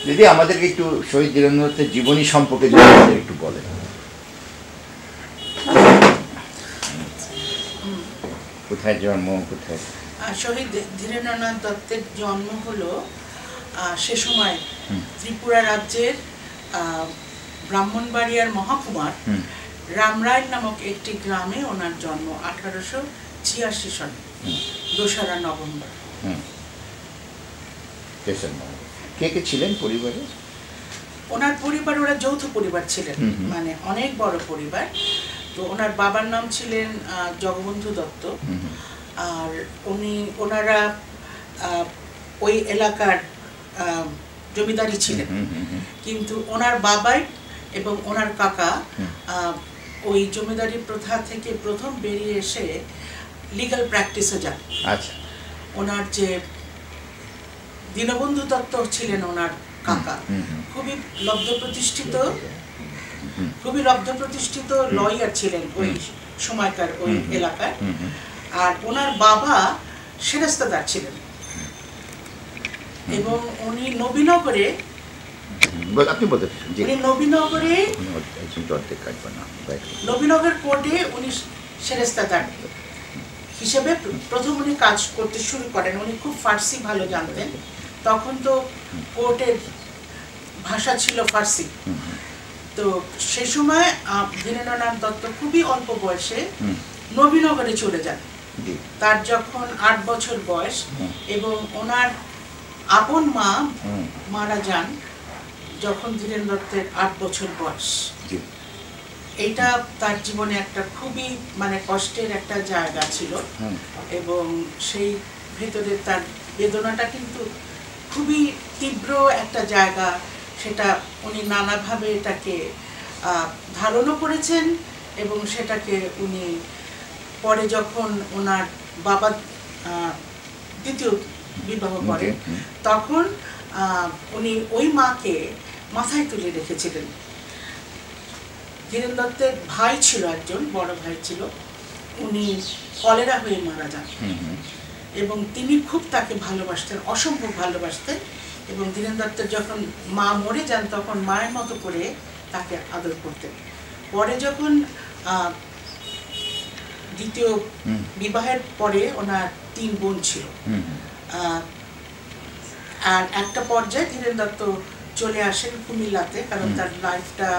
দিদি আমাদেরকে একটু শহীদ ধীরেন্দ্রনাথের জীবনী সম্পর্কে যদি আমাদের একটু বলেন। কোথায় জন্ম, কোথায়? শহীদ ধীরেন্দ্রনাথ দত্তের জন্ম হলো সে সময় ত্রিপুরা রাজ্যের ব্রাহ্মণবাড়িয়ার মহকুমার রামরায় নামক একটি গ্রামে ওনার জন্ম 1886 সালে 2রা নভেম্বর। কে কে ছিলেন পরিবারে? ওনার পরিবার, ওরা যৌথ পরিবার ছিলেন, মানে অনেক বড় পরিবার। তো ওনার বাবার নাম ছিলেন জগবন্ধু দত্ত, আর ওনারা ওই এলাকার জমিদারি ছিলেন। কিন্তু ওনার বাবাই এবং ওনার কাকা ওই জমিদারি প্রথা থেকে প্রথম বেরিয়ে এসে লিগ্যাল প্র্যাকটিসে যান। আচ্ছা। ওনার যে দীনবন্ধু দত্ত ছিলেন ওনার কাকা, খুবই লব্ধ প্রতিষ্ঠিত লয়ার ছিলেন ওই সময়কার ওই এলাকায়। আর ওনার বাবা সেরেস্তাদার ছিলেন এবং উনি নবীনগরে নবীনগর কোর্টে উনি সেরেস্তাদার হিসেবে প্রথম উনি কাজ করতে শুরু করেন। উনি খুব ফার্সি ভালো জানতেন, তখন তো কোর্টের ভাষা ছিল ফার্সি। তো সে সময় ধীরেন্দ্রনাথ দত্ত খুবই অল্প বয়সে নবীনগরে চলে যান। তার যখন 8 বছর বয়স এবং ওনার আপন মা মারা যান যখন ধীরেন দত্তের 8 বছর বয়স। এইটা তার জীবনে একটা খুবই মানে কষ্টের একটা জায়গা ছিল এবং সেই ভেতরে তার বেদনাটা কিন্তু খুবই তীব্র একটা জায়গা। সেটা উনি নানাভাবে এটাকে ধারণও করেছেন এবং সেটাকে উনি পরে যখন ওনার বাবা দ্বিতীয় বিবাহ করেন তখন উনি ওই মাকে মাথায় তুলে রেখেছিলেন। ধীরেন দত্তের ভাই ছিল, একজন বড় ভাই ছিল, উনি কলেরা হয়ে মারা যান এবং তিনি খুব তাকে ভালোবাসতেন, অসম্ভব ভালোবাসতেন। এবং ধীরেন দত্তের যখন মা মরে যান তখন মায়ের মতো করে তাকে আদর করতেন। পরে যখন দ্বিতীয় বিবাহের পরে ওনার 3 বোন ছিল, আর একটা পর্যায়ে ধীরেন দত্ত চলে আসেন কুমিল্লাতে, কারণ তার লাইফটা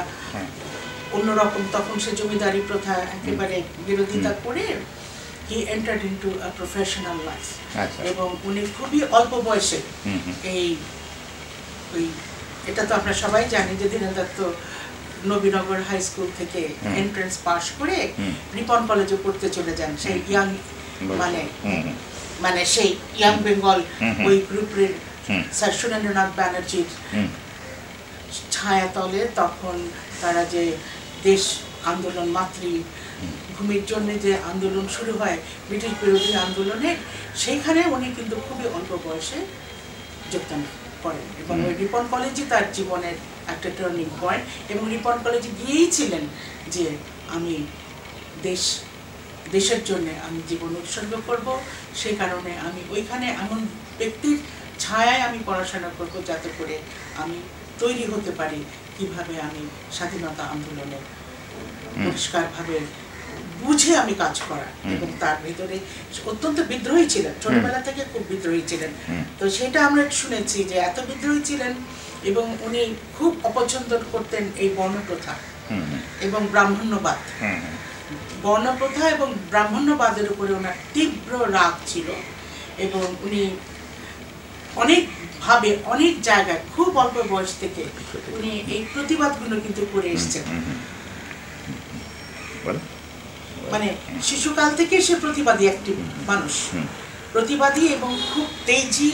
অন্যরকম। তখন সে জমিদারি প্রথা একেবারে বিরোধিতা করে he entered into a professional life এবং উনি খুবই অল্প বয়সে এটা তো আমরা সবাই জানি যে ধীরেন দত্ত নবীনগর হাই স্কুল থেকে এন্ট্রান্স পাস করে রিপন কলেজে পড়তে চলে যান। সেই ইয়াং মানে সেই ইয়াং বেঙ্গল ওই গ্রুপের স্যার সুরেন্দ্রনাথ ব্যানার্জির ছায়াতলে তখন তারা যে দেশ আন্দোলন, মাতৃভূমির জন্য যে আন্দোলন শুরু হয় ব্রিটিশ বিরোধী আন্দোলনে, সেইখানে উনি কিন্তু খুবই অল্প বয়সে যোগদান করেন এবং ওই রিপন কলেজই তার জীবনের একটা টার্নিং পয়েন্ট। এবং রিপন কলেজে গিয়েই ছিলেন যে আমি দেশের জন্য আমি জীবন উৎসর্গ করব, সেই কারণে আমি ওইখানে এমন ব্যক্তির ছায়ায় আমি পড়াশোনা করব যাতে করে আমি তৈরি হতে পারি কিভাবে আমি স্বাধীনতা আন্দোলনে পরিষ্কারভাবে বুঝে আমি কাজ করা। এবং তার ভিতরে অত্যন্ত বিদ্রোহী ছিলেন, ছোটবেলা থেকে খুব বিদ্রোহী ছিলেন। তো সেটা আমরা শুনেছি যে এত বিদ্রোহী ছিলেন এবং উনি খুব অপছন্দ করতেন এই বর্ণপ্রথা এবং ব্রাহ্মণ্যবাদ। বর্ণপ্রথা এবং ব্রাহ্মণ্যবাদের উপরে ওনার তীব্র রাগ ছিল এবং উনি অনেকভাবে অনেক জায়গায় খুব অল্প বয়স থেকে উনি এই প্রতিবাদগুলো কিন্তু করে এসেছেন। মানে শিশুকাল থেকে সে প্রতিবাদী একটি মানুষ, প্রতিবাদী এবং খুব তেজি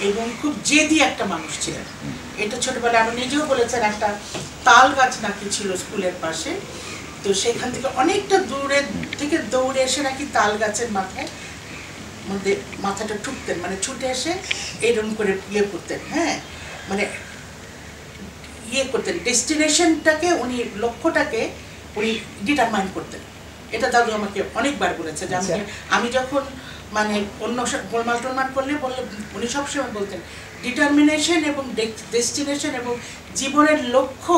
এবং খুব জেদি একটা মানুষ ছিলেন। এটা ছোটবেলায় আমি নিজেও বলেছেন, একটা তাল গাছ নাকি ছিল স্কুলের পাশে, তো সেখান থেকে অনেকটা দূরে থেকে দৌড়ে এসে নাকি তাল গাছের মধ্যে মাথাটা ঠুকতেন, মানে ছুটে এসে এরকম করে ইয়ে করতেন, মানে ইয়ে করতেন ডেস্টিনেশনটাকে, উনি লক্ষ্যটাকে উনি ডিটারমাইন করতেন। এটা দাদু আমাকে অনেকবার বলেছে যে আমি যখন মানে অন্য গোলমাল টোলমাল করলে বললে উনি সবসময় বলতেন ডিটারমিনেশন এবং ডেস্টিনেশন এবং জীবনের লক্ষ্য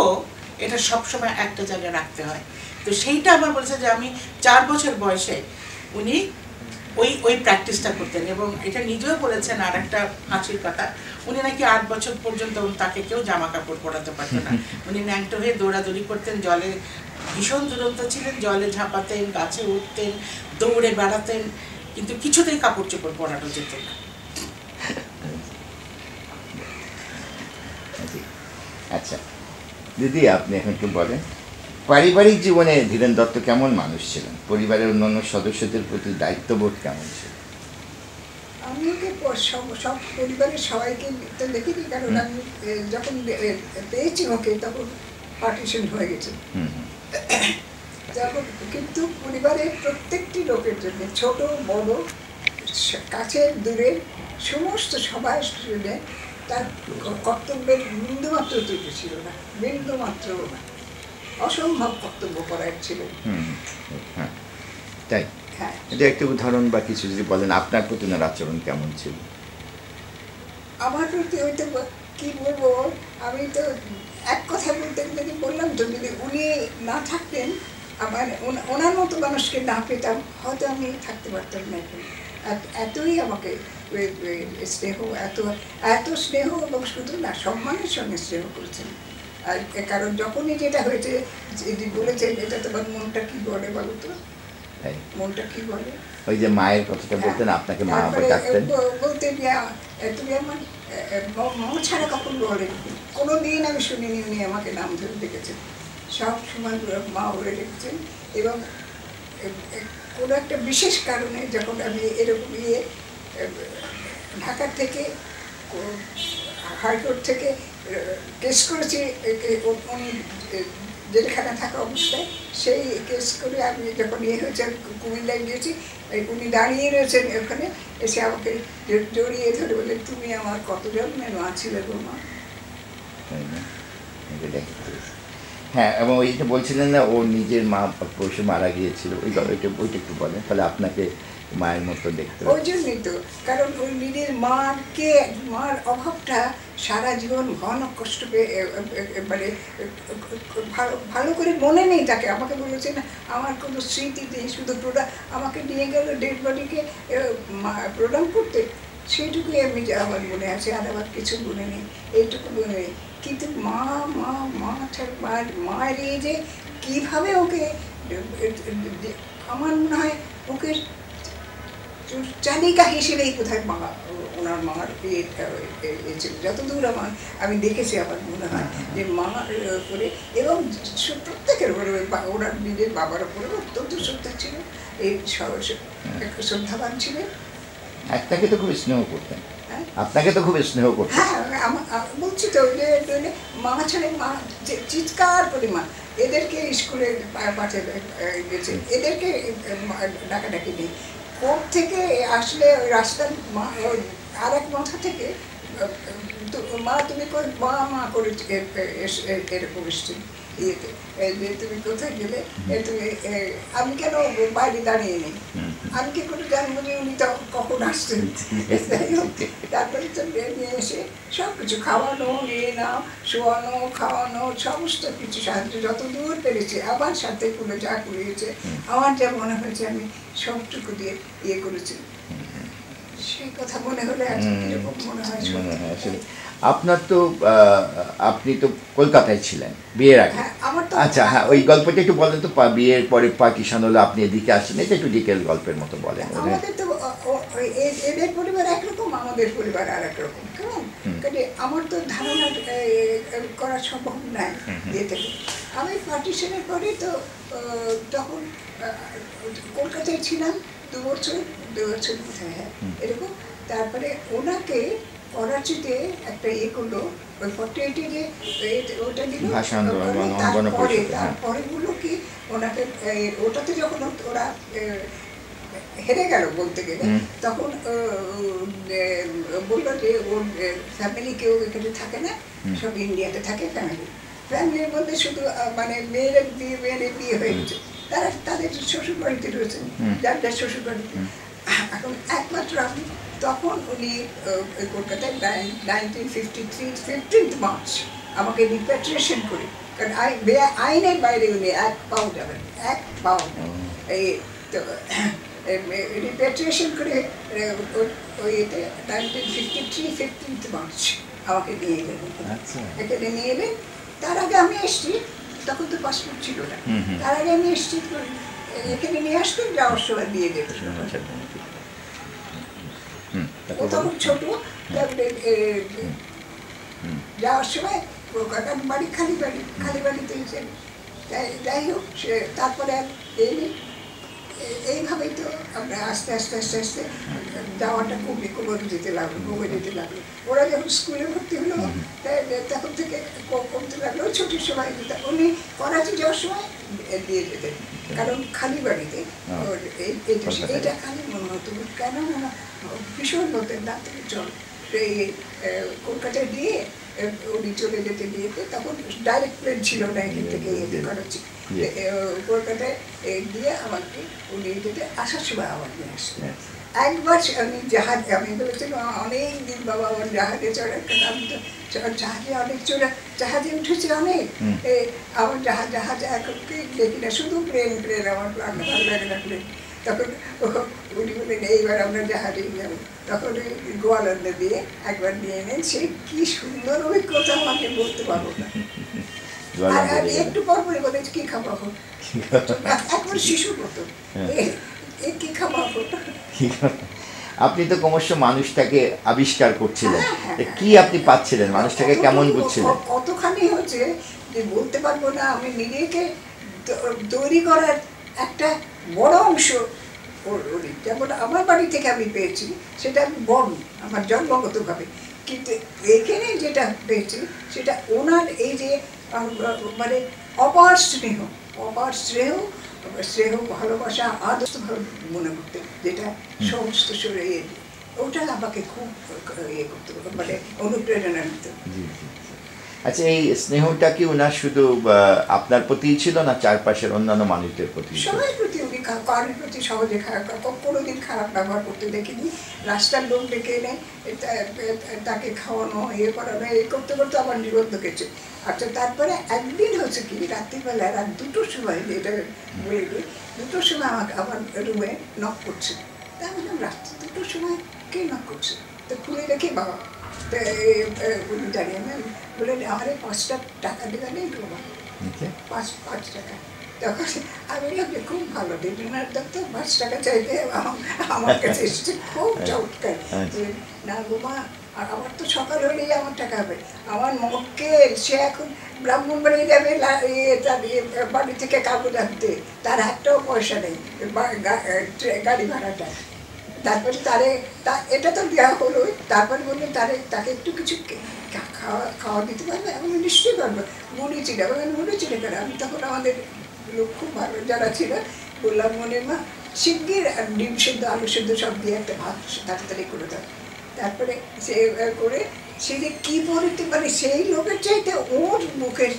এটা সবসময় একটা জায়গায় রাখতে হয়। তো সেইটা আমার বলছে যে আমি 4 বছর বয়সে উনি ওই প্র্যাকটিসটা করতেন এবং এটা নিজেও বলেছেন। আর একটা হাসির কথা, উনি নাকি 8 বছর পর্যন্ত তাকে কেউ জামা কাপড় পরাতে পারত না। উনি ন্যাংটো হয়ে দৌড়াদৌড়ি করতেন, জলে ভীষণ দুরন্ত ছিলেন, জলে ঝাঁপাতেন, গাছে উঠতেন, দৌড়ে বেড়াতেন, কিন্তু কিছুতেই কাপড় চোপড় পরানো যেত না। আচ্ছা দিদি, আপনি এখন একটু বলেন পারিবারিক জীবনে ধীরেন দত্ত কেমন মানুষ ছিলেন? পরিবারের অন্যান্য সদস্যদের প্রতি দায়িত্ববোধ কেমন ছিল? আমি ওকে সব পরিবারের সবাইকে তো দেখিনি, কারণ আমি যখন পেয়েছি ওকে তখন পার্টিশন হয়ে গেছে। তখন কিন্তু পরিবারের প্রত্যেকটি লোকের জন্য, ছোট বড় কাছের দূরের সমস্ত সবাই জন্য তার কর্তব্যের বিন্দুমাত্র ত্রুটি ছিল না, বিন্দুমাত্রও না। অসম্ভব কর্তব্য করার ছিল। হ্যাঁ তাই। হ্যাঁ, এটা একটা উদাহরণ বা কিছু যদি বলেন, আপনার প্রতি ওনার আচরণ কেমন ছিল? আমার প্রতি ওই তো কি বলবো, আমি তো এক কথা বলতে গেলে বললাম তো, যদি উনি না থাকতেন, আমার ওনার মতো মানুষকে না পেতাম, হয়তো আমি থাকতে পারতাম না। এতই আমাকে স্নেহ, এত স্নেহ, এবং শুধু না সম্মানের সঙ্গে স্নেহ করেছেন। আর কারণ যখনই যেটা হয়েছে, যদি বলেছেন এটা তোমার মনটা কি বলে বলো তো, মনটা কি বলে, ওই যে মায়ের কথাটা বলতেন, আপনাকে মা বলে ডাকতেন, বলতেন তুমি আমার মা ছাড়া কখন বলেন, কোনো দিন আমি শুনিনি উনি আমাকে নাম ধরে ডেকেছেন। সব সময় মা বলে ডেকেছেন। এবং কোনো একটা বিশেষ কারণে যখন আমি এরকম ঢাকার থেকে হাইকোর্ট থেকে কেস করেছি, উনি জেলখানা থাকা অবস্থায়, সেই কেস করে আমি যখন হয়েছে কুমিল্লায় গিয়েছি, উনি দাঁড়িয়ে রয়েছেন ওখানে, এসে আমাকে জড়িয়ে ধরে বলে, তুমি আমার কত জন্মের মা ছিলে গো মা। হ্যাঁ, এবং ওইটা বলছিলেন না, ও নিজের মা পশু মারা গিয়েছিল, ওইটা একটু বলেন, তাহলে আপনাকে মায়ের মতো দেখতে। ওই জন্যই তো, কারণ ওই নিজের মার অভাবটা সারা জীবন ঘন কষ্ট পেয়ে, মানে ভালো করে মনে নেই তাকে। আমাকে বলেছে না, আমার কোনো স্মৃতি নেই, শুধু আমাকে নিয়ে গেল ডেড বডিকে প্রণাম করতে, সেইটুকুই আমি আমার মনে আছে, আর আমার কিছু মনে নেই, এইটুকু মনে নেই। কিন্তু মায়ের এই যে কীভাবে ওকে, আমার মনে হয় ওকে চালিকা হিসেবেই কোথায় ওনার মার ছিল, যতদূর আমি দেখেছি আমার মনে হয় যে মা করে, এবং প্রত্যেকের উপরে ওনার নিজের বাবার উপরে অত্যন্ত শ্রদ্ধা ছিল, এই শ্রদ্ধাবান ছিলেন। আপনাকে তো খুব স্নেহ করতেন, আপনাকে তো খুব স্নেহ করতেন। হ্যাঁ, বলছি তো যে মা ছাড়ে, মা চিৎকার করে মা এদেরকে স্কুলে পাঠিয়ে গেছে, এদেরকে ডাকাডাকি নেই। কোর্ট থেকে আসলে রাস্তার আর এক মাথা থেকে মা তুমি মা করে এরকম এসছে ইয়েতে, যে তুমি কোথায় গেলে, তুমি আমি কেন বাইরে দাঁড়িয়ে নেই, আমি কি করে জানবো যে উনি কখন আসছেন। তারপরে তো নিয়ে এসে সব কিছু খাওয়ানো, নিয়ে নাও, শোয়ানো, খাওয়ানো, সমস্ত কিছু সাহায্য যত দূর পেরেছে, আমার সাথে কোনো যা করিয়েছে, আমার যা মনে হয়েছে আমি সবটুকু দিয়ে করেছি। সেই কথা মনে হলে এরকম মনে হয়। আপনার তো আপনি তো কলকাতায় ছিলেন বিয়ের আগে। আচ্ছা, হ্যাঁ, ওই গল্পটা একটু বলেন তো, বিয়ের পরে পার্টিশন হলো, আপনি এদিকে আসেন, এটা একটু ডিটেল গল্পের মতো বলেন। আমাদের তো এদের পরিবার একরকম, আমাদের পরিবার আর একরকম, কেমন, কাজে আমার তো ধারণা করা সম্ভব নয় দিয়ে থেকে। আমি পার্টিশনের পরে তো তখন কলকাতায় ছিলাম 2 বছর কোথায়, হ্যাঁ এরকম। তারপরে ওনাকে করাচিতে একটা করলো, ওই 48 যে ওটা দিল, তারপরে গুলো কি ওনাকে ওটাতে যখন ওরা হেরে গেল বলতে গেলে, তখন বললো যে ওর ফ্যামিলি কেউ এখানে থাকে না, সব ইন্ডিয়াতে থাকে ফ্যামিলির মধ্যে শুধু মানে মেয়ের বিয়ে হয়ে গেছে, তারা তাদের শ্বশুর বাড়িতে রয়েছেন, যার শ্বশুর বাড়িতে। এখন একমাত্র আমি তখন উনি কলকাতায় 1953 15 মার্চ আমাকে রিপ্যাট্রিয়েশন করে, কারণ আইনের বাইরে উনি 1 পাও যাবেন, 1 পাও এই তো রিপ্যাট্রিয়েশন করে ওই 1953 15 মার্চ আমাকে নিয়ে এলেন এখানে নিয়ে এলেন। তার আগে আমি এসছি, তখন তো পাসপোর্ট ছিল না, তার আগে আমি এসছি এখানে নিয়ে আসতেন, যাওয়ার সময় দিয়ে দেবেন। ও তখন ছোট, তারপরে যাওয়ার সময় বাড়ি খালি বাড়িতে যাই হোক সে তারপরে এইভাবেই তো আমরা আস্তে আস্তে আস্তে আস্তে যাওয়াটা কমে যেতে লাগলো। ওরা যখন স্কুলে ভর্তি হলো তখন থেকে কমতে লাগলো। ছুটির সময় উনি করাচি যাওয়ার সময় দিয়ে যেতেন, কারণ খালি বাড়িতে এইটা খালি মনে হতো কেন ভীষণ হতেন না থেকে চল এই কলকাতায় দিয়ে উনি চলে যেতে দিয়েতে, তখন ডাইরেক্ট প্লেন ছিল না এখান থেকে করাচি, কলকাতায় দিয়ে আমাকে উনি যেতে আসার সময় আমার নিয়ে আসলেন। একবার আমি বলেছিলাম অনেক দিন বাবা আমার জাহাজে চড়ার, কারণ আমি তো জাহাজে অনেক জাহাজে উঠেছি অনেক, আমার জাহাজে এখন দেখি না, শুধু প্লেন আমার ভালো লাগে না প্লেন। তখন উনি বললেন এইবার আমরা জাহাজেই যাবো। তখন ওই গোয়ালন্দে দিয়ে একবার নিয়ে নেন, সে কি সুন্দর অভিজ্ঞতা আমাকে বলতে পারবো না। আর একটু পর পরে বলে কি খাবো এখন শিশুর মতো কি খাবো। আপনি তো ক্রমশ মানুষটাকে আবিষ্কার করছিলেন, কি আপনি পাচ্ছিলেন, মানুষটাকে কেমন বুঝছিলেন? কতখানি হচ্ছে যে বলতে পারবো না। আমি নিজেকে তৈরি করার একটা বড় অংশ যেমন আমার বাড়ি থেকে আমি পেয়েছি, সেটা আমি বড় আমার জন্মগতভাবে, কিন্তু এখানে যেটা পেয়েছি সেটা ওনার এই যে মানে অপার স্নেহ ভালোবাসা আদর্শ ভালো মনে করতে, যেটা সমস্ত শরীরে ওটা আমাকে খুব ইয়ে করতে মানে অনুপ্রেরণা দিত। আচ্ছা, এই স্নেহটা কি ওনার শুধু আপনার প্রতিই ছিল না চারপাশের অন্যান্য মানুষদের প্রতি? সবার প্রতি। উনি কারোর প্রতি সহজে কোনোদিন খারাপ ব্যবহার করতে দেখিনি। রাস্তার লোক ডেকে এনে তাকে খাওয়ানো ইয়ে করানো এই করতে করতে আমার নিবন্ধ গেছে। আচ্ছা, তারপরে একদিন হচ্ছে কি রাত্রিবেলা রাত 2টোর সময়, যেটা বলে দিই 2টোর সময় আমাকে আমার রুমে নক করছে। তা আমি বললাম রাত্রি 2টোর সময় কে নক করছে? তো খুলে দেখি বাবা। উনি দাঁড়িয়ে বলে আমারে 5 টাকা দেওয়া নেই বাবা, 5 টাকা। তখন আমি বললাম খুব ভালো ডিনার দত্তর 5 টাকা চাইতে আমার কাছে এসেছে, খুব চমৎকার। না গোমা, আর আমার তো সকাল হলেই আমার টাকা হবে। আমার মক্কে সে এখন ব্রাহ্মণবাড়ি যাবে বাড়ি থেকে কাগজ আনতে, তার একটাও পয়সা নেই গাড়ি ভাড়াটা। তারপরে এটা তো দেওয়া হলো। তারপরে বললো তাকে একটু কিছু খাওয়া দিতে পারবে? আমি নিশ্চয়ই পারবো। মুড়ি চিড়া বললেন, মুড়ি চিড়ে কেন? আমি তখন আমাদের লোক খুব ভালো যারা ছিল বললাম মনে মা শিগগির ডিম সেদ্ধ আলু সেদ্ধ সব দিয়ে একটা ভাত তাড়াতাড়ি করে দাও। তারপরে সে করে সে যে কী বলতে মানে সেই লোকের চাইতে ওর মুখের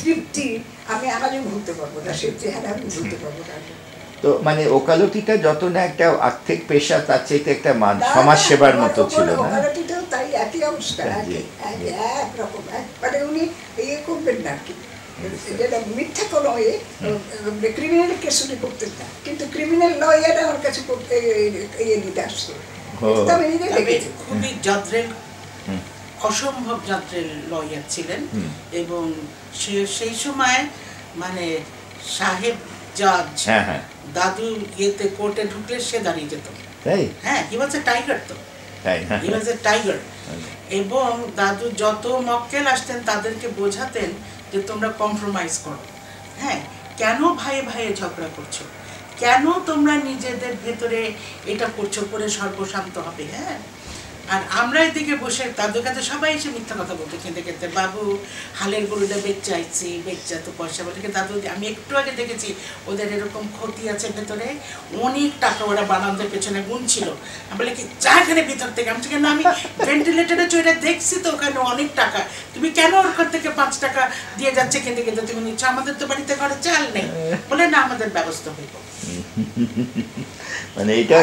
তৃপ্তি আমি আজও ভুলতে পারবো না, সে চেহারা আমি ভুলতে পারবো না। তো মানে ওকালতিটা যত না একটা আর্থিক পেশা, তার চাইতে একটা সমাজ সেবার মতো ছিল না? ওকালতিটাও তাই একই অবস্থা, একরকম। মানে উনি ইয়ে করবেন না আর কি, যেটা মিথ্যা কোনো ক্রিমিনাল কেস উনি করতেন না, কিন্তু ক্রিমিনাল লয়ার আমার কাছে নিতে আসতো। খুবই যাত্রের অসম্ভব যাত্রের লয়ার ছিলেন, এবং সেই সময় মানে সাহেব জাজ দাদু ইয়েতে কোর্টে ঢুকলে সে দাঁড়িয়ে যেত। হ্যাঁ, হি ওয়াজ এ টাইগার। তো হি ওয়াজ এ টাইগার। এবং দাদু যত মক্কেল আসতেন তাদেরকে বোঝাতেন যে তোমরা কম্প্রোমাইজ করো। হ্যাঁ, কেন ভাইয়ে ভাইয়ে ঝগড়া করছো, কেন তোমরা নিজেদের ভেতরে এটা করছো, করে সর্বশান্ত হবে। হ্যাঁ, আর আমরা এদিকে বসে দাদুর কাছে সবাই এসে মিথ্যা কথা বলতে খেতে খেতে, বাবু হালের গরুটা বেচা আইছি, বেচা তো পয়সা বলে। দাদু আমি একটু আগে দেখেছি ওদের এরকম ক্ষতি আছে ভেতরে, অনেক টাকা ওরা বানানোর পেছনে গুনছিল। আমি বলে কি যা এখানে ভিতর থেকে। আমি কেন, আমি ভেন্টিলেটারে চড়ে দেখছি তো ওখানে অনেক টাকা, তুমি কেন ওর থেকে 5 টাকা দিয়ে যাচ্ছে খেতে খেতে তুমি নিচ্ছ? আমাদের তো বাড়িতে ঘরে চাল নেই। বলে না, আমাদের ব্যবস্থা হইব। মানে এটা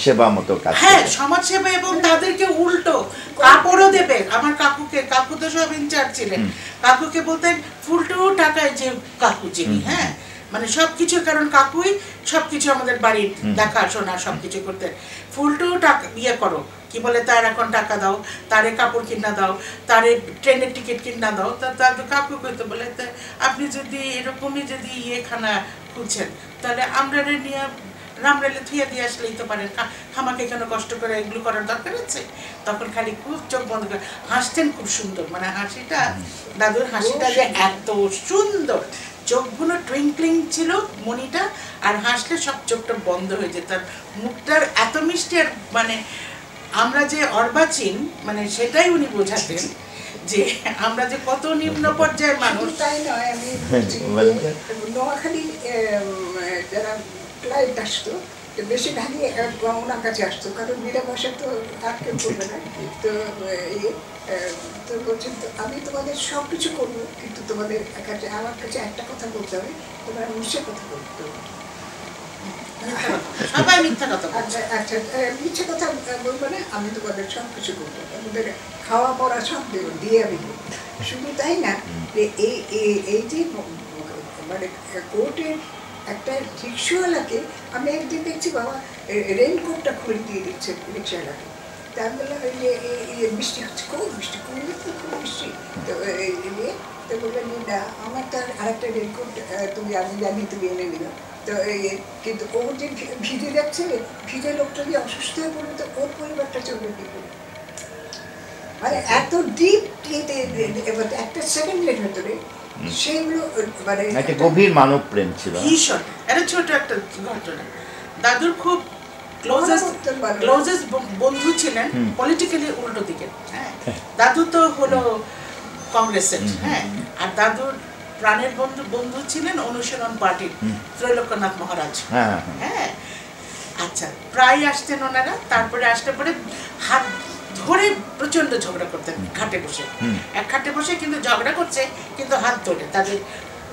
সেবা মতো কাজ। হ্যাঁ, সমাজ সেবা, এবং তাদেরকে উল্টো কাপড়ও দেবে। আমার কাকু তো সব ইনচার্জ ছিলেন, কাকুকে বলতেন ফুলটু টাকায় যে কাকু যিনি, হ্যাঁ মানে সবকিছু, কারণ কাকুই সবকিছু আমাদের বাড়ির দেখাশোনা সবকিছু করতেন। ফুলটু টাকা ইয়ে করো, কি বলে, তার এখন টাকা দাও, তারে কাপড় কিনা দাও, তারে ট্রেনের টিকিট কিনা দাও। তার কাকু কইতে বলে, আপনি যদি এরকমই যদি খানা খুঁজছেন, তাহলে আমরা নিয়ে রামরালে থুয়ে দিয়ে আসলেই তো পারেন, আমাকে কেন কষ্ট করে এগুলো করার দরকার আছে। তখন খালি খুব চোখ বন্ধ করে হাসতেন, খুব সুন্দর, মানে হাসিটা, দাদুর হাসিটা যে এত সুন্দর, চোখগুলো টুইঙ্কলিং ছিল মনিটা, আর হাসলে সব চোখটা বন্ধ হয়ে যেত, আর মুখটার এত মিষ্টি, আর মানে আমরা যে অর্বাচীন, মানে সেটাই উনি বোঝাতেন যে আমরা যে কত নিম্ন পর্যায়ের মানুষ। তাই নয়, আমি নোয়াখালী যারা ক্লায়েন্ট আসতো বেশিরভাগই ওনার কাছে আসতো, কারণ বিনা পয়সা তো আর কেউ করবে না। তো তো বলছেন, তো আমি তোমাদের সব কিছু করবো, কিন্তু তোমাদের কাছে আমার কাছে একটা কথা বলতে হবে, তোমরা মিশে কথা বলতে হবে। সবাই মিথ্যা কথা। আচ্ছা, মিথ্যে কথা বলবো না, আমি তোমাদের সব কিছু করবো, তোমাদের খাওয়া পড়া সব দিয়ে আমি দেবো। শুধু তাই না, এই যে মানে কোর্টের একটা রিক্সাওয়ালাকে আমি একদিন দেখছি, বাবা রেইনকোটটা খুলে দিয়ে দিচ্ছে রিক্সাওয়ালাকে। তার বললাম, বৃষ্টি হচ্ছে, খুব বৃষ্টি, খুব বৃষ্টি। তো তো বললেন, না আমার তার আরেকটা রেইনকোট আমি জানি তুমি এনে নিল। তো কিন্তু ও যে ভিজে যাচ্ছে, ভিজে লোকটা যে অসুস্থ হয়ে পড়বে, তো ওর পরিবারটা চলবে কি করে? মানে এত ডিপ একটা সেকেন্ডের ভেতরে সেইগুলো, মানে একটা গভীর মানব প্রেম ছিল। ভীষণ। এটা ছোট একটা ঘটনা। দাদুর খুব ক্লোজেস্ট বন্ধু ছিলেন পলিটিক্যালি উল্টো দিকে। হ্যাঁ, দাদু তো হলো কংগ্রেসের, হ্যাঁ, আর দাদুর প্রাণের বন্ধু ছিলেন অনুশীলন পার্টির ত্রৈলোক্যনাথ মহারাজ। হ্যাঁ, আচ্ছা, প্রায় আসতেন ওনারা। তারপরে আসতে পরে হাত ধরে প্রচন্ড ঝগড়া করতেন খাটে বসে, এক খাটে বসে, কিন্তু ঝগড়া করছে কিন্তু হাত ধরে, তাদের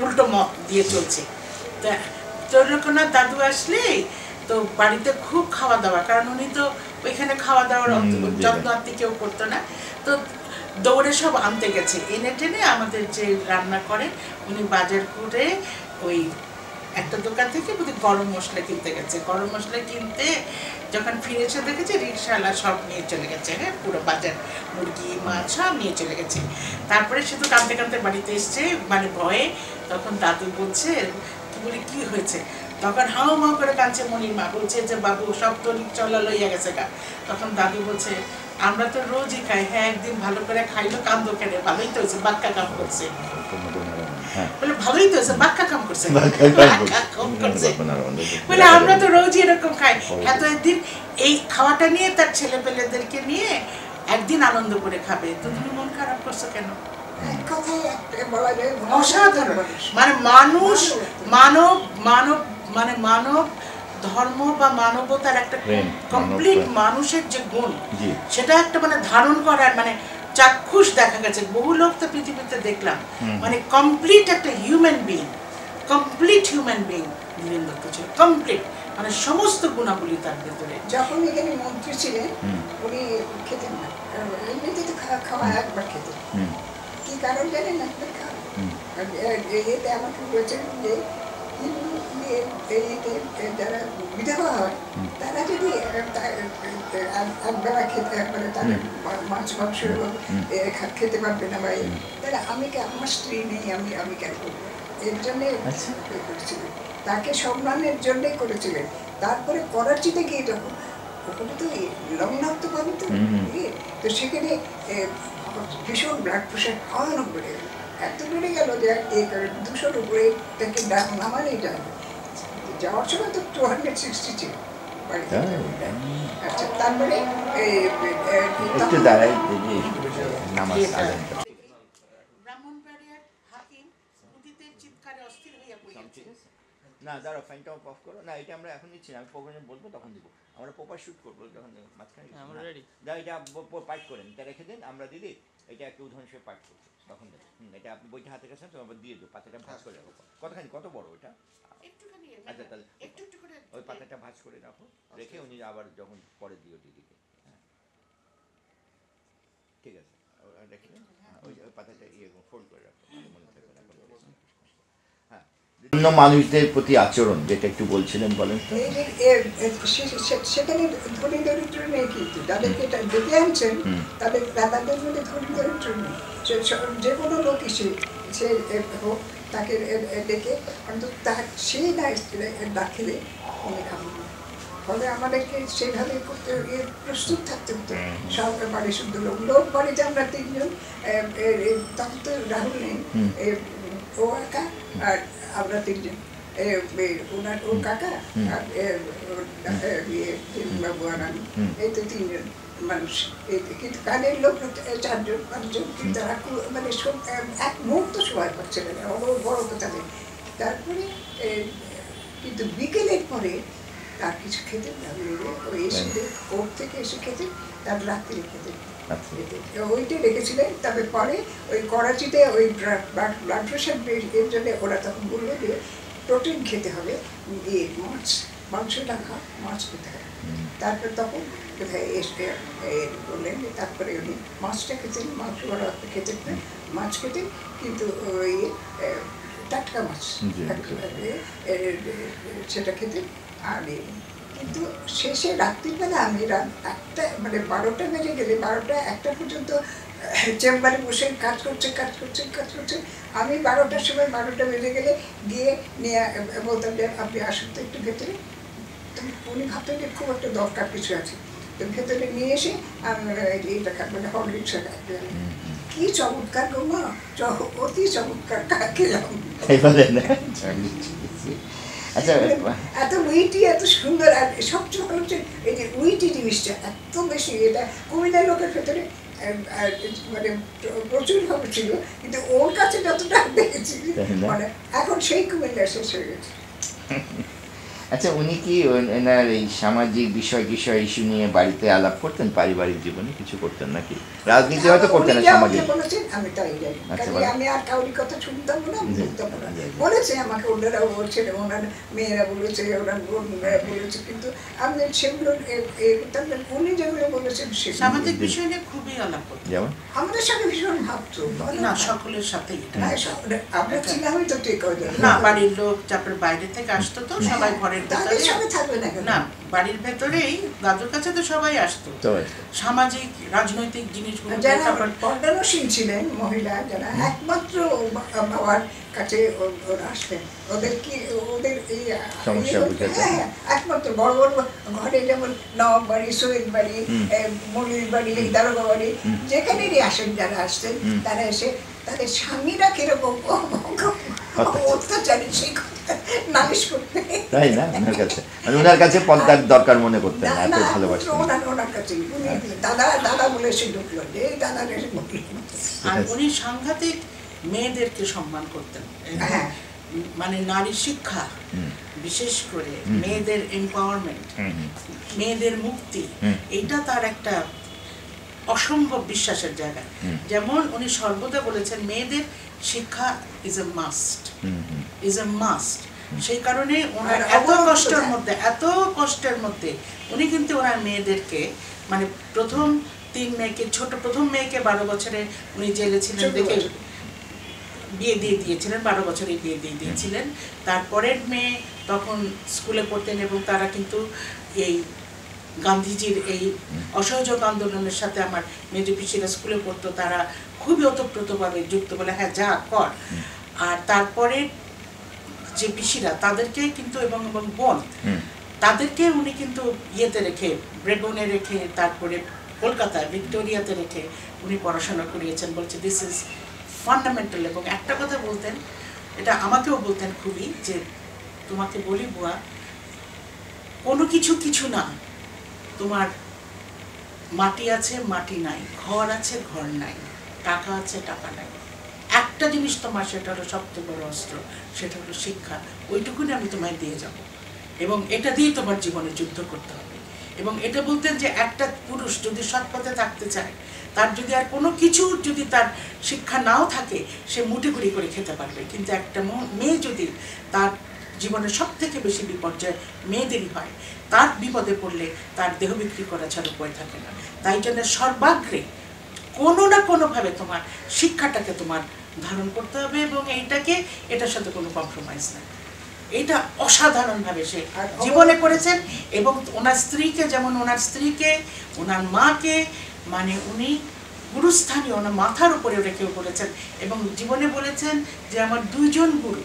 উল্টো মত দিয়ে চলছে। ত্রৈলোক্যনাথ দাদু আসলে তো বাড়িতে খুব খাওয়া দাওয়া, কারণ উনি তো ওইখানে খাওয়া দাওয়ার যত্ন আত্মি কেউ করতো না, তো দৌড়ে সব আনতে গেছে, এনে টেনে আমাদের যে রান্না করে উনি বাজার করে ওই একটা দোকান থেকে বুঝি গরম মশলা কিনতে গেছে। গরম মশলা কিনতে যখন ফিরে এসে দেখেছে রিক্সাওয়ালা সব নিয়ে চলে গেছে, হ্যাঁ, পুরো বাজার, মুরগি মাছ সব নিয়ে চলে গেছে। তারপরে সে তো কাঁদতে কাঁদতে বাড়িতে এসছে, মানে ভয়ে। তখন দাদু বলছে, বলি কি হয়েছে? তখন হাও মাও করে কাঁদছে মনির মা, বলছে যে বাবু সব তো রিক্সাওয়ালা লইয়া গেছে গা। তখন দাদু বলছে, আমরা তো রোজই খাই। হ্যাঁ, একদিন ভালো করে খাইলো, কান্দো কেন? ভালোই তো হয়েছে, বাক্কা কাম করছে। বলে ভালোই তো হয়েছে, বাক্কা কাম করছে, বলে আমরা তো রোজই এরকম খাই। এত একদিন এই খাওয়াটা নিয়ে তার ছেলে পেলেদেরকে নিয়ে একদিন আনন্দ করে খাবে, তো তুমি মন খারাপ করছো কেন? অসাধারণ, মানে মানুষ, মানব মানব মানে মানব ধর্ম বা মানবতার একটা কমপ্লিট মানুষের যে গুণ, সেটা একটা মানে ধারণ করার, মানে চাক্ষুষ দেখা গেছে। বহু লোক তো পৃথিবীতে দেখলাম, মানে কমপ্লিট একটা human being, complete human being Nilen Dutta ছিল, কমপ্লিট, মানে সমস্ত গুণাবলী তার ভেতরে। যখন এখানে মন্ত্রী ছিলেন উনি খেতেন না, এমনিতে তো খাওয়া একবার খেতেন। কি কারণ জানেন না? এতে আমাকে বলেছেন যে যারা বিধবা হয় তারা যদি একবেলা খেতে, একবারে তাদের মাছ মাংস খেতে পারবে না, বা তাহলে আমার স্ত্রী নেই, আমি কেন করবো? এর জন্যে করেছিলেন, তাকে সম্মানের জন্যই করেছিলেন। তারপরে করাচিতে গিয়ে যখন ওখানে তো লগ্নাক্ত পাবে তো, তো সেখানে ভীষণ ব্লাড প্রেশার ভয়ানক বেড়ে গেল, এত বেড়ে গেল যে 200-র উপরে তাকে নামালেই যাবে। যাওয়ার সময় তো 260 ছিল বাড়িতে। আচ্ছা, তারপরে ব্রাহ্মণবাড়িয়ার হাকিম নদীতে চিৎকারে অস্থির হইয়া পড়িয়াছে। না, দাঁড়াও, ফ্যানটা অফ করো না, এটা আমরা এখন নিচ্ছি না, আমি প্রোগ্রামে বলবো তখন দিব। আমরা প্রপার শুট করবো যখন মাঝখানে। দাও, এটা পাইট করেন, এটা রেখে দিন, আমরা দিদি এটা একটা উদাহরণ হিসেবে পাঠ করছে তখন এটা আপনি বইটা হাতে কাছে তো আবার দিয়ে দেবো, পাতাটা ভাঁজ করে রাখো। কতখানি, কত বড় ওইটা? আচ্ছা তাহলে ওই পাতাটা ভাঁজ করে রাখো, রেখে উনি আবার যখন পরে দিও দিদিকে। হ্যাঁ ঠিক আছে, রেখে ওই পাতাটা ফোল্ড করে রাখো, মনে থাকবে না। হ্যাঁ, বিভিন্ন মানুষদের প্রতি আচরণ যেটা একটু বলছিলেন, বলেন তো। সেখানে ধনী দরিদ্র নেই, কিন্তু যাদেরকে ডেকে আনছেন তাদের দাদাদের মধ্যে ধনী দরিদ্র নেই। যে কোনো লোকই সে হোক, তাকে ডেকে অন্তত সেই দাখিলে উনি খাবেন। ফলে আমাদেরকে সেইভাবে করতে প্রস্তুত থাকতে হতো। সব বাড়ি শুদ্ধ লোক বাড়িতে আমরা 3 জন, তখন তো রাহুল নেই, ও একা আর আমরা 3 জন, ওর কাকা আর বাবু আর আমি, এই তো 3 জন মানুষ। কিন্তু কাজের লোক 4 জন 5 জন, কিন্তু তারা মানে এক মুহূর্ত সময় পাচ্ছে না, বড় তো তাদের। তারপরে কিন্তু বিকেলের পরে তার কিছু খেতে ওই এসে কোর্ট থেকে এসে খেতে, তার রাত্রে খেতে ওইটা রেখেছিলেন। তবে পরে ওই করাচিতে ওই ব্লাড প্রেশার এর জন্য ওরা তখন বললো যে প্রোটিন খেতে হবে, মাংস না খাওয়া, মাছ খেতে হবে। তারপর তখন কোথায় এসে বললেন, তারপরে উনি মাছটা খেতেন, মাংস বড় খেতেন না, মাছ খেতেন, কিন্তু ওই টাটকা মাছ সেটা খেতেন। আর কিন্তু শেষে রাত্রিবেলা আমি একটা মানে 12টা বেজে গেলে, 12টা 1টা পর্যন্ত চেম্বারে বসে কাজ করছে। আমি 12টার সময়, 12টা বেজে গেলে গিয়ে নিয়ে বলতাম যে আপনি আসুন তো একটু ভেতরে। উনি ভাবতেন যে খুব একটা দরকার কিছু আছে, তো ভেতরে নিয়ে এসে আমি এইটা খাবো, মানে হরলিক্স খাবো। কি চমৎকার গো মা, অতি চমৎকার খেলাম। আচ্ছা, এত উইটি, এত সুন্দর। আর সবচেয়ে ভালো হচ্ছে এই যে উইটি জিনিসটা এত বেশি, এটা কুমিল্লার লোকের ভেতরে মানে প্রচুর ভাবে ছিল, কিন্তু ওর কাছে যতটা দেখেছি মানে এখন সেই কুমিল্লা শেষ হয়ে গেছে। আচ্ছা, উনি কি এনার এই সামাজিক বিষয় ইস্যু নিয়ে বাড়িতে আলাপ করতেন? পারিবারিক জীবনে কিছু করতেন নাকি? রাজনীতি হয়তো করতেন না, সামাজিক। আমি তাই জানি, আমি আর কাউরি কথা শুনতাম না, বলতাম না। বলেছে আমাকে ওনারা, বলছেন ওনার মেয়েরা বলেছে, ওনার বোনরা বলেছে, কিন্তু আমি সেগুলো উনি যেগুলো বলেছেন সামাজিক বিষয় নিয়ে খুবই আলাপ করতেন। যেমন আমাদের সাথে ভীষণ ভাবতো না, সকলের সাথেই। আমরা ছিলামই তো ঠিক না, বাড়ির লোক তারপরে বাইরে থেকে আসতো, তো সবাই ঘরের না, বাড়ির ভেতরেই দাদুর কাছে তো সবাই আসতো। সামাজিক রাজনৈতিক জিনিসগুলো যারা পর্দানসীন ছিলেন মহিলা, যারা একমাত্র বাবার কাছে ওরা আসতেন, ওদের কি ওদের এই একমাত্র বড় বড় ঘরে, যেমন নবাব বাড়ি, সৈয়দ বাড়ি, মলির বাড়ি, দারোগা বাড়ি, যেখানেরই আসেন যারা আসতেন, তারা এসে তাদের স্বামীরা কিরকম অত্যাচারী সেই কথা নালিশ করতে, তাই না? ওনার কাছে পর্দার দরকার মনে করতেন, এত ভালোবাসতেন ওনার কাছে। দাদা দাদা বলে এসে ঢুকলো, যে দাদা এসে ঢুকলো। আর উনি সাংঘাতিক মেয়েদেরকে সম্মান করতেন, মানে নারী শিক্ষা, বিশেষ করে মেয়েদের এম্পাওয়ারমেন্ট, মেয়েদের মুক্তি, এইটা তার একটা অসম্ভব বিশ্বাসের জায়গা। যেমন উনি সর্বদা বলেছেন মেয়েদের শিক্ষা ইজ এ মাস্ট। সেই কারণে ওনার এত কষ্টের মধ্যে উনি কিন্তু ওনার মেয়েদেরকে, মানে প্রথম মেয়েকে 12 বছরে উনি জেলে ছিলেন দেখে বিয়ে দিয়ে দিয়েছিলেন, 12 বছরে বিয়ে দিয়ে দিয়েছিলেন। তারপরের মেয়ে তখন স্কুলে পড়তেন, এবং তারা কিন্তু এই গান্ধীজির এই অসহযোগ আন্দোলনের সাথে আমার মেজো পিসিরা স্কুলে পড়তো, তারা খুবই ওতপ্রোতভাবে যুক্ত, বলে হ্যাঁ যা কর। আর তারপরে যে পিসিরা তাদেরকে কিন্তু, এবং বোন তাদেরকে উনি কিন্তু ইয়েতে রেখে, ব্রেবনে রেখে, তারপরে কলকাতায় ভিক্টোরিয়াতে রেখে উনি পড়াশোনা করিয়েছেন। বলছে দিস ইজ ফান্ডামেন্টাল। এবং একটা কথা বলতেন, এটা আমাকেও বলতেন খুবই, যে তোমাকে বলি বুয়া, কোনো কিছু না, তোমার মাটি আছে মাটি নাই, ঘর আছে ঘর নাই, টাকা আছে টাকা নাই, একটা জিনিস তোমার, সেটা হলো সবচেয়ে বড় অস্ত্র, সেটা হলো শিক্ষা। ওইটুকুনি আমি তোমায় দিয়ে যাব, এবং এটা দিয়ে তোমার জীবনে যুদ্ধ করতে হবে। এবং এটা বলতেন যে একটা পুরুষ যদি সৎ পথে থাকতে চায়, তার যদি আর কোনো কিছু যদি তার শিক্ষা নাও থাকে সে মুঠেগুড়ি করে খেতে পারবে, কিন্তু একটা মেয়ে যদি তার জীবনের সব থেকে বেশি বিপর্যয় মেয়েদেরই হয়, তার বিপদে পড়লে তার দেহ বিক্রি করা ছাড়া উপায় থাকে না। তাই জন্য সর্বাগ্রে কোনো না কোনোভাবে তোমার শিক্ষাটাকে তোমার ধারণ করতে হবে, এবং এটার সাথে কোনো কম্প্রোমাইজ নাই। এটা অসাধারণভাবে সে জীবনে করেছেন, এবং ওনার স্ত্রীকে, যেমন ওনার স্ত্রীকে, ওনার মাকে, মানে উনি গুরুস্থানীয়, ওনার মাথার উপরে রেখেও বলেছেন, এবং জীবনে বলেছেন যে আমার দুইজন গুরু,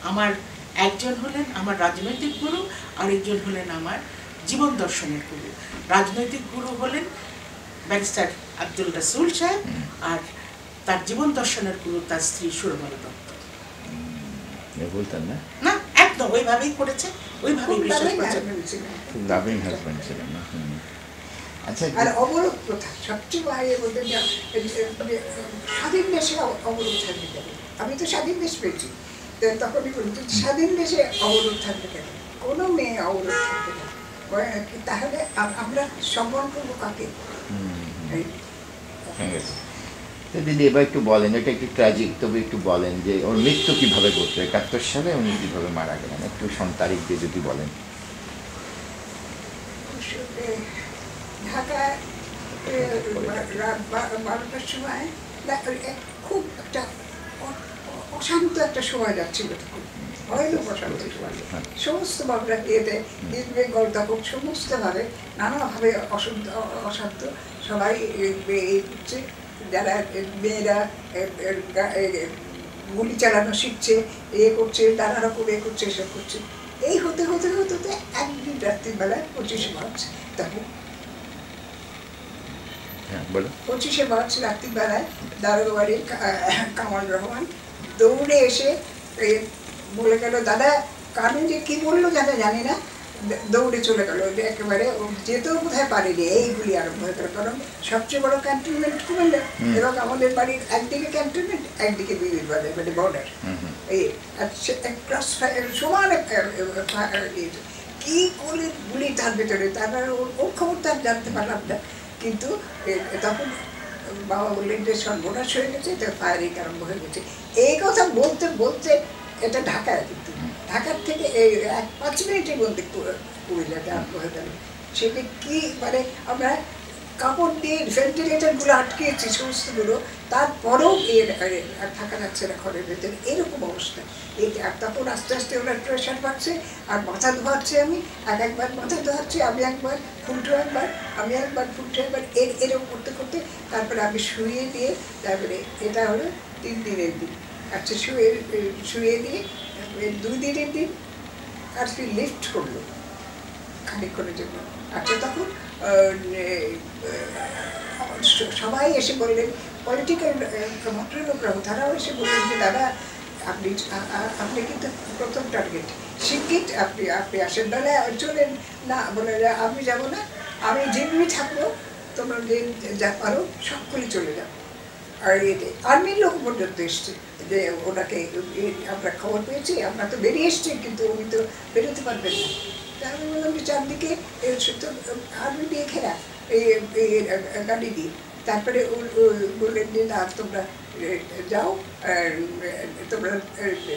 আমার একজন হলেন আমার রাজনৈতিক গুরু, আরেকজন হলেন আমার জীবন দর্শনের গুরু। রাজনৈতিক গুরু হলেন ব্যারিস্টার আব্দুল রাসুল সাহেব, আর তার জীবন দর্শনের গুরু তার স্ত্রী সুরমালা দত্ত। বলতেন না না, একদম ওইভাবেই করেছে, ওইভাবেই বিশ্বাস করেছেন। খুব লাভিং হাজব্যান্ড ছিলেন না। আচ্ছা, আর অবরোধ প্রথা সবচেয়ে বাইরে বলতে স্বাধীন দেশে অবরোধ থাকবে কেন? আমি তো স্বাধীন দেশ পেয়েছি, তখনই বলতো স্বাধীন দেশে অবরোধ থাকবে কেন? কোনো মেয়ে অবরোধ থাকবে না, তাহলে আমরা সম্মান করবো কাকে? দিদি এবার একটু বলেন, এটা একটু ট্র্যাজিক, তবে একটু বলেন যে ওর মৃত্যু কিভাবে ঘটলো, 71 সালে উনি কিভাবে মারা গেলেন, একটু তারিখ দিয়ে যদি বলেন। ঢাকায় রাত 12টার সময় খুব একটা অশান্ত একটা সময় যাচ্ছিল, তখন ভয়ানক অশান্ত সময়। সমস্ত বাবরা ইয়েতে ইস্ট বেঙ্গল তখন সমস্তভাবে নানাভাবে অশান্ত, সবাই করছে, যারা মেয়েরা গুলি চালানো শিখছে, করছে, নানা রকম করছে, এসব করছে। এই হতে হতে হতে হতে একদিন রাত্রিবেলায় 25শে মার্চ, তখন 25শে মার্চ রাত্রিবেলায় দারোগাবাড়ির কামাল রহমান দৌড়ে এসে বলে গেল, দাদা কানে যে কি বললো জানি না, দৌড়ে চলে গেল একেবারে, যেতেও বোধহয় পারেনি, এইগুলি আরম্ভ হয়ে গেল। কারণ সবচেয়ে বড় ক্যান্টনমেন্ট কুমিল্লা, এবং আমাদের বাড়ির একদিকে ক্যান্টনমেন্ট, একদিকে বিবির বাজার, মানে বর্ডার, এই ক্রস সমান কি করে গুলি তার ভেতরে, তারা ওর খবর তার জানতে পারলাম না। কিন্তু তখন বাবা বললেন যে সর্বনাশ হয়ে গেছে, তো ফায়ারিং আরম্ভ হয়ে গেছে। এই কথা বলতে বলতে এটা ঢাকায়, কিন্তু ঢাকার থেকে এই 5 মিনিটের মধ্যে কুমিল্লাতে আরম্ভ হয়ে গেল। সেটা কি মানে আমরা কাপড় দিয়ে ভেন্টিলেটারগুলো আটকেছি সমস্তগুলো, তারপরেও থাকা যাচ্ছে না ঘরের ভেতরে, এরকম অবস্থা। আর তখন আস্তে আস্তে ওনার প্রেশার বাড়ছে, আর মাথা ধোয়াচ্ছি আমি, একবার মাথা ধোয়াচ্ছি, আমি একবার, ফুলটু একবার, আমি একবার, ফুলটু একবার, এরকম করতে করতে তারপরে আমি শুয়ে দিয়ে, তারপরে এটা হলো 3 দিনের দিন। আচ্ছা, শুয়ে দিয়ে 2 দিনের দিন আর ফির লিফট করলো খানিকক্ষণের জন্য। আচ্ছা, তখন সবাই এসে বললেন, পলিটিক্যাল ভদ্রলোকরাও, তারাও এসে বললেন যে দাদা আপনি কিন্তু প্রথম টার্গেট, শিক্ষিত, আপনি আসেন, তাহলে চলেন না। বলে আমি যাবো না, আমি যেমনি থাকবো, তোমরা যা পারো সকলে চলে যাও। আর আর্মির লোক পর্যন্ত এসছে, যে ওনাকে আমরা খবর পেয়েছি, আমরা তো বেরিয়ে এসছি, কিন্তু উনি তো বেরোতে পারবেন না। তা আমি বললাম যে চারদিকে আর্মি দিয়ে ঘেরা, গাড়ি দিয়ে। তারপরে বললেন যে না, তোমরা যাও, তোমরা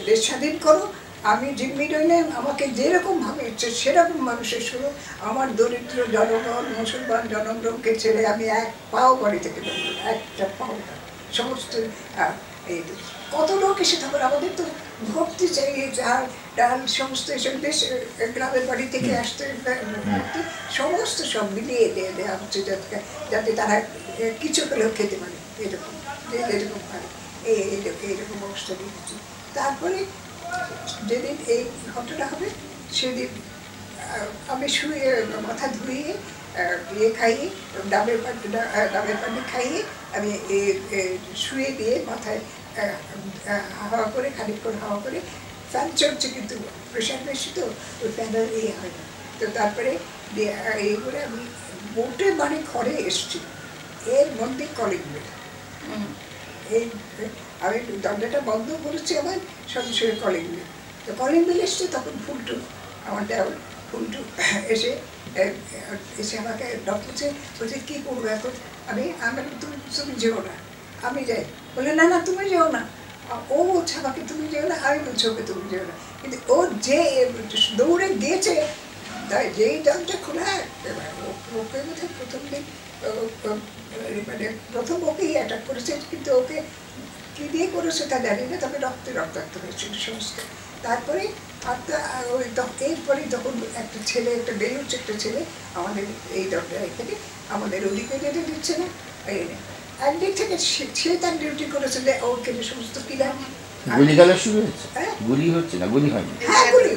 দেশ স্বাধীন করো, আমি জিম্মি রইলাম, আমাকে যেরকমভাবে ইচ্ছে সেরকম মানুষের শুরু। আমার দরিদ্র জনগণ, মুসলমান জনগণকে ছেড়ে আমি এক পাও বাড়ি থেকে দেবো, একটা পাও না। সমস্ত কত লোক এসে তখন আমাদের তো ভর্তি চাই, চাল ডাল সমস্ত এসব দেশ গ্রামের বাড়ি থেকে আসতে ভর্তি, সমস্ত সব মিলিয়ে দেওয়া হচ্ছে, যাতে তারা কিছু পেলেও খেতে পারে, এরকম পারে, এইরকম অবস্থা দিয়েছি। তারপরে যেদিন এই ঘটনা হবে সেদিন আমি শুয়ে মাথা ধুয়ে খাইয়ে, ডাবের পানি খাইয়ে আমি শুয়ে দিয়ে মাথায় হাওয়া করে, খানিকক্ষণ হাওয়া করে, ফ্যান চলছে কিন্তু প্রেশার বেশি, তো ওই ফ্যানের হয় না। তো তারপরে এই করে আমি বোটে বাড়ি ঘরে এসছি, এর মধ্যে কলিং বেল, এই আমি দরজাটা বন্ধ করেছি, আমার সঙ্গে সঙ্গে কলিং বেল। তো কলিং বেল এসছে, তখন ফুলটু, আমার দেওয়ার ফুলটু এসে আমাকে ডক্টরছে, বলছে কী করবো এখন? আমি তুমি যেও না, আমি যাই। বলে না না তুমি যেও না। ও বলছে আমাকে তুমি যেও না, আমি বলছি ওকে তুমি যেও না। কিন্তু ও যে দৌড়ে গিয়েছে, তাই যেই দরজা খোলা, ওকে বোধহয় প্রথম দিন মানে প্রথম ওকেই অ্যাটাক করেছে, কিন্তু ওকে কী দিয়ে করেছে তা জানি না, তবে রক্তাক্ত হয়েছিল সমস্ত। তারপরে এরপরে তখন একটা ছেলে, একটা বেলুচ একটা ছেলে আমাদের এই দরজা এখানে আমাদের ওদিকে যেতে দিচ্ছে না। একদিক থেকে সে তার ডিউটি করেছে যে ওকে সমস্ত কিলার গুলি গালা শুরু হয়েছে, গুলি হচ্ছে না, গুলি হয়নি। হ্যাঁ গুলি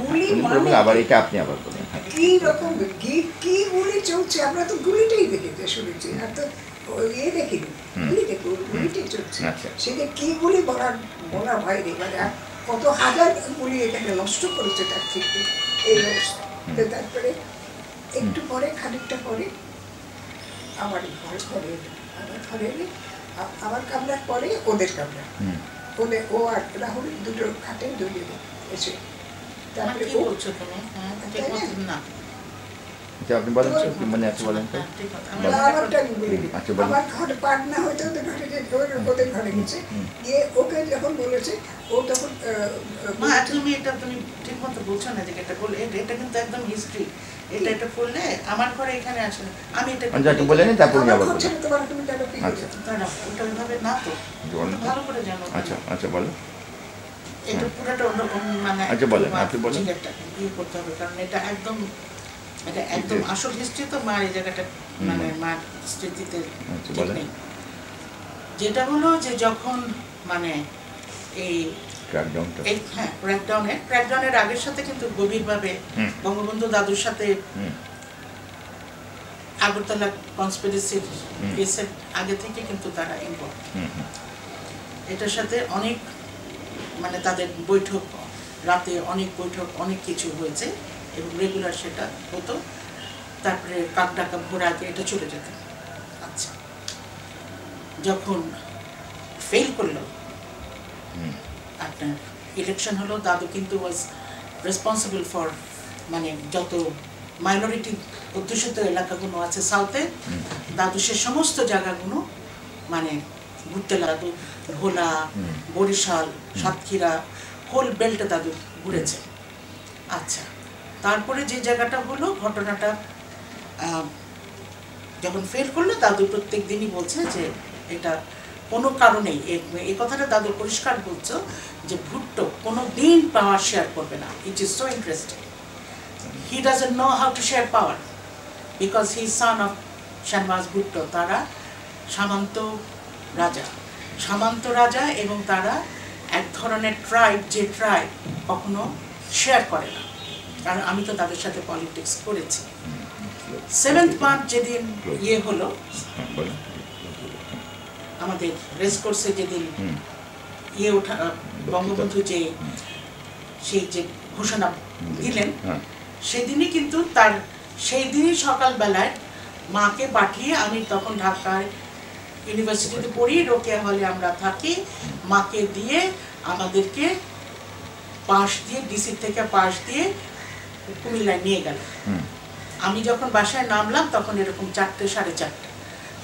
গুলি মানে আবার এটা আপনি আবার বলেন কি রকম কি গুলি চলছে, আমরা তো গুলিটাই দেখেছি শুনেছি, আর তো ইয়ে দেখিনি, গুলিটাই চলছে। সেটা কি গুলি বলার বাইরে, মানে কত হাজার গুলি এখানে নষ্ট করেছে তার থেকে এই অবস্থা। তারপরে একটু পরে, খানিকটা পরে আমার ঘরে এলো, আমার কামরার পরে ওদের কামরা, ও আর রাহুল দুটো খাটে দুজনে এসে। তারপরে আপনি বলেন মানে আছে বলেন তো, আমার ঘরে পাটনা হয়তো ওদের ঘরে গেছে, গিয়ে ওকে যখন বলেছে ও তখন তুমি ঠিক মতো বলছো না, যে এটা বলে এটা কিন্তু একদম হিস্ট্রি, এটা করলে আমার ঘরে এখানে আসে না, আমি এটা বলেন তারপর আমি আবার বলছি তোমার তুমি জানো কি আচ্ছা ওটা ওইভাবে না তো ভালো করে জানো। আচ্ছা আচ্ছা বলো, এটা পুরোটা অন্যরকম, মানে আচ্ছা বলেন, আপনি বলেন। একটা ইয়ে করতে হবে, কারণ এটা একদম আসল হিস্ট্রি তো মার এই জায়গাটা, মানে মার স্মৃতিতে নেই। যেটা হলো যে যখন মানে এই ক্র্যাকডাউনের আগের সাথে কিন্তু গভীরভাবে বঙ্গবন্ধু দাদুর সাথে আগরতলা কনস্পিরেসির কেসের আগে থেকে কিন্তু তারা ইনভলভ। এটার সাথে অনেক মানে তাদের বৈঠক, রাতে অনেক বৈঠক, অনেক কিছু হয়েছে এবং রেগুলার সেটা হতো। তারপরে কাক ডাকা ভোর আগে এটা চলে যেত। আচ্ছা, যখন ফেল করলো আপনার ইলেকশন হলো, দাদু কিন্তু ওয়াজ রেসপন্সিবল ফর মানে যত মাইনরিটি অধ্যুষিত এলাকাগুলো আছে সাউথে, দাদু সে সমস্ত জায়গাগুলো মানে ঘুরতে দাদু ভোলা, বরিশাল, সাতক্ষীরা, হোল বেল্টে দাদু ঘুরেছে। আচ্ছা, তারপরে যে জায়গাটা হলো, ঘটনাটা যখন ফেল করলো, দাদু প্রত্যেক দিনই বলছে যে এটা কোনো কারণেই, এই কথাটা দাদু পরিষ্কার বলছো যে ভুট্টো কোনো দিন পাওয়ার শেয়ার করবে না। It is so interesting, he doesn't know how to share power because he is son of Shahnawaz Bhutto. তারা সামন্ত রাজা এবং তারা এক ধরনের ট্রাইব, যে ট্রাইব কখনো শেয়ার করে না। কারণ আমি তো তাদের সাথে পলিটিক্স করেছি। 7th মার্চ যেদিন ইয়ে হলো আমাদের রেসকোর্সে, যেদিন ইয়ে ওঠা বঙ্গবন্ধু যে সেই যে ঘোষণা দিলেন, সেদিনই কিন্তু সেই দিনই সকালবেলায় মাকে পাঠিয়ে, আমি তখন ঢাকায় ইউনিভার্সিটিতে পড়ি, রোকেয়া হলে আমরা থাকি, মাকে দিয়ে আমাদেরকে পাশ দিয়ে, ডিসি থেকে পাশ দিয়ে কুমিল্লায় নিয়ে গেল। আমি যখন বাসায় নামলাম তখন এরকম 4টে, 4:30।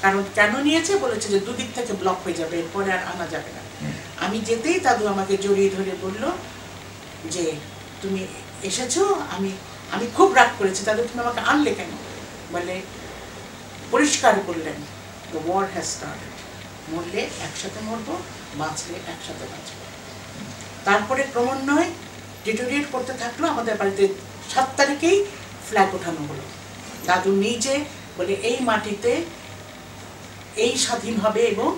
কারণ কেন নিয়েছে, বলেছে যে দুদিক থেকে ব্লক হয়ে যাবে, এরপরে আর আনা যাবে না। আমি যেতেই দাদু আমাকে জড়িয়ে ধরে বলল যে তুমি এসেছো। আমি খুব রাগ করেছি, দাদু তুমি আমাকে আনলে কেন? বলে পরিষ্কার করলেন, দ্য ওয়ার হ্যাজ স্টার্টেড, মরলে একসাথে মরবো, বাঁচলে একসাথে বাঁচবো। তারপরে ক্রমান্বয়ে ডিটোরিয়েট করতে থাকলো। আমাদের বাড়িতে 7 তারিখেই ফ্ল্যাগ ওঠানো হলো। দাদু নিজে বলে এই মাটিতে এই স্বাধীন হবে এবং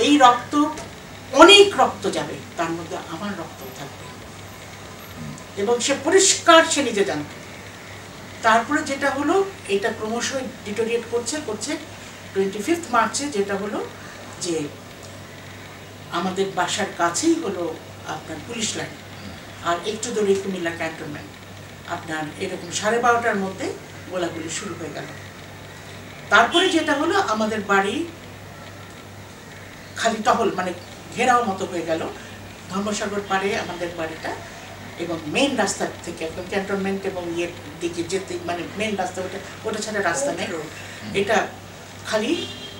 এই রক্ত, অনেক রক্ত যাবে, তার মধ্যে আমার রক্ত থাকবে, এবং সে পরিষ্কার সে নিজে জানতো। তারপরে যেটা হলো, এটা ক্রমশ ডিটোরিয়েট করছে 25 মার্চে যেটা হলো যে আমাদের বাসার কাছেই হলো আপনার পুলিশ লাইন, আর একটু দূরে কুমিল্লা ক্যান্টনমেন্ট। আপনার এরকম 12:30টার মধ্যে গোলাগুলি শুরু হয়ে গেল। তারপরে যেটা হলো, আমাদের বাড়ি খালি টহল, মানে ঘেরাও মতো হয়ে গেল। ধর্মসাগর পাড়ে আমাদের বাড়িটা, এবং মেন রাস্তা থেকে একদম ক্যান্টনমেন্ট এবং ইয়ের দিকে যেতে মানে মেন রাস্তা ওটা ছাড়া রাস্তা নেই, এটা খালি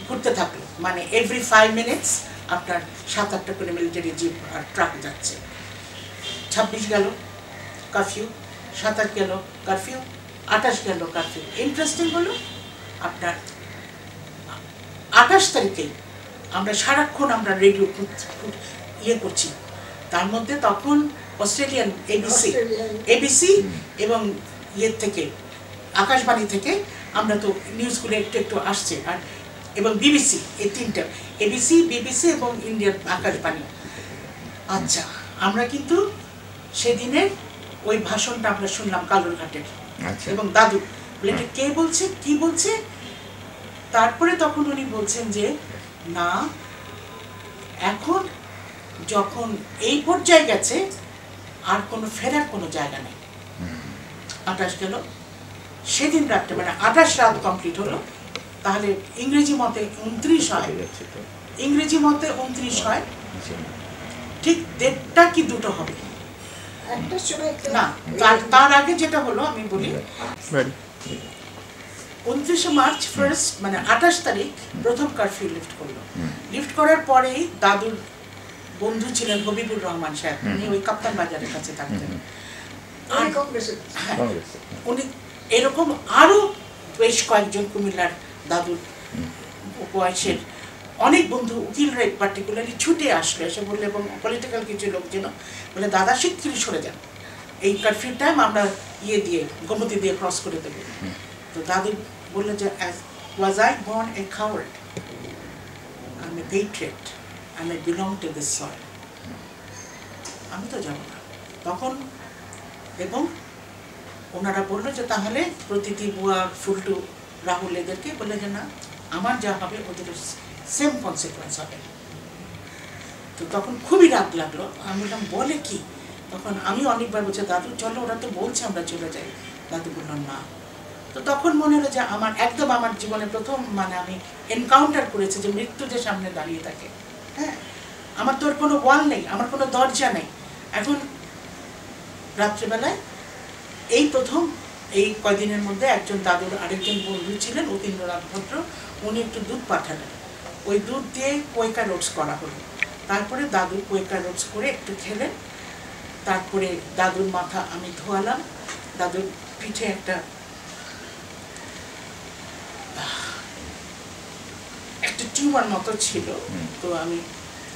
ঘুরতে থাকলো, মানে এভরি 5 মিনিটস আপনার 7-8টা করে মিলিটারি জিপ আর ট্রাক যাচ্ছে। 26 গেল কারফিউ, 27 গেল কারফিউ, 28 গেল কারফিউ। ইন্টারেস্টিং হলো আপনার 28 তারিখেই আমরা সারাক্ষণ আমরা রেডিও ইয়ে করছি, তার মধ্যে তখন অস্ট্রেলিয়ান এবিসি এবং ইয়ের থেকে আকাশবাণী থেকে আমরা তো নিউজগুলো একটু একটু আসছে, আর এবং বিবিসি, এই তিনটা এবিসি, বিবিসি এবং ইন্ডিয়ান আকাশবাণী। আচ্ছা, আমরা কিন্তু সেদিনের ওই ভাষণটা আমরা শুনলাম কালুরঘাটের, এবং দাদু বলে এটা কে বলছে কি বলছে, তারপরে তখন উনি বলছেন যে না, এখন যখন এই পর্যায়ে গেছে আর কোনো ফেরার কোনো জায়গা নেই। 28 গেল, সেদিন রাতটা মানে 28 রাত কমপ্লিট হলো, তাহলে ইংরেজি মতে 29 হয়, ইংরেজি মতে 29 হয়, ঠিক 1:30 কি 2টো হবে না, তার আগে যেটা হলো আমি বলি, 29 মার্চ ফার্স্ট মানে 28 তারিখ প্রথম কারফিউ লিফট করলো। লিফট করার পরেই দাদুর বন্ধু ছিলেন হবিবুর রহমান সাহেব, উনি ওই কাপ্তান বাজারের কাছে থাকতেন, উনি এরকম আরো বেশ কয়েকজন কুমিল্লার দাদুর বয়সের অনেক বন্ধু উকিলরা পার্টিকুলারলি ছুটে আসলো, এসে বললে, এবং পলিটিক্যাল কিছু লোকজন বলে দাদা শিগগিরই সরে যান, এই কারফিউ টাইম আমরা ইয়ে দিয়ে গোমতী দিয়ে ক্রস করে দেবো। তো দাদু বললো যে was I born a coward? I'm a patriot. I belong to this soil. আমি তো যাবো না তখন। এবং ওনারা বললো যে তাহলে প্রতিটি বুয়া, ফুলটু, রাহুল এদেরকে বললে যে না, আমার যা হবে ওদের সেম কনসিকুয়েন্স হবে। তো তখন খুবই রাগ লাগলো, আমি বললাম বলে কি, তখন আমি অনেকবার বলছি দাদু চলো, ওরা তো বলছে আমরা চলে যাই, দাদু বললাম না। তো তখন মনে হলো যে আমার একদম আমার জীবনে প্রথম মানে আমি এনকাউন্টার করেছি যে মৃত্যু যে সামনে দাঁড়িয়ে থাকে, হ্যাঁ, আমার তোর কোনো ওয়াল নেই, আমার কোনো দরজা নেই। এখন রাত্রিবেলায় এই প্রথম এই কয়দিনের মধ্যে একজন দাদুর আরেকজন বন্ধু ছিলেন অতীন্দ্রনাথ ভদ্র, উনি একটু দুধ পাঠালেন, ওই দুধ দিয়ে কোয়েকার ওটস করা হলো। তারপরে দাদু কোয়েকার ওটস করে একটু খেলেন, তারপরে দাদুর মাথা আমি ধোয়ালাম, দাদুর পিঠে একটা টিউমার মতো ছিল, তো আমি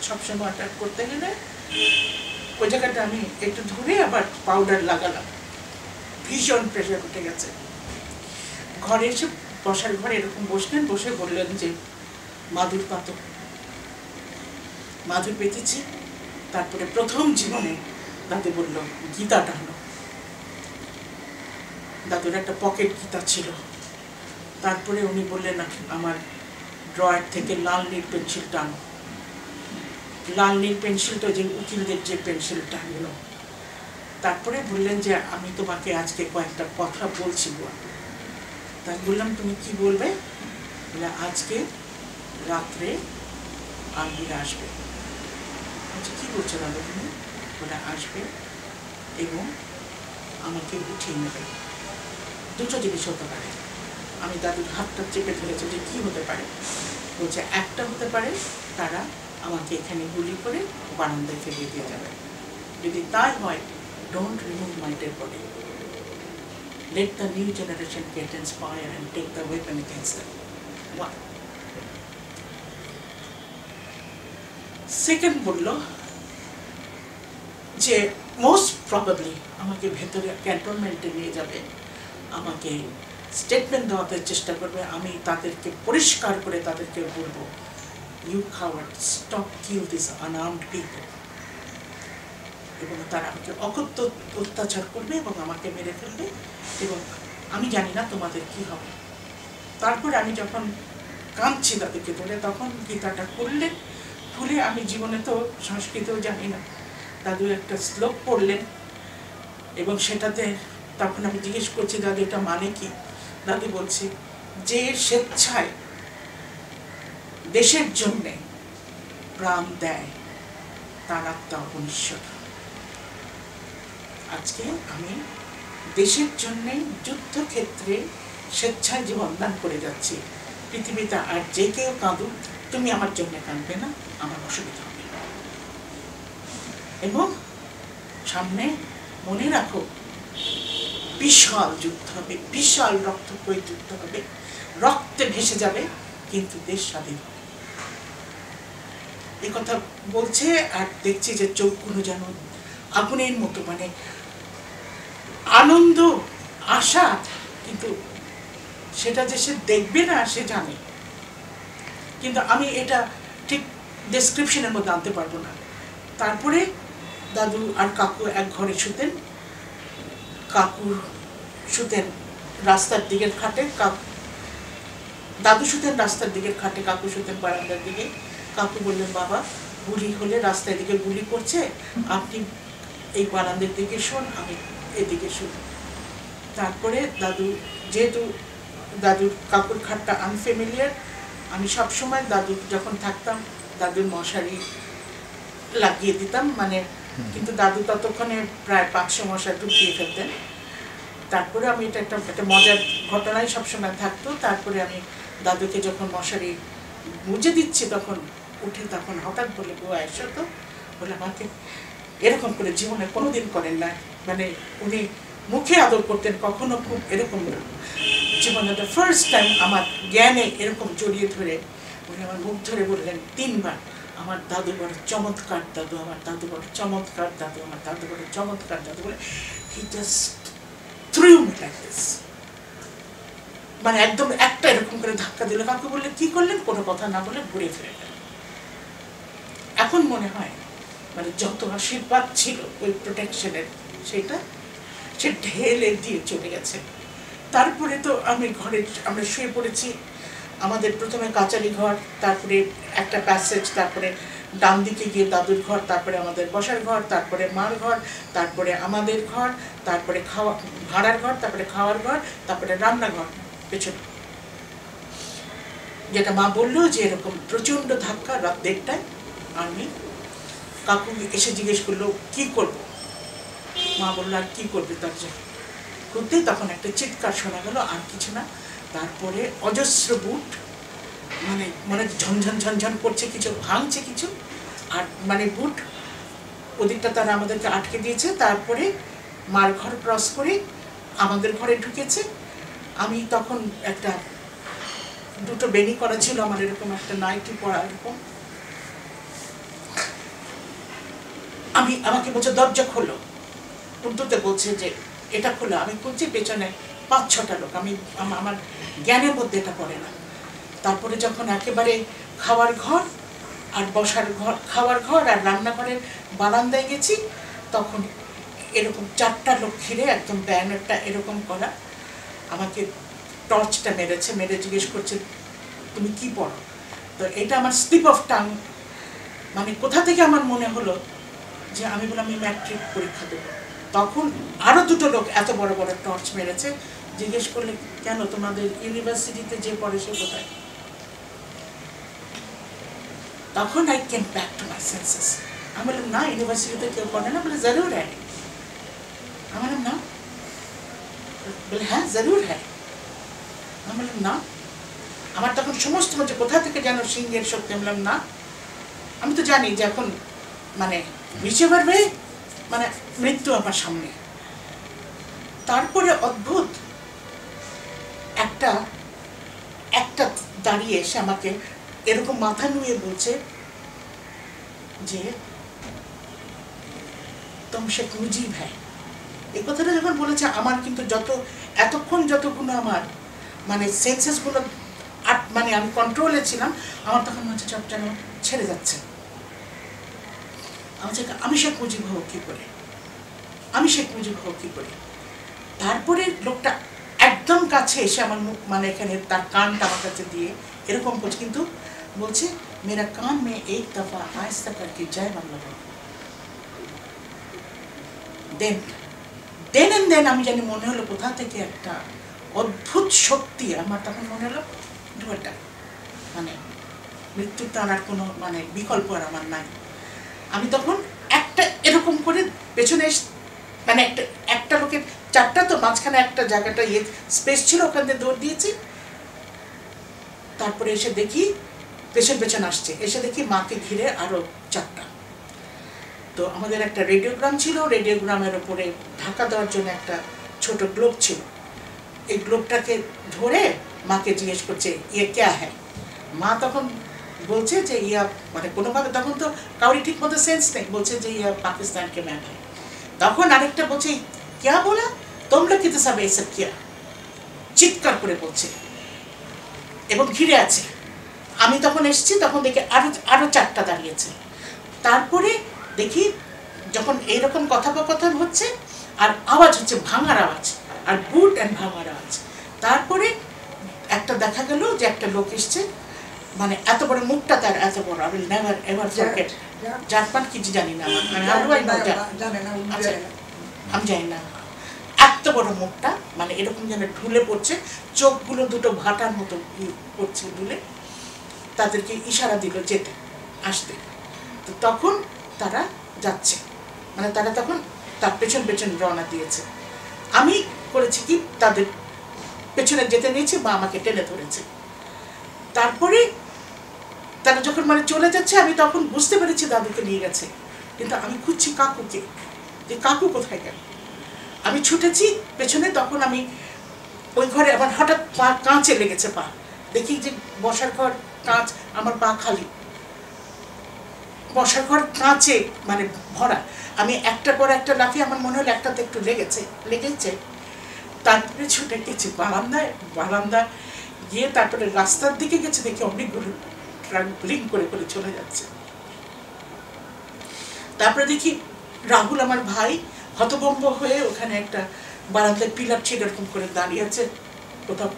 সবসময় ওটা করতে গেলে ওই জায়গাটা আমি একটু ধরে আবার পাউডার লাগালাম, ভীষণ প্রেশার উঠে গেছে। ঘরে এসে বসার ঘরে এরকম বসলেন, বসে বললেন যে মাদুর পাতো, মাদুর পেতেছি। তারপরে প্রথম জীবনে দাদু বলল গীতা টানো, দাদুর একটা পকেট গীতা ছিল। তারপরে উনি বললেন আমার ড্রয়ার থেকে লাল নীল পেন্সিল টানো, লাল নীল পেন্সিলটা যে উকিলদের যে পেন্সিলটা হলো। তারপরে বললেন যে আমি তোমাকে আজকে কয়েকটা কথা বলছি বুয়া। তাই বললাম তুমি কি বলবে? বলে আজকে রাত্রে আলমিরা আসবে। আচ্ছা কি বলছো দাদা তুমি? বলে আসবে এবং আমাকে উঠিয়ে নেবে। দুটো জিনিস হতে পারে। আমি দাদুর হাতটা চেপে ধরেছি যে কী হতে পারে। বলছে একটা হতে পারে তারা আমাকে এখানে গুলি করে বারান্দায় ফেলে দিয়ে যাবে, যদি তাই হয় don't remove my dead body, let the new generation get inspired and take the weapon against them. One. Second বলল যে মোস্ট প্রবাবলি আমাকে ভেতরে ক্যান্টনমেন্টে নিয়ে যাবে, আমাকে স্টেটমেন্ট দেওয়াতে চেষ্টা করবে, আমি তাদেরকে পরিষ্কার করে তাদেরকে বলবো you cowards, stop kill these unarmed people, এবং তারা আমাকে অকথ্য অত্যাচার করবে এবং আমাকে মেরে ফেলবে এবং আমি জানি না তোমাদের কি হবে। তারপরে আমি যখন কাঁদছি তাদেরকে ধরে, তখন গীতাটা খুললেন, খুলে আমি জীবনে তো সংস্কৃতও জানি না, দাদু একটা শ্লোক পড়লেন এবং সেটাতে তখন আমি জিজ্ঞেস করছি দাদু এটা মানে কি? দাদু বলছি যে স্বেচ্ছায় দেশের জন্যে প্রাণ দেয় তার আত্মা অনিশ্বর। আজকে আমি দেশের জন্য যুদ্ধক্ষেত্রে স্বেচ্ছায় জীবন দান করে যাচ্ছি। পৃথিবীতে আর যে কেউ কাঁদুক, তুমি আমার জন্য কাঁদবে না, আমার অসুবিধা হবে। এবং সামনে মনে রাখো, বিশাল যুদ্ধ হবে, বিশাল রক্তক্ষয়ী যুদ্ধ হবে, রক্তে ভেসে যাবে, কিন্তু দেশ স্বাধীন হবে। এ কথা বলছে আর দেখছি যে চোখগুলো যেন আগুনের মতো, মানে আনন্দ, আশা, কিন্তু সেটা যে সে দেখবে না সে জানে, কিন্তু আমি এটা ঠিক ডেসক্রিপশনের মধ্যে আনতে পারবো না। তারপরে দাদু আর কাকু এক ঘরে শুতেন। কাকু শুতেন রাস্তার দিকের খাটে, দাদু শুতেন রাস্তার দিকের খাটে, কাকু শুতেন বারান্দার দিকে। কাকু বললেন, বাবা গুলি হলে রাস্তার দিকে গুলি করছে, আপনি এই বারান্দার দিকে শোন, আমি এদিকে শুন। তারপরে দাদু, যেহেতু দাদুর কাকুর খাটটা আনফেমিলিয়ার, আমি সবসময় দাদু যখন থাকতাম দাদুর মশারি লাগিয়ে দিতাম, মানে কিন্তু দাদু ততক্ষণে প্রায় 500 মশা ঢুকিয়ে ফেলতেন। তারপরে আমি এটা একটা মজার ঘটনাই সবসময় থাকতো। তারপরে আমি দাদুকে যখন মশারি মুজে দিচ্ছি তখন উঠে, তখন হঠাৎ বলে, গো এসো তো, বলে আমাকে এরকম করে জীবনে কোনোদিন করেন না, মানে উনি মুখে আদর করতেন, কখনো খুব এরকম না। জীবনে ফার্স্ট টাইম আমার জ্ঞানে এরকম জড়িয়ে ধরে উনি আমার মুখ ধরে বললেন 3 বার, আমার দাদু বড় চমৎকার দাদু, আমার দাদু বড় চমৎকার দাদু, আমার দাদু বড় চমৎকার দাদু বলে he just threw me like this, মানে একদম একটা এরকম করে ধাক্কা দিল। কাকু বললে, কি করলেন? কোনো কথা না বলে ঘুরে ফিরে গেল। এখন মনে হয় মানে যত আশীর্বাদ ছিল ওই প্রোটেকশনের, সেটা সে ঢেলে দিয়ে চলে গেছে। তারপরে তো আমি ঘরে, আমরা শুয়ে পড়েছি। আমাদের প্রথমে কাচারি ঘর, তারপরে একটা প্যাসেজ, তারপরে ডান দিকে গিয়ে দাদুর ঘর, তারপরে আমাদের বসার ঘর, তারপরে মার ঘর, তারপরে আমাদের ঘর, তারপরে ভাড়ার ঘর, তারপরে খাওয়ার ঘর, তারপরে রান্নাঘর পেছনে। যেটা মা বললো যে এরকম প্রচন্ড ধাক্কা রাত 1টায়। আমি কাকু এসে জিজ্ঞেস করলো, কি করবো? মা বললো, আর কি করবে? তার জন্য করতে তখন একটা চিৎকার শোনা গেল, আর কিছু না। তারপরে অজস্র বুট, মানে মানে ঝনঝন ঝনঝন করছে, কিছু ভাঙছে, কিছু আর মানে বুট ওদিকটা তারা আমাদেরকে আটকে দিয়েছে। তারপরে মার ঘর ক্রস করে আমাদের ঘরে ঢুকেছে। আমি তখন একটা 2টো বেনি করা ছিল আমার, এরকম একটা নাইটি পরা এরকম। আমাকে বলছে, দরজা খোলো, উর্দুতে বলছে যে এটা খোলো। আমি খুলছি, পেছনে 5-6টা লোক। আমার জ্ঞানের মধ্যে এটা পড়ে না। তারপরে যখন একেবারে খাওয়ার ঘর আর বসার ঘর, খাওয়ার ঘর আর রান্নাঘরের বারান্দায় গেছি, তখন এরকম 4টা লোক ঘিরে, একদম ব্যানারটা এরকম করা, আমাকে টর্চটা মেরেছে, মেরে জিজ্ঞেস করছে, তুমি কি পড়ো? তো এটা আমার স্লিপ অফ টাং, মানে কোথা থেকে আমার মনে হলো যে আমি বললাম আমি ম্যাট্রিক পরীক্ষা দেবো। তখন আরও 2টো লোক এত বড় বড় টর্চ মেরেছে, জিজ্ঞেস করলে, কেন তোমাদের ইউনিভার্সিটিতে যে পড়ে সে কোথায়? তখন I came back to my senses. আমি বললাম, না, ইউনিভার্সিটিতে কেউ পড়ে না। বলে, জরুর হ্যাঁ। আমি বললাম, না। বলে, হ্যাঁ জরুর হ্যাঁ। আমি বললাম, না। আমার তখন সমস্ত মধ্যে কোথা থেকে যেন সিংহের শক্তি। আমি বললাম, না, আমি তো জানি যে এখন মানে whichever way, মানে মৃত্যু আমার সামনে। তারপরে অদ্ভুত একটা দাঁড়িয়ে এসে আমাকে এরকম মাথা নুয়ে বলছে যে তুম শেখ মুজিব হ্যাঁ। এই কথাটা যখন বলেছে, আমার কিন্তু এতক্ষণ যতগুলো আমার মানে সেন্সেসগুলো মানে আমি কন্ট্রোলে ছিলাম, আমার তখন মনে হচ্ছে সব যেন ছেড়ে যাচ্ছে। আমি শেখ মুজিব হব কি করে, আমি শেখ মুজিব হব কি করে? তারপরে লোকটা একদম কাছে এসে আমার মুখ, মানে এখানে তার কানটা আমার কাছে দিয়ে এরকম করছে, কিন্তু বলছে, মেরা কান মে এক দফা আয়স্তা করকে জয় বাংলা বল। দেন আমি জানি মনে হলো কোথা থেকে একটা অদ্ভুত শক্তি আমার, তখন মনে হলো ঢোলটা, মানে মৃত্যুর তার আর কোনো মানে বিকল্প আর আমার নাই। আমি তখন একটা এরকম করে পেছনে মানে একটা লোকের চারটা, তো মাঝখানে একটা জায়গাটা স্পেস ছিল, ওখান থেকে দৌড় দিয়েছি। তারপরে এসে দেখি পেছন পেছন আসছে, এসে দেখি মাকে ঘিরে আরো চারটা। তো আমাদের একটা রেডিওগ্রাম ছিল, রেডিওগ্রামের উপরে ঢাকা দেওয়ার জন্য একটা ছোট গ্লোব ছিল। এই গ্লোবটাকে ধরে মাকে জিজ্ঞেস করছে ইয়ে ক্যা হ্যায়। মা তখন বলছে যে ইয়া, মানে কোনোভাবে তখন তো কাউরি ঠিক মতো সেন্স নেই, বলছে যে ইয়া পাকিস্তানকে ম্যাপ হ্যায়। তখন আরেকটা বলছে ক্যা বলা, তোমরা কিন্তু সব এসব কিয়া, চিৎকার করে বলছে এবং ঘিরে আছে। আমি তখন এসেছি, তখন দেখি আরো চারটা দাঁড়িয়েছে। তারপরে দেখি যখন এইরকম কথোপকথন হচ্ছে আর আওয়াজ হচ্ছে, ভাঙার আওয়াজ, আর বুট অ্যান্ড ভাঙার আওয়াজ। তারপরে একটা দেখা গেল যে একটা লোক এসছে, মানে এত বড় মুখটা তার এত বড়, I will never ever forget. জাতপাত কিছু জানি না, আমি জানি না। এত বড় মুখটা, মানে এরকম যেন ঢুলে পড়ছে, চোখগুলো দুটো ভাটার মতো পড়ছে ঢুলে। তাদেরকে ইশারা দিল যেতে, আসতে। তো তখন তারা যাচ্ছে, মানে তারা তখন তার পেছন পেছন রওনা দিয়েছে। আমি করেছি কি, তাদের পেছনে যেতে নিয়েছি, মা আমাকে টেনে ধরেছে। তারপরে তারা যখন মানে চলে যাচ্ছে, আমি তখন বুঝতে পেরেছি দাদুকে নিয়ে গেছে, কিন্তু আমি খুঁজছি কাকুকে, যে কাকু কোথায় গেল। আমি ছুটেছি পেছনে, তখন আমি ওই ঘরে আমার হঠাৎ পা কাঁচে লেগেছে, পা দেখি যে বসার ঘর কাঁচ, আমার পা খালি, বসার ঘর কাঁচে মানে ভরা। আমি একটা পর একটা লাফিয়ে, আমার মনে হলো একটাতে একটু লেগেছে। তারপরে ছুটে গেছি বারান্দা গিয়ে, তারপরে রাস্তার দিকে গেছে, দেখি অনেকগুলো ট্রাক ব্লিঙ্ক করে করে চলে যাচ্ছে। তারপরে দেখি রাহুল আমার ভাই হতভম্ব হয়ে ওখানে একটা বারান্দায় পিলার ছিল এরকম করে দাঁড়িয়ে আছে, কোথাও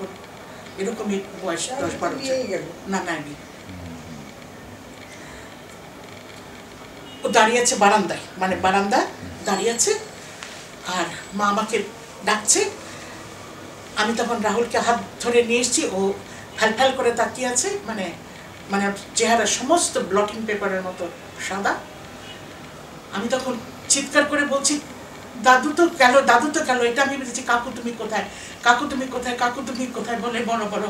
এরকমই বয়স 10-12 না নাইনি, ও দাঁড়িয়ে আছে বারান্দায়, মানে বারান্দা দাঁড়িয়ে আছে। আর মা আমাকে ডাকছে। আমি তখন রাহুলকে হাত ধরে নিয়ে এসেছি, ও ফ্যাল করে তাকিয়ে আছে, মানে মানে চেহারা সমস্ত ব্লটিং পেপারের মতো সাদা। আমি তখন চিৎকার করে বলছি দাদু তো গেল, দাদু তো গেল। এটা আমি বলেছি কাকু তুমি কোথায়, কাকু তুমি কোথায়, কাকু তুমি কোথায় বলে বড় বড়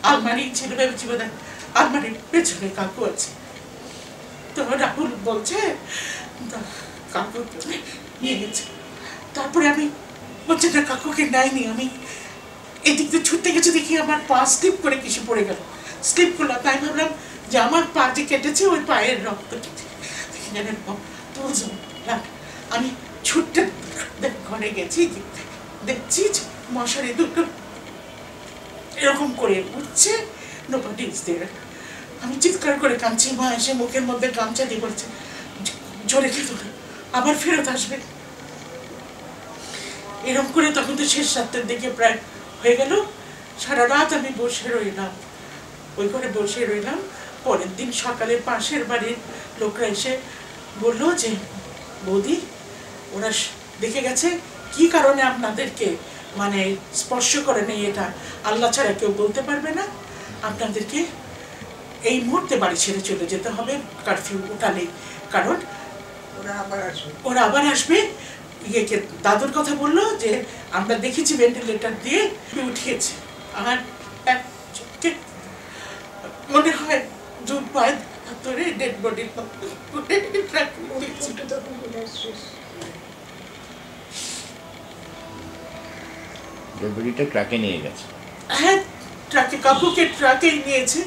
আলমারি ছিল, ভেবেছি বোধ হয় আলমারির পেছনে কাকু আছে। তো রাহুল বলছে কাকু নিয়ে গেছে। তারপরে আমি বলছি না, কাকুকে নেয়নি। আমি এদিক দিয়ে ছুটতে গেছি, দেখি আমার পা স্লিপ করে কিছু পড়ে গেল, স্লিপ করলাম। তাই ভাবলাম যে আমার পা যে কেটেছে, ওই পায়ের রক্ত আমি ছুটতে ঘরে গেছি, দেখছি মশারি দুটো এরকম করে উঠছে, নোবডি ইজ দেয়ার। আমি চিৎকার করে কাঁদছি, মা এসে মুখের মধ্যে গামছা দিয়ে বলছে জোরে খেতে, আবার ফেরত আসবে। এরকম করে তখন তো শেষ রাতের দিকে প্রায় হয়ে গেল। সারা রাত আমি বসে রইলাম, ওই ঘরে বসে রইলাম। পরের দিন সকালে পাশের বাড়ির লোকরা এসে বললো যে বৌদি, ওরা দেখে গেছে কি কারণে আপনাদেরকে মানে স্পর্শ করে নেই, এটা আল্লাহ ছাড়া কেউ বলতে পারবে না। আপনাদেরকে এই মুহূর্তে বাড়ি ছেড়ে চলে যেতে হবে, কারফিউ উঠালেই, কারণ ওরা আবার আসবে। ইয়েকে দাদুর কথা বললো যে আমরা দেখেছি ভেন্টিলেটর দিয়ে উঠিয়েছে। আর মনে হয় দু পায়ে ধরে ডেড বডি ট্রাকে নিয়ে গেছে। হ্যাঁ, ট্রাকে, কাকুকে ট্রাকেই নিয়েছে।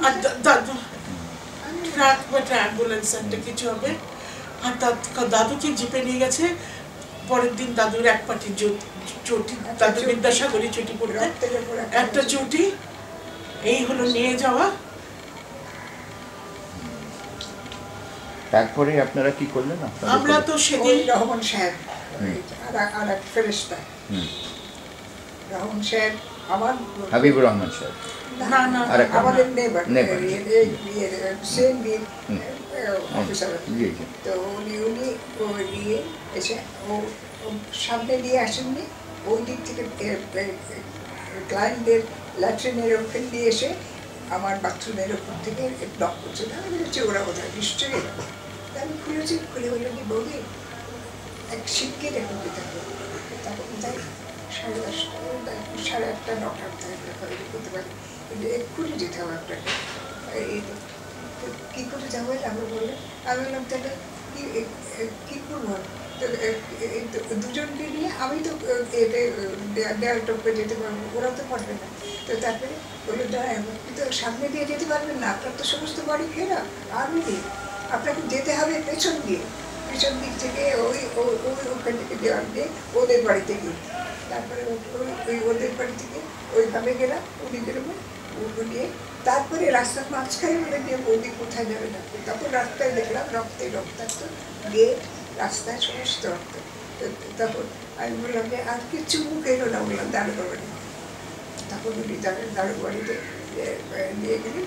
আর দাদু ট্রাক বা অ্যাম্বুলেন্স একটা কিছু হবে। আর দাদুকে জিপে নিয়ে গেছে। পরের দিন দাদুর এক পাটি চটি, দাদু বিদ্যাসাগরী চটি পড়তে একটা চটি, এই হলো নিয়ে যাওয়া। তারপরে আপনারা কি করলেন? আমরা তো সেদিন রহমান সাহেব আর এক ফেরেশতা, রহমান সাহেব আমার হাবিবুর রহমান সাহেব, না না আমাদের নেবার সেম বীর অফিসার। তো উনি নিয়ে এসে ও সামনে নিয়ে আসেননি, ওই দিক থেকে ক্লায়েন্টদের ল্যাট্রিনের ওখান দিয়ে এসে আমার বাথরুমের ওপর থেকে ব্লক করছে। আমি বলেছি ওরা কোথায় নিশ্চয়ই। আমি খুলেছি, খুলে বললো কি বৌদি এক শিগগির এখন যেতে হবে। তখন যাই 10:30, 8:30, 9টা করতে পারি, কিন্তু এক্ষুনি যেতে হবে আপনাকে। এই কী করে যাবো আমরা বললে, আমি বললাম তাহলে কী করবো, দুজনকে নিয়ে আমি তো এতে দেয়াল টপকে যেতে পারবো, ওরা তো পারবে না। তো তারপরে বললো দাঁড়া, আপনি তো সামনে দিয়ে যেতে পারবেন না, আপনার তো সমস্ত বাড়ি ঘেরা আর্মি দিয়ে, আপনাকে যেতে হবে পেছন দিয়ে, পেছন দিক থেকে ওই ওখান থেকে দেওয়াল দিয়ে ওদের বাড়িতে গিয়ে, তারপরে ওই ওদের বাড়ি থেকে ওইভাবে গেলাম ওদিকে গিয়ে, তারপরে রাস্তার মাঝখানে বলে দিয়ে বৌদি কোথায় যাবে না, তখন রাস্তায় দেখলাম রক্তাক্ত গেট, রাস্তায় সমস্ত রক্ত। তখন আমি বললাম যে আর কিছু মুখ এলো না, বললাম দারোগা বাড়ি। তখন উনি দারোগা বাড়িতে নিয়ে গেলেন,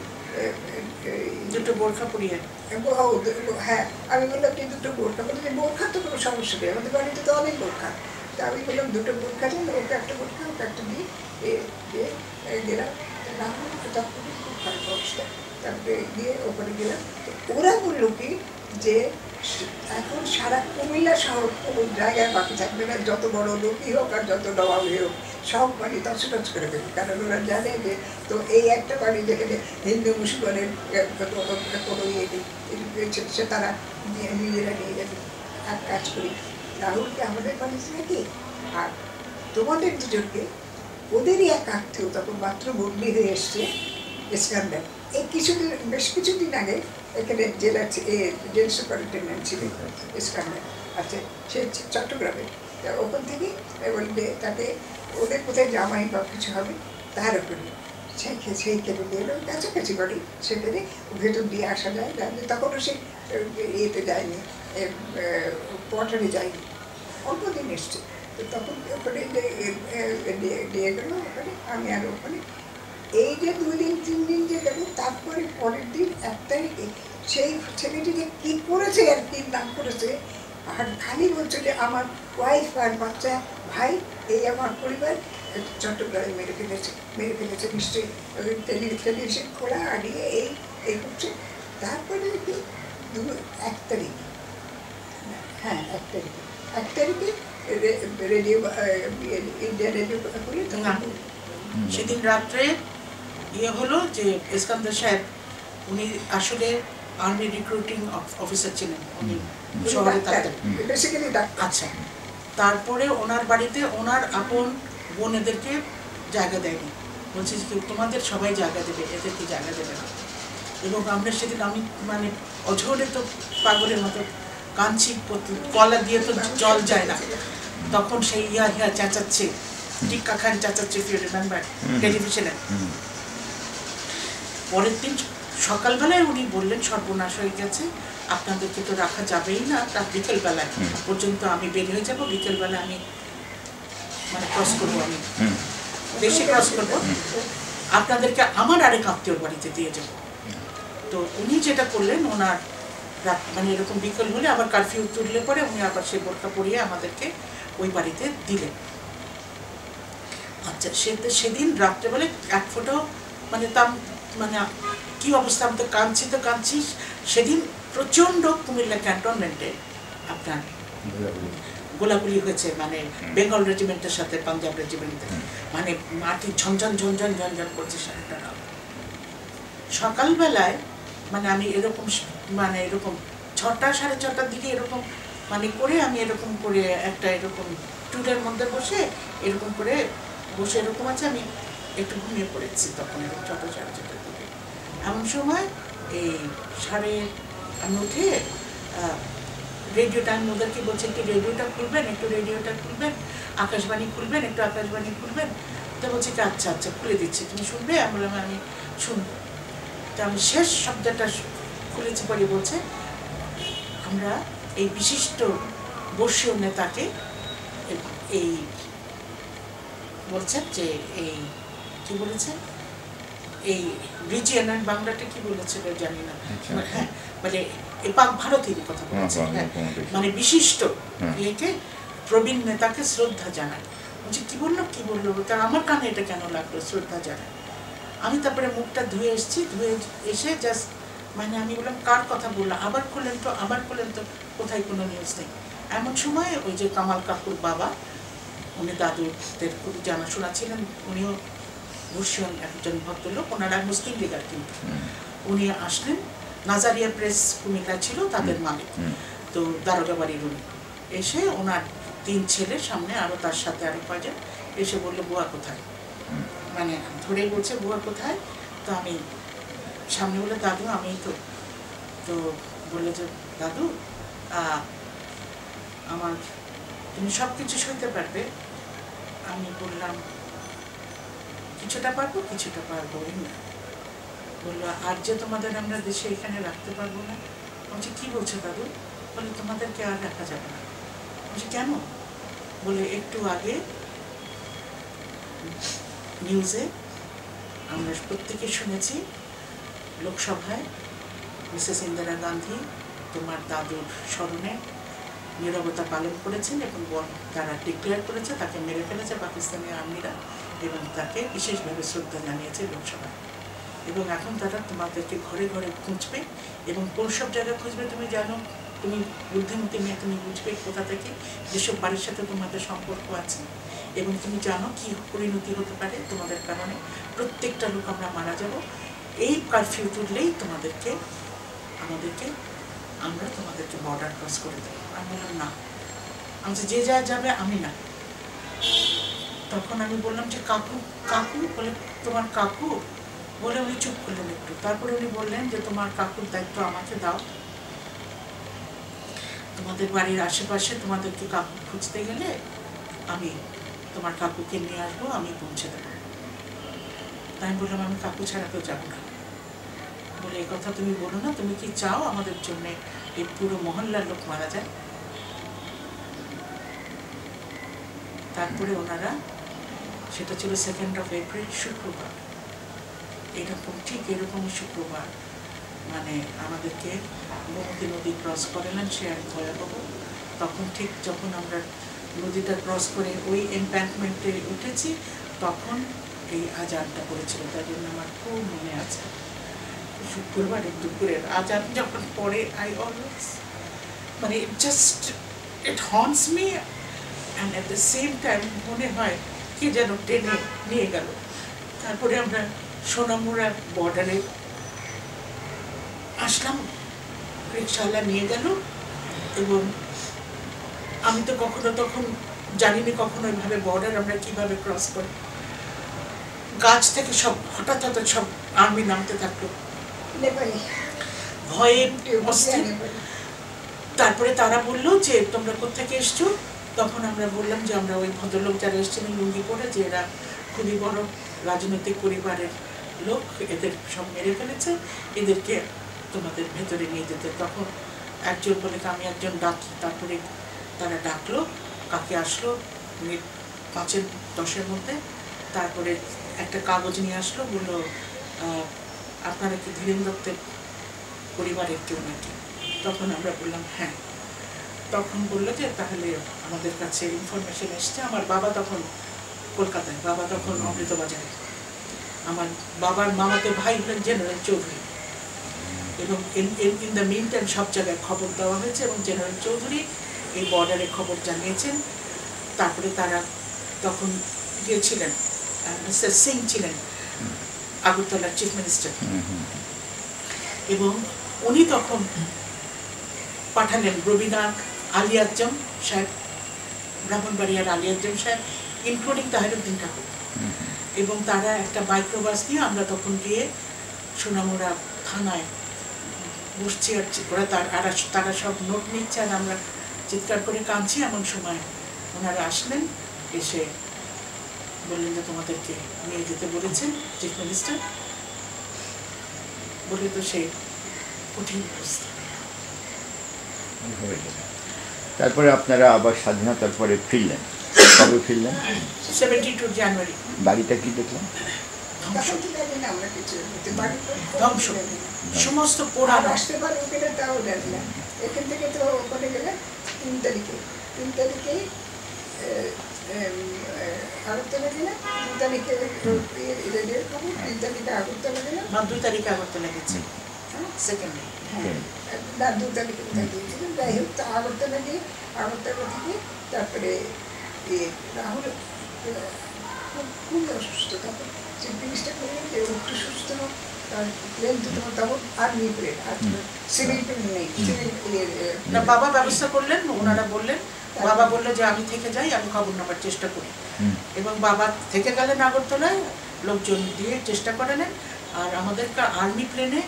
দুটো বোরখা পরিয়ে। হ্যাঁ, আমি বললাম যে দুটো বোরখা, বলতে বোরখার তো কোনো সমস্যা নেই, আমাদের বাড়িতে তো অনেক বোরখা। তা আমি বললাম দুটো বোরখা দিন, ওকে একটা বোরখা, ওকে একটা দিয়ে গেলাম। তখন খুব খারাপ অবস্থা। তারপরে গিয়ে ওখানে গেলাম, ওরা বললো কি যে এখন সারা কুমিল্লা শহর কোনো জায়গায় বাকি থাকবে না, যত বড় লোকই হোক আর যত নবাবই হোক সব বাড়ি তছনছ করে দেবে, কারণ ওরা জানে যে তো এই একটা বাড়ি যেখানে হিন্দু মুসলমানের কোনো ইয়ে নেই, সে তারা নিজেরা নিয়ে যাবে। এক কাজ করি, রাহুলকে আমাদের বাড়িতে নাকি, আর তোমাদের দুজনকে ওদেরই এক আত্মীয় তখন মাত্র বদলি হয়ে এসছে ইস্কান্দার, এই বেশ কিছুদিন আগে এখানে জেল সুপারিনটেন্ডেন্ট ছিল ইস্কান্দার, আচ্ছা সে চট্টগ্রামে, ওখান থেকে বলবে তাকে ওদের কোথায় জামাই বা কিছু হবে তার ওপরে সেই কেটে দিয়ে এলো, কাছাকাছি বাড়ি, সেখানে ভেতর দিয়ে আসা যায়, তখনও সে ইয়েতে যায়নি, কোয়ার্টারে যায়নি, অল্প দিন এসছে। তো তখন ওখানে দিয়ে গেলো, ওখানে আমি আর ওখানে এই যে 2 দিন 3 দিন যে গেল, তারপরে পরের দিন 1 তারিখে সেই ছেলেটি যে কী করেছে আর কী নাম করেছে, আর খালি বলছে যে আমার ওয়াইফ আর বাচ্চা ভাই, এই আমার পরিবার চট্টগ্রামে মেরে ফেলেছে নিশ্চয়ই, টেলিভিশন খোলা আনিয়ে এই করছে। তারপরে কি 1 তারিখ, হ্যাঁ 1 তারিখে রেডিও, ইন্ডিয়া রেডিও করে সেদিন রাত্রে হলো যে ইস্কান্দার সাহেব উনি আসলে আর্মি রিক্রুটিং অফিসার ছিলেন, উনি শহরে থাকতেন। আচ্ছা, তারপরে ওনার বাড়িতে ওনার আপন বোনেদেরকে জায়গা দেয়নি, বলছে যে তোমাদের সবাই জায়গা দেবে, এদেরকে জায়গা দেবে না। এবং আমরা সেদিন আমি মানে অঝরে তো পাগলের মতো কাঁদছি, কলা দিয়ে তো জল যায় না, তখন সেই ইয়া চেঁচাচ্ছে, টিক্কা খান চেঁচাচ্ছে, টেলিভিশনে। পরের দিন সকালবেলায় উনি বললেন সর্বনাশ হয়ে গেছে, আপনাদেরকে তো রাখা যাবেই না, তার বিকেলবেলায় পর্যন্ত আমি বের হয়ে যাবো, বিকেলবেলা আমি মানে ক্রস করবো, আমি দেশে ক্রস করবো, আপনাদেরকে আমার আরেক আত্মীয়র বাড়িতে দিয়ে যাব। তো উনি যেটা করলেন, ওনার মানে এরকম বিকেল হলে আবার কারফিউ তুললে পরে উনি আবার সেই বোরকা পরিয়ে আমাদেরকে ওই বাড়িতে দিলেন। আচ্ছা, সেদিন রাত্রেবেলা 1 ফোঁটাও মানে মানে কি অবস্থা, আমি তো কাঁদছি। সেদিন প্রচণ্ড কুমিল্লা ক্যান্টনমেন্টে আপনার গোলাগুলি হয়েছে, মানে বেঙ্গল রেজিমেন্টের সাথে পাঞ্জাব রেজিমেন্টের, মানে মাটি ঝনঝন করছে সারাটা রাত। সকালবেলায় মানে আমি এরকম 6টা 6:30টার দিকে এরকম মানে করে আমি এরকম করে একটা এরকম টুলের মধ্যে বসে এরকম আছে, আমি একটু ঘুমিয়ে পড়েছি তখন, এরকম 6টা 6:30টার দিকে। এমন সময় আমি উঠে রেডিওটা, আমি ওদেরকে বলছি একটু রেডিওটা খুলবেন, আকাশবাণী খুলবেন। তো বলছি কি আচ্ছা খুলে দিচ্ছি, তুমি শুনবে? আমি বললাম আমি শুনবো। তো আমি শেষ শব্দটা খুলেছি পরে বলছে, আমরা এই বিশিষ্ট বর্ষীয় নেতাকে এই বলছেন যে এই কি বলেছেন, এই রিজিয়নাল বাংলাটা কি বলেছিল জানি না, হ্যাঁ মানে এই পাক ভারতেরই কথা বলেছেন, হ্যাঁ মানে বিশিষ্ট ইয়েকে প্রবীণ নেতাকে শ্রদ্ধা জানায়। বলছি কি বললো, তা আমার কানে এটা কেন লাগলো শ্রদ্ধা জানায়? আমি তারপরে মুখটা ধুয়ে এসে জাস্ট মানে আমি বললাম কার কথা বললাম, আবার খুললেন তো কোথায় কোনো নিউজ নেই। এমন সময় ওই যে কামাল কাকুর বাবা, উনি দাদুদের খুব জানাশোনা ছিলেন, উনিও ভূষণ একজন ভদ্রলোক, ওনারা মুসলিম লীগার, কিন্তু উনি আসলেন। নাজারিয়া প্রেস কুমিল্লা ছিল তাদের মালিক, তো দারোগা বাড়ির উনি এসে ওনার 3 ছেলের সামনে আরো তার সাথে আরো কয়জন এসে বললো বুয়া কোথায়, মানে ধরেই বলছে বুয়া কোথায়। তো আমি সামনে বলে দাদু আমি তো বললো যে দাদু আমার তুমি সব কিছু সইতে পারবে? আমি বললাম কিছুটা পারবো কিছুটা পারবো না। বললো আর যে তোমাদের আমরা দেশে এখানে রাখতে পারবো না। বলছি কি বলছো দাদু? বলে তোমাদেরকে আর রাখা যাবে না। বলছি কেন? বলে একটু আগে নিউজে আমরা প্রত্যেকে শুনেছি লোকসভায় মিসেস ইন্দিরা গান্ধী তোমার দাদুর স্মরণে নীরবতা পালন করেছেন এবং তারা ডিক্লেয়ার করেছে তাকে মেরে ফেলেছে পাকিস্তানি আর্মিরা, এবং তাকে বিশেষভাবে শ্রদ্ধা জানিয়েছে লোকসভায়। এবং এখন তারা তোমাদেরকে ঘরে ঘরে খুঁজবে, এবং কোন সব জায়গায় খুঁজবে তুমি জানো, তুমি বুদ্ধিমতী মেয়ে, তুমি বুঝবে কোথা থেকে যেসব বাড়ির সাথে তোমাদের সম্পর্ক আছে, এবং তুমি জানো কি পরিণতি হতে পারে তোমাদের কারণে। প্রত্যেকটা লোক আমরা মারা যাব। এই কারফিউ তুললেই আমরা তোমাদেরকে বর্ডার ক্রস করে দেবো। আমি বললাম না, আমি যে যা যাবে আমি না। তখন আমি বললাম যে কাকু কাকু বলে তোমার কাকু বলে উনি চুপ করলেন একটু। তারপরে উনি বললেন যে তোমার কাকুর দায়িত্ব আমাকে দাও, তোমাদের বাড়ির আশেপাশে তোমাদেরকে কাকু খুঁজতে গেলে আমি তোমার কাকুকে নিয়ে আসবো, আমি পৌঁছে দেবো। তাই আমি বললাম আমি কাকু ছাড়া তো যাবো না। বলে এই কথা তুমি বলো না, তুমি কি চাও আমাদের জন্য এই পুরো মহল্লার লোক মারা যায়? তারপরে ওনারা, সেটা ছিল 2nd এপ্রিল শুক্রবার, এরকম ঠিক এরকমই শুক্রবার, মানে আমাদেরকে গোমতী নদী ক্রস করালেন, সে এক ভয়াবহ। তখন ঠিক যখন আমরা নদীটা ক্রস করে ওই এম্প্যাঙ্কমেন্টে উঠেছি তখন এই আজানটা পড়েছিল। তাই জন্য আমার খুব মনে আছে শুক্রবারের দুপুরের আজান যখন পড়ে আই অলওয়েজ, মানে it haunts me, and at the same time মনে হয় কে যেন টেনে নিয়ে গেল। তারপরে আমরা সোনামুড়া বর্ডারে আসলাম, রিক্সাওয়ালা নিয়ে গেল, এবং আমি তো কখনো তখন জানিনি কখনো এইভাবে বর্ডার আমরা কিভাবে ক্রস করি। গাছ থেকে সব হঠাৎ সব আর্মি নামতে থাকলো ভয়ে অস্থির। তারপরে তারা বললো যে তোমরা কোত্থেকে এসছো? তখন আমরা বললাম যে আমরা ওই ভদ্রলোক যারা এসেছিলেন লুঙ্গি পরে, যে এরা খুবই বড় রাজনৈতিক পরিবারের লোক, এদের সব মেরে ফেলেছে, এদেরকে তোমাদের ভেতরে নিয়ে যেতে। তখন একজন বলে আমি একজন ডাকি। তারপরে তারা ডাকলো, কাকে আসলো 5-10 মধ্যে। তারপরে একটা কাগজ নিয়ে আসলো, বললো আপনারা কি ধীরেন দত্তের পরিবারের কেউ নাকি? তখন আমরা বললাম হ্যাঁ। তখন বললো যে তাহলে আমাদের কাছে ইনফরমেশন এসছে। আমার বাবা তখন কলকাতায়, বাবা তখন অমৃতবাজারে, আমার বাবার মামাতো ভাই হলেন জেনারেল চৌধুরী, এবং ইন দ্য মিন টাইম সব জায়গায় খবর দেওয়া হয়েছে, এবং জেনারেল চৌধুরী এই বর্ডারে খবর জানিয়েছেন। তারপরে তারা তখন গিয়েছিলেন, মিস্টার সিং ছিলেন আগরতলার চিফ মিনিস্টার, এবং উনি তখন পাঠালেন রবীন্দ্রনাথ আলী আজম সাহেব, ব্রাহ্মণবাড়িয়ার আলী আজম সাহেব, ইনক্লুডিং তাহিরুদ্দিন ঠাকুর, এবং তারা একটা মাইক্রোবাস দিয়ে আমরা তখন গিয়ে সোনামুড়া থানায় বসছি। আর ওরা তারা সব নোট নিচ্ছে, আর আমরা চিৎকার করে কাঁদছি। এমন সময় ওনারা আসলেন, এসে বললেন যে তোমাদেরকে নিয়ে যেতে বলেছেন চিফ মিনিস্টার। বলে তো সেই কঠিন অবস্থা। তারপরে আপনারা আবার স্বাধীনতার পরে ফিরলেন, কবে ফিরলেন? 72 জানুয়ারি। বাড়িটা কি দেখলেন? ধ্বংস, সমস্ত পোড়ানো। আসতে পারে ওখানে, তাও দেখলাম এখান থেকে তো ওখানে গেলে 3 তারিখে আগরতলা গেলাম, 2 তারিখে রেডিওর খবর, 3 তারিখে আগরতলা গেলাম, 2 তারিখে আগরতলা গেছে। সেকেন্ডে হ্যাঁ না 2 তারিখে দিয়েছিলেন। যাই হোক তা আগরতলা গিয়ে আগরতলা থেকে তারপরে রাহুল খুবই অসুস্থ, তারপর যে জিনিসটা করলেন যে একটু সুস্থ হোক, তার প্লেন দুটো তখন আর্মি প্লেন আর সিভিল প্লেন নেই, না বাবা ব্যবস্থা করলেন, ওনারা বললেন, বাবা বললো যে আমি থেকে যাই, আমি খবর নেবার চেষ্টা করি, এবং বাবা থেকে গেলেন আগরতলায়, লোকজন দিয়ে চেষ্টা করালেন, আর আমাদেরকে আর্মি প্লেনে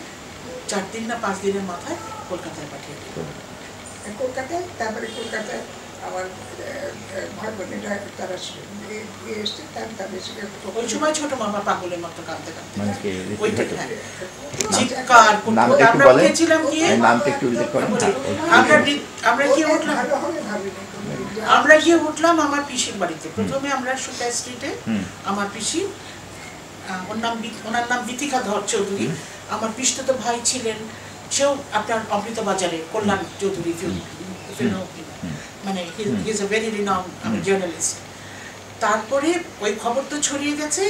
4 দিন না 5 দিনের মাথায় কলকাতায় পাঠিয়ে দিল। কলকাতায়, তারপরে কলকাতায় আমার ভাই বোনেরা তারা এসছে, তাদের ওই সময় ছোট মামা পাগলের মতো কাঁদতে কাঁদতে ওইটা হ্যাঁ চিৎকার আমরা উঠেছিলাম গিয়ে, আমরা গিয়ে উঠলাম, আমরা গিয়ে উঠলাম আমার পিসির বাড়িতে। প্রথমে আমরা সুতা স্ট্রিটে আমার পিসি, ওনার নাম বিতিকা ধর চৌধুরী, আমার পিসতুতো ভাই ছিলেন, সেও আপনার অমৃত বাজারে কল্যাণ চৌধুরী মানে he is a very renowned journalist. তারপরে ওই খবর তো ছড়িয়ে গেছে,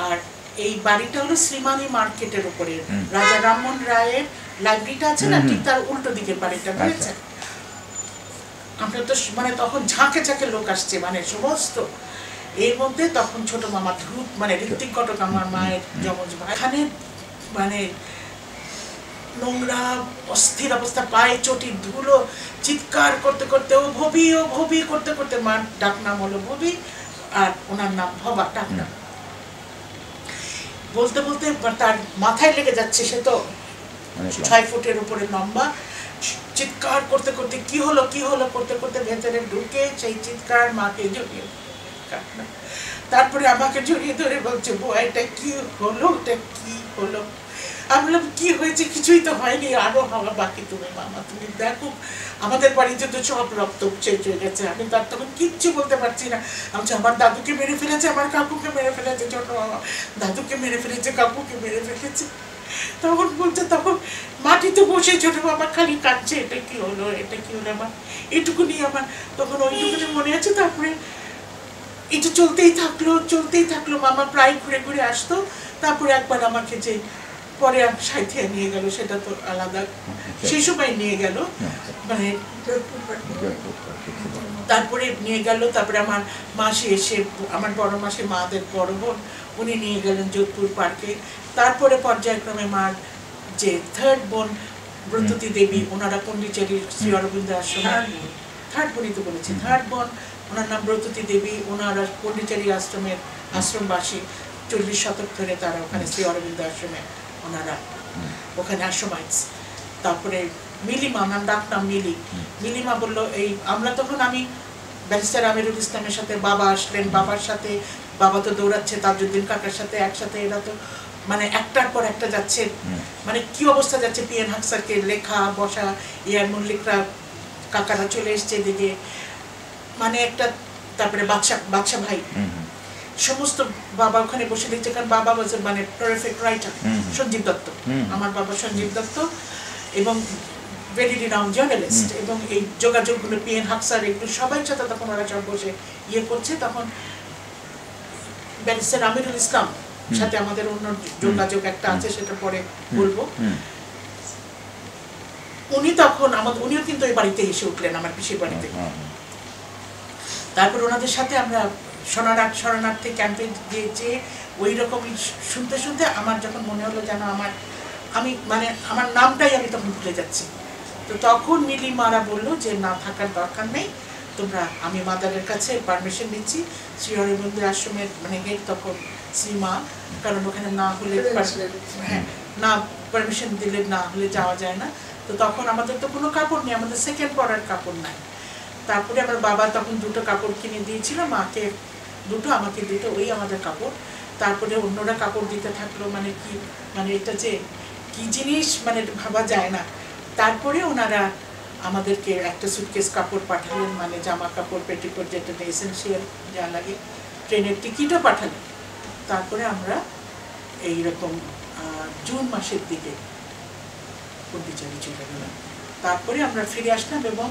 আর এই বাড়িটা হলো শ্রীমানি মার্কেটের উপরে, রাজা রামমোহন রায়ের লাইব্রেরিটা আছে না, ঠিক তার উল্টো দিকের বাড়িটা, বুঝেছেন? আমরা তো মানে তখন ঝাঁকে ঝাঁকে লোক আসছে, মানে সমস্ত, এর মধ্যে তখন ছোট মামা ধ্রুব মানে ঋত্বিক ঘটক আমার মায়ের যমজ ভাই, এখানে মানে নোংরা অস্থির অবস্থা, পায়ে চটি ধুলো, চিৎকার করতে করতে ও ভবি করতে করতে, মার ডাক নাম হলো ভবি আর ওনার নাম ভবা, ডাক নাম বলতে বলতে তার মাথায় লেগে যাচ্ছে, সে তো 6 ফুটের উপরে লম্বা, চিৎকার করতে করতে কি হলো করতে করতে ভেতরে ঢুকে সেই চিৎকার মাকে জড়িয়ে, তারপরে আমাকে জড়িয়ে ধরে বলছে, বউ এটা কি হলো, এটা কি হলো? আমি বললাম কি হয়েছে, কিছুই তো হয়নি, আরো হওয়া বাকি, তুমি মামা তুমি দেখো আমাদের বাড়িতে তো সব রক্ত শেষ হয়ে গেছে। আমি তার তখন কিচ্ছু বলতে পারছি না, আমি আমার দাদুকে মেরে ফেলেছে, আমার কাকুকে মেরে ফেলেছে, ছোট মামা দাদুকে মেরে ফেলেছে, কাকুকে মেরে ফেলেছে। তখন বলছে, তখন মাটিতে বসে ছোট মামা খালি কাঁদছে, এটা কি হলো আমার এটুকুনি, আমার তখন ওইটুকুনি মনে আছে। তারপরে এটা চলতেই থাকলো, মামা প্রায় ঘুরে ঘুরে আসতো। তারপরে একবার আমাকে যে পরে সাইথে নিয়ে গেল, সেটা তো আলাদা, সেই সময় নিয়ে গেল, মানে তারপরে নিয়ে গেল। তারপরে আমার মাসি এসে, আমার বড় মাসি মাদের বড় বোন, উনি নিয়ে গেলেন যোধপুর পার্কে। তারপরে পর্যায়ক্রমে মার যে 3rd বোন ব্রততী দেবী, ওনারা পন্ডিচেরির শ্রী অরবিন্দ আশ্রমে, 3rd বোনই তো বলেছি, 3rd বোন, ওনার নাম ব্রততী দেবী, ওনারা পন্ডিচেরি আশ্রমের আশ্রমবাসী, 40 শতক ধরে তারা ওখানে শ্রী অরবিন্দ আশ্রমে ওনারা ওখানে আশ্রমাইটস। তারপরে মিলিমা, নাম ডাকনাম মিলিমা বললো, এই আমরা তখন, আমি ব্যারিস্টার আমিরুল ইসলামের সাথে বাবা আসলেন, বাবার সাথে বাবা তো দৌড়াচ্ছে তাজউদ্দিন কাকার সাথে একসাথে, এরা তো মানে একটার পর একটা যাচ্ছে, মানে কি অবস্থা যাচ্ছে, পিএন হাকসারকে লেখা বসা, ইয়ার মল্লিকরা কাকারা চলে এসছে এদিকে, মানে একটা, তারপরে বাদশা ভাই, সমস্ত বাবা ওখানে বসে দেখছে, কারণ বাবা মানে টেরিফিক রাইটার সঞ্জীব দত্ত, আমার বাবা সঞ্জীব দত্ত, এবং ভেরি রিনাউন্ড জার্নালিস্ট, এবং এই যোগাযোগগুলো পিএন হাকসার একটু সবাই সাথে তখন ওরা সব বসে ইয়ে করছে। তখন ব্যারিস্টার আমিরুল ইসলাম সাথে আমাদের অন্য যোগাযোগ একটা আছে, সেটা পরে বলবো। উনি তখন উনিও কিন্তু ওই বাড়িতে এসে উঠলেন, আমার পিসির বাড়িতে। তারপর ওনাদের সাথে আমরা শরণার্থী ক্যাম্পে গিয়েছে, ওই রকমই শুনতে শুনতে আমার যখন মনে হলো যেন আমি মানে আমার নামটাই আমি তখন ভুলে যাচ্ছি। তো তখন মিলিমারা বললো যে না, থাকার দরকার নেই, তোমরা, আমি মাদারের কাছে পারমিশন নিচ্ছি, শ্রী অরবিন্দ আশ্রমের মানে হেড তখন শ্রীমা, কারণ ওখানে না হলে, হ্যাঁ না পারমিশন দিলে না হলে যাওয়া যায় না। তো তখন আমাদের তো কোনো কাপড় নেই, আমাদের সেকেন্ড পরার কাপড় নাই। তারপরে আমার বাবা তখন 2টো কাপড় কিনে দিয়েছিল, মাকে 2টো, আমাকে 2টো, ওই আমাদের কাপড়। তারপরে অন্যরা কাপড় দিতে থাকলো, মানে কি, মানে এটা যে কি জিনিস মানে ভাবা যায় না। তারপরে ওনারা আমাদেরকে একটা সুটকেস কাপড় পাঠালেন, মানে জামা কাপড়, পেটিকোট, যেটা এসেন্সিয়াল যা লাগে, ট্রেনের টিকিটও পাঠালেন। তারপরে আমরা এইরকম জুন মাসের দিকে পন্ডিচেরি চলে গেলাম। তারপরে আমরা ফিরে আসলাম, এবং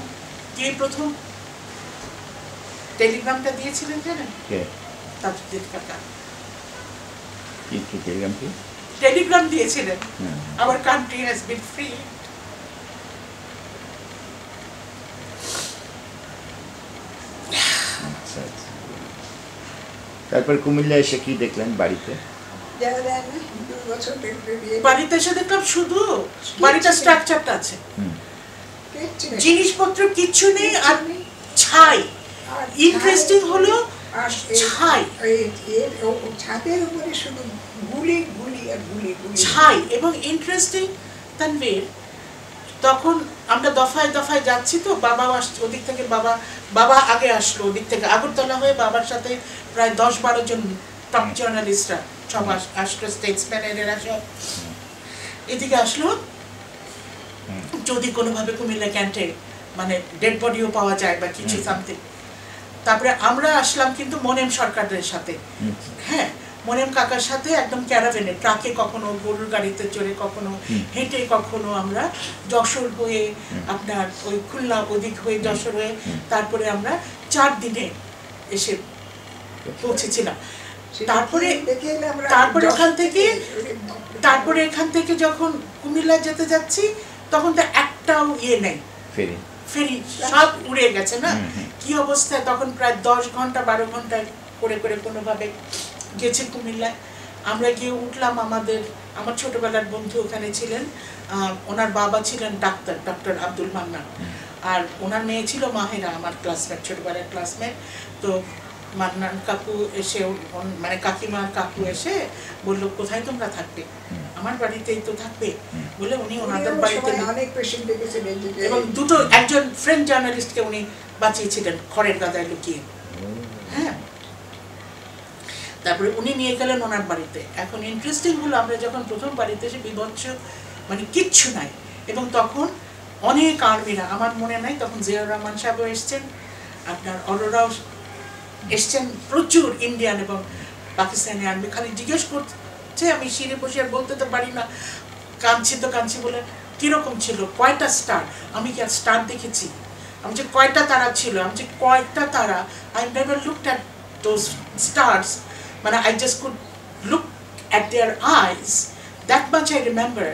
কে প্রথম টেলিগ্রামটা দিয়েছিলেন জানেন? তাজউদ্দিন কাকা। টেলিগ্রাম দিয়েছিলেন, our country has been free. তারপর কুমিল্লা এসে কি দেখলেন বাড়িতে? বাড়িতে এসে দেখলাম শুধু বাড়িটা স্ট্রাকচারটা আছে, জিনিসপত্র কিচ্ছু নেই, আর ছাই। ইন্টারেস্টিং হলো ছাই, ছাদের উপরে শুধু গুলি গুলি আর গুলি গুলি ছাই। এবং ইন্টারেস্টিং তানভীর, তখন আমরা দফায় দফায় যাচ্ছি তো, বাবা আসছে ওদিক থেকে, বাবা আগে আসলো ওদিক থেকে আগরতলা হয়ে, বাবার সাথে প্রায় 10-12 জন টপ জার্নালিস্টরা সব আসলো, স্টেটসম্যান এরা সব এদিকে আসলো, যদি কোনোভাবে কুমিল্লা ক্যান্টে মানে ডেড বডিও পাওয়া যায় বা কিছু সামথিং। তারপরে আমরা আসলাম কিন্তু মনেম সরকারের সাথে, হ্যাঁ মনেম কাকার সাথে একদম ক্যারাভেনে, ট্রাকে কখনো, গরুর গাড়িতে চড়ে কখনো, হেঁটে কখনো, আমরা যশোর হয়ে আপনার ওই খুলনা ওদিক হয়ে যশোর হয়ে, তারপরে আমরা 4 দিনে এসে পৌঁছেছিলাম। তারপরে এখান থেকে যখন কুমিল্লা যেতে যাচ্ছি, তখন তো একটাও ইয়ে নেই, ফেরি সব উড়ে গেছে না, কি অবস্থায়। তখন প্রায় 10 ঘন্টা 12 ঘন্টা করে করে কোনোভাবে গেছে কুমিল্লায়। আমরা গিয়ে উঠলাম, আমার ছোটবেলার বন্ধু ওখানে ছিলেন, ওনার বাবা ছিলেন ডক্টর আব্দুল মান্নান, আর ওনার মেয়ে ছিল মাহেরা, আমার ক্লাসমেট, ছোটবেলার ক্লাসমেট। তো মান্নান কাকু এসে, মানে কাকিমার কাকু এসে বললো, কোথায় তোমরা থাকবে? আমার বাড়িতেই তো থাকবে বলে উনি ওনাদের বাড়িতে, এবং একজন ফ্রেঞ্চ জার্নালিস্টকে উনি বাঁচিয়েছিলেন খড়ের গাদায় লুকিয়ে, হ্যাঁ। তারপরে উনি নিয়ে গেলেন ওনার বাড়িতে। এখন ইন্টারেস্টিং হলো, আমরা যখন প্রথম বাড়িতে এসে বিভৎস, মানে কিচ্ছু নাই, এবং তখন অনেক আর্মিরা, আমার মনে নাই তখন জিয়াউর রহমান সাহেবও এসছেন, আপনার অরোরাও এসছেন, প্রচুর ইন্ডিয়ান এবং পাকিস্তানি আর্মি। খালি জিজ্ঞেস করছে, আমি সিঁড়ে বসে আর বলতে তো পারি না, কাঁদছি বলে, কিরকম ছিল, কয়টা স্টার, আমি কি আর স্টার দেখেছি, আমি যে কয়টা তারা ছিল, আমি যে কয়টা তারা, I never looked at those stars, মানে I just could look at their eyes, that much I remember,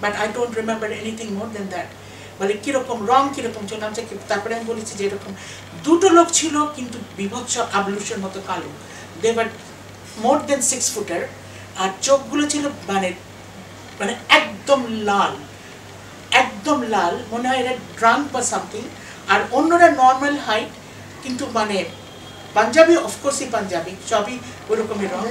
but I don't remember anything more than that. বলে কিরকম রং, কিরকম ছিল, তারপরে আমি বলেছি যে এরকম 2টো লোক ছিল, কিন্তু বিভৎস আবলুসের মতো কালো, they were more than 6 ফুটের, আর চোখগুলো ছিল মানে একদম লাল, মনে হয় এরা ড্রাঙ্ক বা সামথিং, আর অন্যরা নর্মাল হাইট, কিন্তু মানে পাঞ্জাবি, অফকোর্সই পাঞ্জাবি, সবই ওরকমই রং।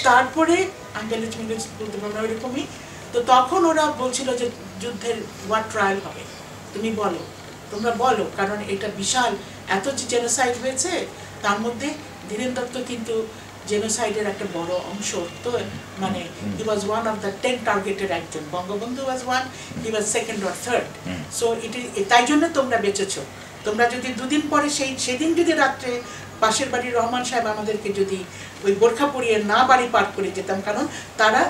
তারপরে আঙ্গেলিজ বলতে পারবো ওইরকমই। তো তখন ওরা বলছিল যে যুদ্ধের ওয়ার ট্রায়াল হবে, তোমরা বলো, কারণ এটা বিশাল, এত যে জেনোসাইড হয়েছে, তার মধ্যে ধীরেন দত্ত কিন্তু জেনোসাইডের একটা বড় অংশ, তো মানে হি ওয়াজ ওয়ান অফ দ্য 10 টার্গেটের একজন, Bangabandhu was one, he was second or third. So তাই জন্য তোমরা বেঁচেছো। তোমরা যদি 2 দিন পরে সেদিন যদি রাত্রে পাশের বাড়ির রহমান সাহেব আমাদেরকে যদি ওই বোরখা পরিয়ে না বাড়ি পার করে যেতাম, কারণ তারা,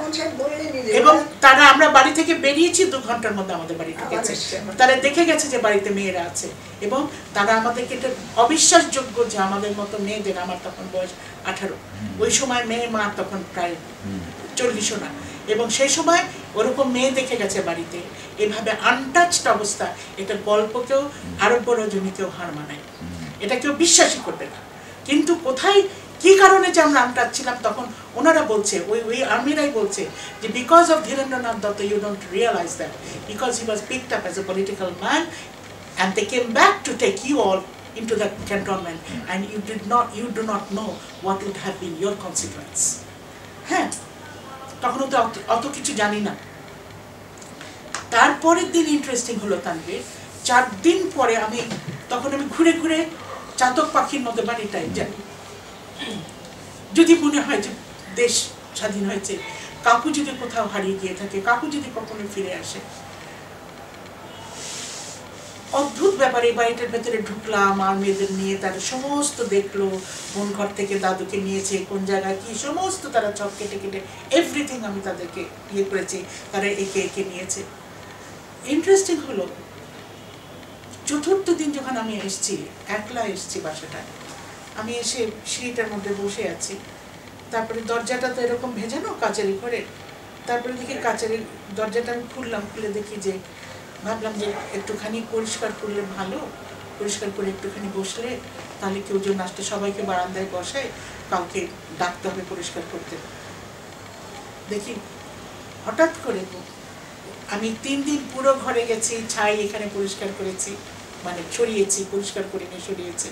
এবং তারা, আমরা বাড়ি থেকে বেরিয়েছি 2 ঘন্টার মধ্যে আমাদের বাড়ি ঢুকেছে, তারা দেখে গেছে যে বাড়িতে মেয়েরা আছে, এবং তারা আমাদেরকে এটা অবিশ্বাসযোগ্য যে আমাদের মতো মেয়েদের, আমার তখন বয়স 18, ওই সময় মেয়ে মা তখন প্রায় 40ও না, এবং সেই সময় ওরকম মেয়ে দেখে গেছে বাড়িতে, এভাবে আনটাচড অবস্থা, এটা গল্পকেও আরব রজনীকেও হার মানায়, এটা কেউ বিশ্বাসই করবে না। কিন্তু কোথায় কি কারণে যে আমরা আনটাচ ছিলাম, তখন ওনারা বলছে, ওই আর্মিরাই বলছে যে because of Dhirendranath Datta, you don't realise that, because he was picked up as a political man and they came back to take you all into that cantonment, and you do not know what would have been your consequence. হ্যাঁ, তখন তো অত কিছু জানি না। তারপরের দিন interesting হলো তানভীর, 4 দিন পরে তখন আমি ঘুরে ঘুরে চাতক পাখির মতো বাড়িটায় যাই, যদি মনে হয় যে দেশ স্বাধীন হয়েছে, কাকু যদি কোথাও হারিয়ে গিয়ে থাকে, কাকু যদি কখনো ফিরে আসে। অদ্ভুত ব্যাপার, এই বাড়িটার ভেতরে ঢুকলাম, আর মেয়েদের নিয়ে তারা সমস্ত দেখলো, কোন ঘর থেকে দাদুকে নিয়েছে, কোন জায়গায় কি, সমস্ত তারা চক কেটে কেটে এভরিথিং আমি তাদেরকে ইয়ে করেছি, তারা একে একে নিয়েছে। ইন্টারেস্টিং হলো, 4র্থ দিন যখন আমি এসছি, একলা এসছি বাসাটায়, আমি এসে সিঁড়িটার মধ্যে বসে আছি, তারপরে দরজাটা তো এরকম ভেজানো কাচের ঘরে, তারপরে দেখি কাচের দরজাটা আমি খুললাম, খুলে দেখি যে ভাবলাম যে একটুখানি পরিষ্কার করলে ভালো, পরিষ্কার করে একটুখানি বসলে তাহলে কেউ জন আসতে সবাইকে বারান্দায় বসায়, কাউকে ডাকতে হবে পরিষ্কার করতে। দেখি হঠাৎ করে আমি 3 দিন পুরো ঘরে গেছি, ছাই এখানে পরিষ্কার করেছি, মানে সরিয়েছি, পরিষ্কার করে নিয়ে সরিয়েছি।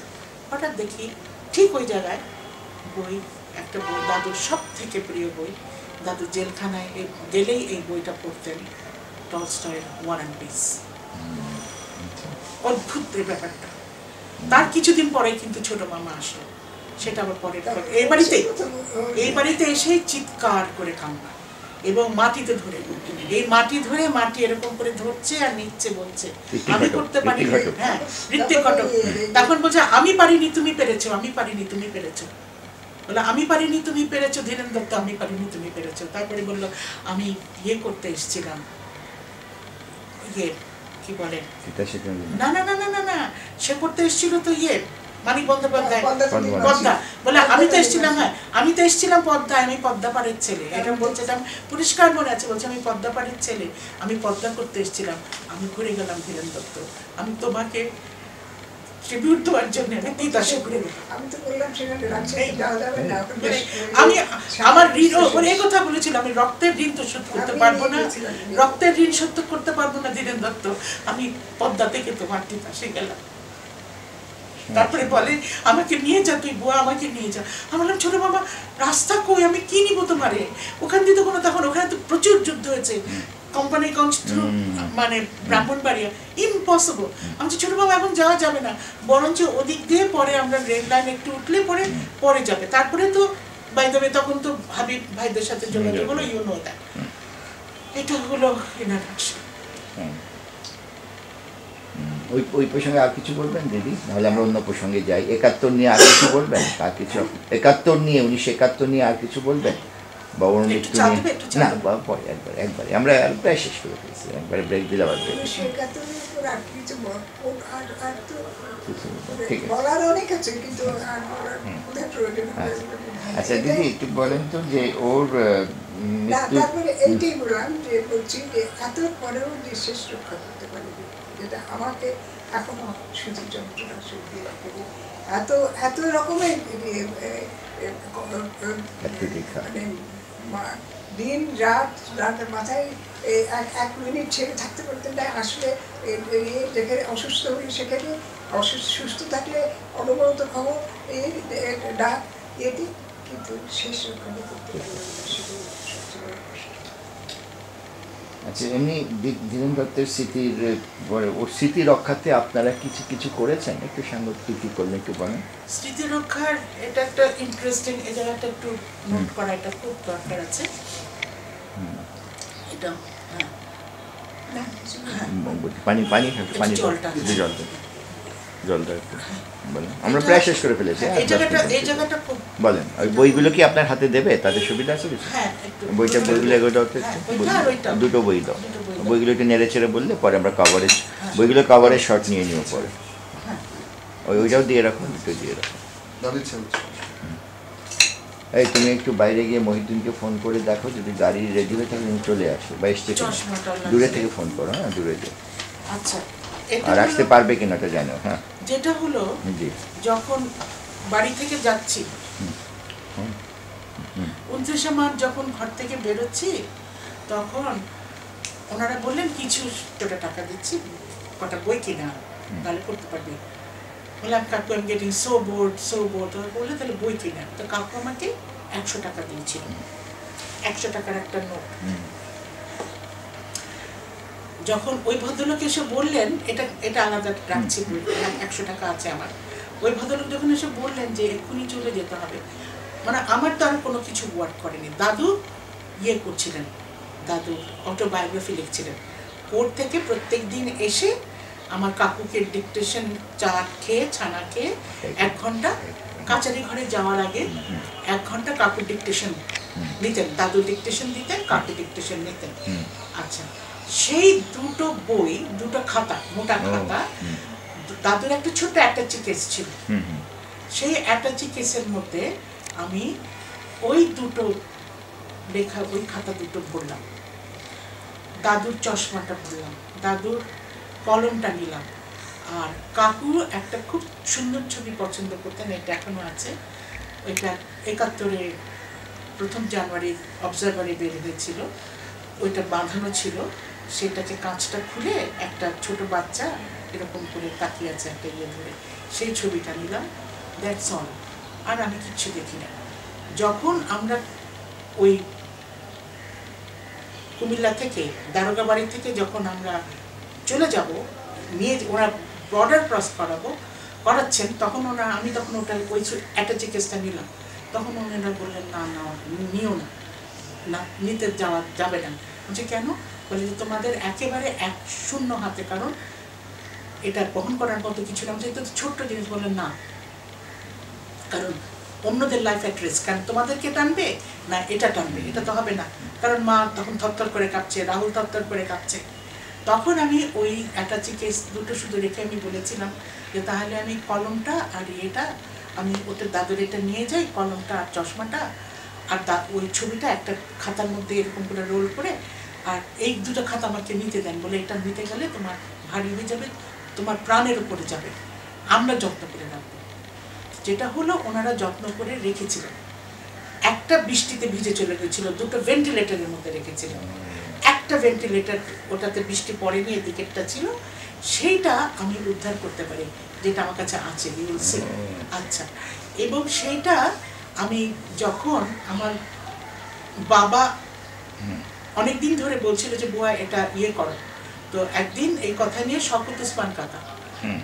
হঠাৎ দেখি ঠিক ওই জায়গায় বই, একটা বই, দাদুর সব থেকে প্রিয় বই, দাদু জেলখানায় গেলেই এই বইটা পড়তেন, টলস্টয়ের ওয়ার অ্যান্ড পিস। অদ্ভুত এই ব্যাপারটা। তার কিছুদিন পরে কিন্তু ছোট মামা আসলো, সেটা আবার পরে এই বাড়িতে এসে চিৎকার করে কান্না এবং মাটিতে ধরে, এই মাটি ধরে মাটি এরকম করে ধরছে আর নিচ্ছে, বলছে আমি করতে পারি। হ্যাঁ, ঋত্বিক ঘটক। তখন বলছে আমি পারিনি তুমি পেরেছো, আমি পারিনি তুমি পেরেছো। বলে আমি পারিনি তুমি পেরেছো ধীরেন দত্ত, আমি পারিনি তুমি পেরেছো। তারপরে বললো আমি ইয়ে করতে এসেছিলাম, ইয়ে কি বলে, না না না না না না সে করতে এসেছিল তো ইয়ে মানিক বন্দ্যোপাধ্যায়, পদ্মা। বলে আমি তো এসেছিলাম, হ্যাঁ আমি তো এসেছিলাম পদ্মায়, আমি পদ্মাপাড়ের ছেলে। এটা বলছে, পরিষ্কার মনে আছে, বলছে আমি পদ্মাপাড়ের ছেলে, আমি পদ্মা করতে এসেছিলাম। আমি ঘুরে গেলাম ধীরেন দত্ত, আমি তোমাকে ট্রিবিউট দেওয়ার জন্য আমি তিতাসে ঘুরে গেলাম। আমি আমার ঋণ, ওর এই কথা বলেছিল, আমি রক্তের ঋণ তো শোধ করতে পারবো না, রক্তের ঋণ শোধ করতে পারবো না ধীরেন দত্ত, আমি পদ্মা থেকে তোমার তিতাসে গেলাম। তারপরে বলে আমাকে নিয়ে যা, তুই বুয়া আমাকে নিয়ে যা। আমি বললাম ছোট বাবা রাস্তা কই, আমি কি নিবো তোমারে, ওখান দিয়ে তো কোনো, তখন ওখানে তো প্রচুর যুদ্ধ হয়েছে, কোম্পানিগঞ্জ থ্রু মানে ব্রাহ্মণবাড়িয়া, ইম্পসিবল। আমি ছোট বাবা এখন যাওয়া যাবে না, বরঞ্চ ওদিক দিয়ে পরে আমরা রেল লাইন একটু উঠলে পরে যাবে। তারপরে তো বাই দ্য ওয়ে তখন তো হাবিব ভাইদের সাথে যোগাযোগ হলো, ইউ নো দ্যাট। এটা হলো ইন্ট্রোডাকশন। ওই প্রসঙ্গে আর কিছু বলবেন দিদি, নাহলে আমরা অন্য প্রসঙ্গে যাই। 71 নিয়ে আর কিছু বলবেন? আর কিছু 71 নিয়ে, 1971 নিয়ে আর কিছু বলবেন? বাবুর মৃত্যু নিয়ে না, পরে একবারে আমরা প্রায় শেষ করে ফেলছি, একবারে ব্রেক দিলে আবার ব্রেক। ঠিক আছে। আচ্ছা দিদি একটু বলেন তো যে ওর তারপরে এইটাই বললাম যে বলছি যে এত পরেও যে শেষ রক্ষা করতে পারবে, যেটা আমাকে এখনো শুধু যন্ত্রণা শুধু এত এত রকমের মানে দিন রাত রাতের মাথায় 1 মিনিট ছেড়ে থাকতে পারতেন না। আসলে যেখানে অসুস্থ হলে সেখানে সুস্থ থাকলে অনবরত খবর ডাক এটি, কিন্তু শেষ রক্ষা করতে পারবে। আচ্ছা, এমনি ধীরেন দত্তের স্মৃতির পরে ওর স্মৃতি রক্ষাতে আপনারা কিছু করেছেন? একটু সাংগঠনিক কি করলেন একটু বলেন। স্মৃতি রক্ষার এটা একটা ইন্টারেস্টিং, এই জায়গাটা একটু নোট করা এটা খুব দরকার আছে। এটা জলটা একটু বলেন, আমরা প্রায় শেষ করে ফেলেছি। বলেন ওই বইগুলো কি আপনার হাতে দেবে, তাদের সুবিধা আছে কিছু? বইগুলো এগুলো দুটো বই দাও, বইগুলো একটু নেড়ে চেড়ে বললে পরে আমরা কভারেজ, বইগুলো কভারেজ শর্ট নিয়ে নিও পরে। ওইটাও দিয়ে রাখো, দুটো দিয়ে রাখো। এই তুমি একটু বাইরে গিয়ে মহিউদ্দিনকে ফোন করে দেখো, যদি গাড়ি রেডি হয়ে থাকে চলে আসো, বা স্টেশন দূরে থেকে ফোন করো। হ্যাঁ দূরে যে আচ্ছা, আর আসতে পারবে কিনা ওটা জানো। হ্যাঁ যেটা হলো যখন বাড়ি থেকে যাচ্ছি 29শে মার্চ যখন ঘর থেকে বেরোচ্ছি, তখন ওনারা বললেন কিছু টাকা দিচ্ছি, কটা বই কিনা তাহলে করতে পারবে। বললাম কাকু আমি গেটিং সো বোর্ড। বললে তাহলে বই কিনা। তো কাকু আমাকে 100 টাকা দিয়েছিল, 100 টাকার একটা নোট। যখন ওই ভদ্রলোক এসে বললেন, এটা আলাদা রাখছি, 100 টাকা আছে আমার। ওই ভদ্রলোক যখন এসে বললেন যে এক্ষুনি চলে যেতে হবে, মানে আমার তো আর কোনো কিছু ওয়ার্ক করেনি। দাদু ইয়ে করছিলেন, দাদু অটোবায়োগ্রাফি লিখছিলেন। কোর্ট থেকে প্রত্যেক দিন এসে আমার কাকুকে ডিকটেশন, চা খেয়ে ছানা খেয়ে 1 ঘন্টা কাচারি ঘরে যাওয়ার আগে 1 ঘন্টা কাকুর ডিকটেশন নিতেন, দাদু ডিকটেশন দিতেন, কাকু ডিকটেশন নিতেন। আচ্ছা, সেই দুটো বই, দুটো খাতা, মোটা খাতা, দাদুর একটা ছোট্ট অ্যাটাচি কেস ছিল, সেই অ্যাটাচি কেসের মধ্যে আমি ওই দুটো লেখা ওই খাতা দুটো ভরলাম, দাদুর চশমাটা ভরলাম, দাদুর কলমটা নিলাম। আর কাকু একটা খুব সুন্দর ছবি পছন্দ করতেন, এটা এখনো আছে, ওইটা 71-এ 1 জানুয়ারি অবজারভারে বের হয়েছিল, ওইটা বাঁধানো ছিল, সেটাকে কাঁচটা খুলে একটা ছোট বাচ্চা এরকম করে তাকিয়ে আছে একটা ইয়ে ধরে, সেই ছবিটা নিলাম, দ্যাটস অল। আর আমি কিচ্ছু দেখি না। যখন আমরা ওই কুমিল্লা থেকে দারোগা বাড়ি থেকে যখন আমরা চলে যাব, নিয়ে ওরা বর্ডার ক্রস করাচ্ছেন, তখন আমি তখন ওটা ওই অ্যাটাচি কেসটা নিলাম, তখন ওনারা বললেন না না নিও না, না নিতে যাবে না। বলছে কেন? বলে যে তোমাদের একেবারে 1-0 হাতে, কারণ এটা বহন করার মতো কিছু না। এটা তো ছোট্ট জিনিস। বললেন না, কারণ অন্যদের লাইফ অ্যাট রিস্ক, কারণ তোমাদেরকে টানবে না এটা টানবে, এটা তো হবে না। কারণ মা তখন থরথর করে কাঁপছে, রাহুল থরথর করে কাঁপছে। তখন আমি ওই অ্যাটাচি কেস দুটো শুধু রেখে আমি বলেছিলাম যে তাহলে আমি কলমটা আর এটা আমি ওটা দাদুর এটা নিয়ে যাই, কলমটা আর চশমাটা আর ওই ছবিটা একটা খাতার মধ্যে এরকম করে রোল করে, আর এই দুটো খাতা আমাকে নিতে দেন, বলে এটা নিতে গেলে তোমার ভারী হয়ে যাবে, তোমার প্রাণের উপরে যাবে, আমরা যত্ন করে রাখবো। যেটা হলো ওনারা যত্ন করে রেখেছিলেন। একটা বৃষ্টিতে ভিজে চলে গেছিল, দুটো ভেন্টিলেটরের মধ্যে রেখেছিলেন। একটা ভেন্টিলেটর, ওটাতে বৃষ্টি পড়েনি, এদিকেরটা ছিল, সেইটা আমি উদ্ধার করতে পারি, যেটা আমার কাছে আছে, ইউল সি। আচ্ছা, এবং সেইটা আমি যখন আমার বাবা অনেকদিন ধরে বলছিল যে বুয়া এটা ইয়ে করো, তো একদিন এই কথা নিয়ে শওকত ওসমান কাকা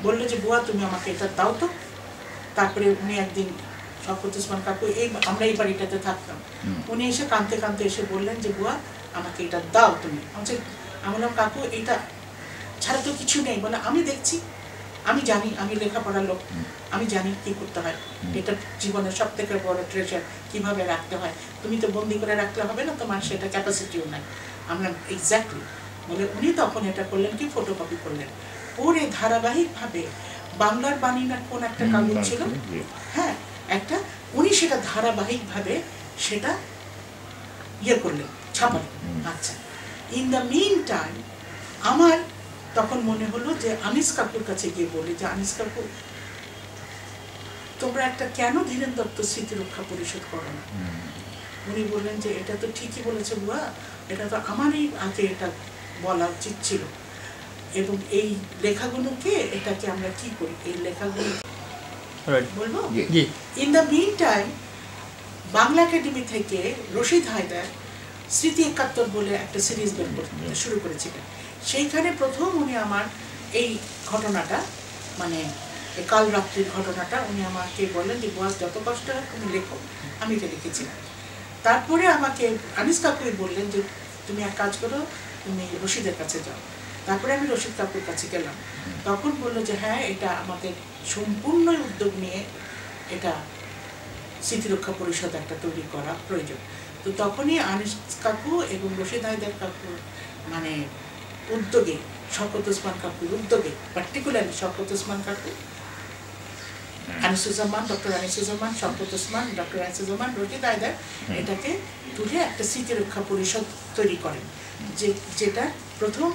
বললো যে বুয়া তুমি আমাকে এটা দাও তো। তারপরে উনি একদিন শওকত ওসমান কাকু, আমরা এই বাড়িটাতে থাকতাম, উনি এসে কাঁদতে কাঁদতে এসে বললেন যে বুয়া আমাকে এটা দাও তুমি। আমি বললাম কাকু এটা ছাড়া তো কিছু নেই। বলে আমি দেখছি, আমি জানি, আমি লেখাপড়ার লোক, আমি জানি কি করতে হয়, এটা জীবনের সব থেকে বড় ট্রেজার, কিভাবে রাখতে হয়। তুমি তো বন্দি করে রাখতে হবে না, তোমার সেটা ক্যাপাসিটিও নাই। আমরা এক্স্যাক্টলি বলে উনি তখন এটা করলেন কি, ফটোকপি করলেন, পরে ধারাবাহিকভাবে বাংলার বাণী না কোন একটা কাগজ ছিল, হ্যাঁ একটা, উনি সেটা ধারাবাহিকভাবে সেটা ইয়ে করলেন, ছাপালেন। আচ্ছা, ইন দ্য মিন টাইম আমার তখন মনে হলো যে আনিস কাকুর কাছে গিয়ে বলি যে আনিস কাকু তোমরা একটা কেন ধীরেন দত্ত স্মৃতি রক্ষা পরিষদ করো না? উনি বললেন যে এটা তো ঠিকই বলেছে বুয়া, এটা তো আমারই আগে এটা বলা উচিত ছিল, এবং এই লেখাগুলোকে এটাকে আমরা কি করি, এই লেখাগুলো বলবো। In the meantime Bangla Academy থেকে রশিদ হায়দার স্মৃতি 71 বলে একটা সিরিজ বের করতে শুরু করেছিলেন। সেইখানে প্রথম উনি আমার এই ঘটনাটা, মানে কাল রাত্রির ঘটনাটা, উনি আমাকে বললেন যে বুয়া যত কষ্ট হয় তুমি লেখো, আমি এটা লিখেছিলাম। তারপরে আমাকে আনিস কাকুই বললেন যে তুমি এক কাজ করো, তুমি রশিদের কাছে যাও। তারপরে আমি রশিদ কাকুর কাছে গেলাম, তখন বললো যে হ্যাঁ এটা আমাদের সম্পূর্ণ উদ্যোগ নিয়ে এটা স্মৃতিরক্ষা পরিষদ একটা তৈরি করা প্রয়োজন। তো তখনই আনিস কাকু এবং রশিদ হায়দার কাকুর মানে উদ্যোগে, শওকত ওসমান কাকুর উদ্যোগে, পার্টিকুলারলি শওকত ওসমান কাকু, আনিসুজ্জামান, ডক্টর আনিসুজ্জামান, শওকত ওসমান, ডক্টর আনিসুজ্জামান, রশিদ হায়দার এটাকে তুলে একটা স্মৃতিরক্ষা পরিষদ তৈরি করেন, যেটা প্রথম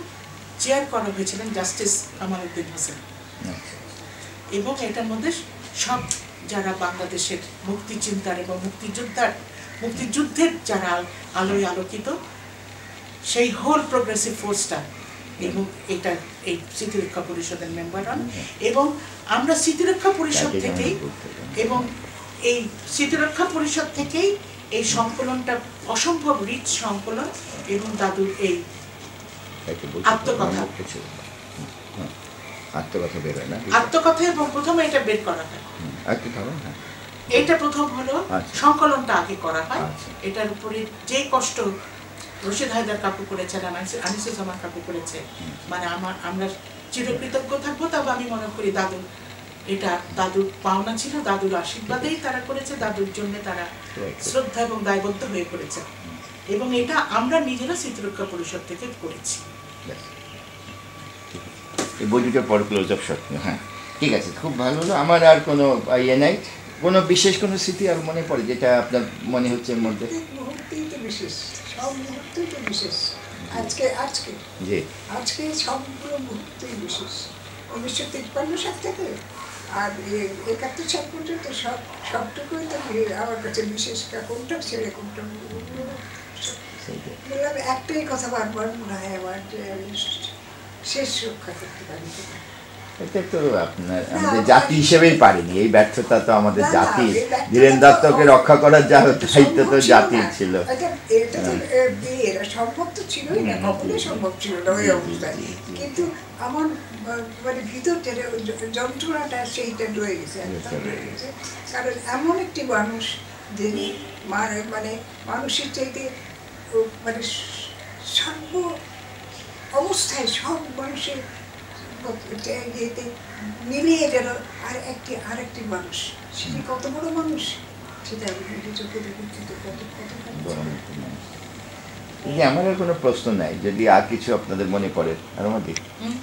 চেয়ার করা হয়েছিলেন জাস্টিস কামাল উদ্দিন হোসেন। এবং এটার মধ্যে সব যারা বাংলাদেশের মুক্তিচিন্তার এবং মুক্তিযুদ্ধের যারা আলোয় আলোকিত, সেই হোল প্রোগ্রেসিভ ফোর্সটা, এবং এটা এই স্মৃতিরক্ষা পরিষদের মেম্বার হন। এবং আমরা স্মৃতিরক্ষা পরিষদ থেকেই, এবং এই স্মৃতিরক্ষা পরিষদ থেকেই এই সংকলনটা অসম্ভব রিচ সংকলন, এবং দাদুর এই আত্মকথা আত্মকথা এবং প্রথমে এটা বের করা হয়, এটা প্রথম হলো সংকলনটা আগে করা হয়। এটার উপরে যে কষ্ট রশিদ হায়দার কাকু করেছেন, আনিসুজ্জামান কাকু করেছে, মানে আমরা চিরকৃতজ্ঞ থাকবো। তবে আমি মনে করি দাদুর এটা দাদুর পাওনা ছিল, দাদুর আশীর্বাদেই তারা করেছে, দাদুর জন্য তারা শ্রদ্ধা এবং দায়বদ্ধ হয়ে করেছে, এবং এটা আমরা নিজেরা স্মৃতিরক্ষা পরিষদ থেকে করেছি। এই বইটা পর ক্লোজ আপ শট। হ্যাঁ ঠিক আছে, খুব ভালো হলো। আমার আর কোনো ইয়ে নাই, কোনো বিশেষ কোনো স্মৃতি আর মনে পড়ে যেটা আপনার মনে হচ্ছে এর মধ্যে? বিশেষ, সব মুহূর্তই তো বিশেষ। আজকে আজকে জি আজকে সবগুলো মুহূর্তই বিশেষ। 1953 সাল থেকে আর 71 সাল পর্যন্ত সবটুকুই তো আমার কাছে বিশেষ। কোনটা ছেড়ে কোনটা বললাম, একটাই কথা বারবার মনে হয় আমার, যে শেষ রক্ষা করতে পারি কিনা। এটা তো আপনার আমাদের জাতি হিসেবেই পারেনি, এই ব্যর্থতা তো আমাদের জাতির। ধীরেন দত্তকে রক্ষা করার যা দায়িত্ব তো জাতির ছিল। এটা তো এরা সম্ভব তো ছিলই না, কখনোই সম্ভব ছিল না ওই অবস্থায়। কিন্তু আমার মানে ভিতর থেকে যন্ত্রণাটা সেইটা রয়ে গেছে, একদম রয়ে গেছে। কারণ এমন একটি মানুষ যিনি মানে মানুষের চাইতে মানে সর্ব অবস্থায় সব মানুষের ইয়েতে মিলিয়ে গেল আরেকটি মানুষ। সেটি কত বড় মানুষ সেটা আমি নিজে চোখে দেখেছি। আমার আর কোনো প্রশ্ন নাই, যদি আর কিছু আপনাদের মনে পড়ে, আর আমাদের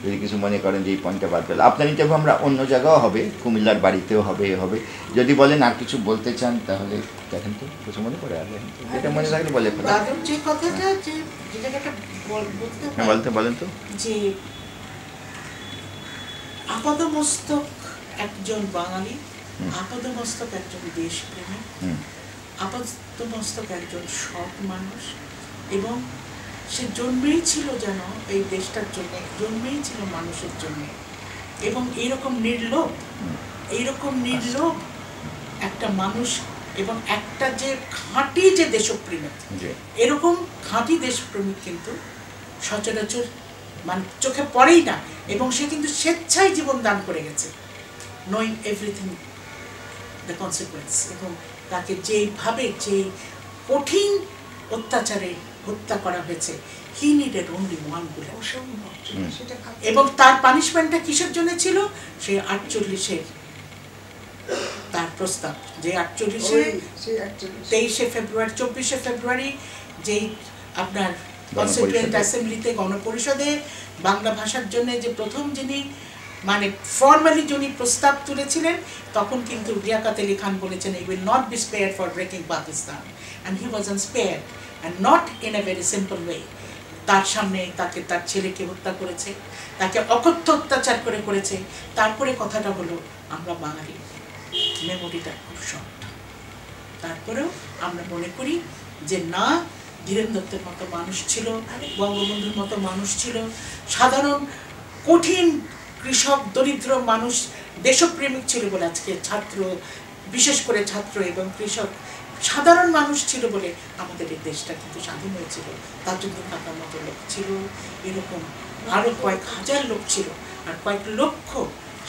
যদি কিছু মনে করেন যে এই পয়েন্টটা বাদ পেল, আপনার ইন্টারভিউ আমরা অন্য জায়গাও হবে, কুমিল্লার বাড়িতেও হবে হবে। যদি বলেন আর কিছু বলতে চান তাহলে দেখেন তো কিছু মনে পড়ে, আর যেটা মনে থাকলে বলে যে কথাটা বলতে বলেন তো। যে আপাদমস্তক একজন বাঙালি, আপাদমস্তক একজন দেশপ্রেমী, আপাদমস্তক একজন সৎ মানুষ, এবং সে জন্মেই ছিল যেন এই দেশটার জন্য, জন্মেই ছিল মানুষের জন্য। এবং এইরকম নির্লোভ একটা মানুষ, এবং একটা যে খাঁটি যে দেশপ্রেমিক, এরকম খাঁটি দেশপ্রেমিক কিন্তু সচরাচর মানে চোখে পড়েই না। এবং সে কিন্তু স্বেচ্ছায় জীবন দান করে গেছে, নোয়িং এভরিথিং দ্য কনসিকুয়েন্স। এবং তাকে যেভাবে যে কঠিন অত্যাচারে হত্যা করা হয়েছে, হি নিডেড অনলি ওয়ান বুলেট। এবং তার পানিশমেন্টটা কিসের জন্য ছিল? সে 48-এর তার প্রস্তাব, যে 48-এ 23শে ফেব্রুয়ারি 24শে ফেব্রুয়ারি যেই আপনার কনস্টিটিউয়েন্ট অ্যাসেম্বলিতে গণপরিষদে বাংলা ভাষার জন্য যে প্রথম যিনি মানে ফর্মালি যিনি প্রস্তাব তুলেছিলেন, তখন কিন্তু লিয়াকত আলী খান বলেছেন, "He will not be spared for breaking Pakistan." And he wasn't spared, and not in a very simple way. তার সামনে তাকে তার ছেলেকে হত্যা করেছে, তাকে অকথ্য অত্যাচার করেছে। তারপরে কথাটা হলো, আমরা বাঙালি, মেমোরিটা খুব শর্ট। তারপরেও আমরা মনে করি যে না, ধীরেন দত্তের মতো মানুষ ছিল, বঙ্গবন্ধুর মতো মানুষ ছিল, সাধারণ কঠিন কৃষক দরিদ্র মানুষ দেশপ্রেমিক ছিল বলে আজকে ছাত্র, বিশেষ করে ছাত্র এবং কৃষক সাধারণ মানুষ ছিল বলে আমাদের এই দেশটা কিন্তু স্বাধীন হয়েছিল। তাজউদ্দিন কাকার মতো লোক ছিল, এরকম আরও কয়েক হাজার লোক ছিল, আর কয়েক লক্ষ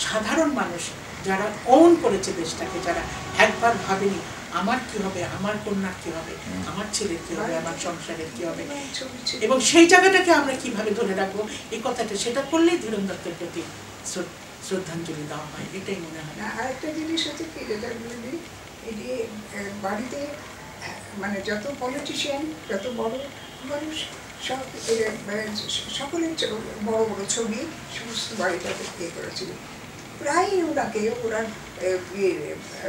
সাধারণ মানুষ যারা ওন করেছে দেশটাকে, যারা একবার ভাবেনি আমার কি হবে, আমার কন্যার কি হবে, আমার ছেলের কি হবে, আমার সংসারের কি হবে, এবং সেই জায়গাটাকে আমরা কিভাবে ধরে রাখবো, এই কথাটা সেটা করলেই ধীরেন দত্তের প্রতি শ্রদ্ধাঞ্জলি দেওয়া হয়, এটাই মনে হয়। আরেকটা জিনিস হচ্ছে কি, যেটা বলি, এই যে বাড়িতে মানে যত পলিটিশিয়ান, যত বড় মানুষ, সব সকলের বড় বড় ছবি সমস্ত বাড়িটাতে ইয়ে করেছিল। প্রায় ওনাকে ওরা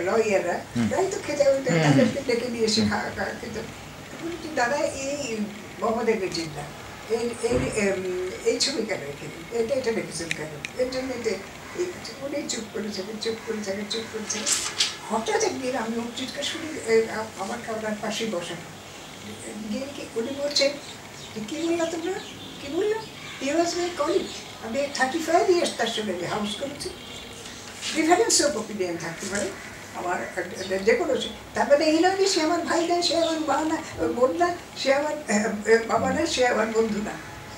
লয়াররা প্রায় তো খেতে তাদেরকে ডেকে নিয়ে এসে খেতে, দাদা এই মোহাম্মদের বেটিরা এই ছবি কেন রেখে এটা রেখেছেন কেন, এর জন্য উনি চুপ করেছেন। হঠাৎ একদিন আমি ওর চিৎকার শুনি, আমার খাওয়ার পাশে বসানো গিয়ে উনি বলছেন, কী বললো তোমরা, কী বললো? হি ওয়াজ মাই কলিগ, আমি 35 ইয়ার্স তার সঙ্গে হাউস করেছি। ডিফারেন্স অফ ওপিনিয়ন থাকতে পারে আমার যে কোনো, তার মানে এই নয় যে সে আমার ভাই না, সে আমার মা না, বোন না, সে আমার বাবা না, সে আমার বন্ধু না,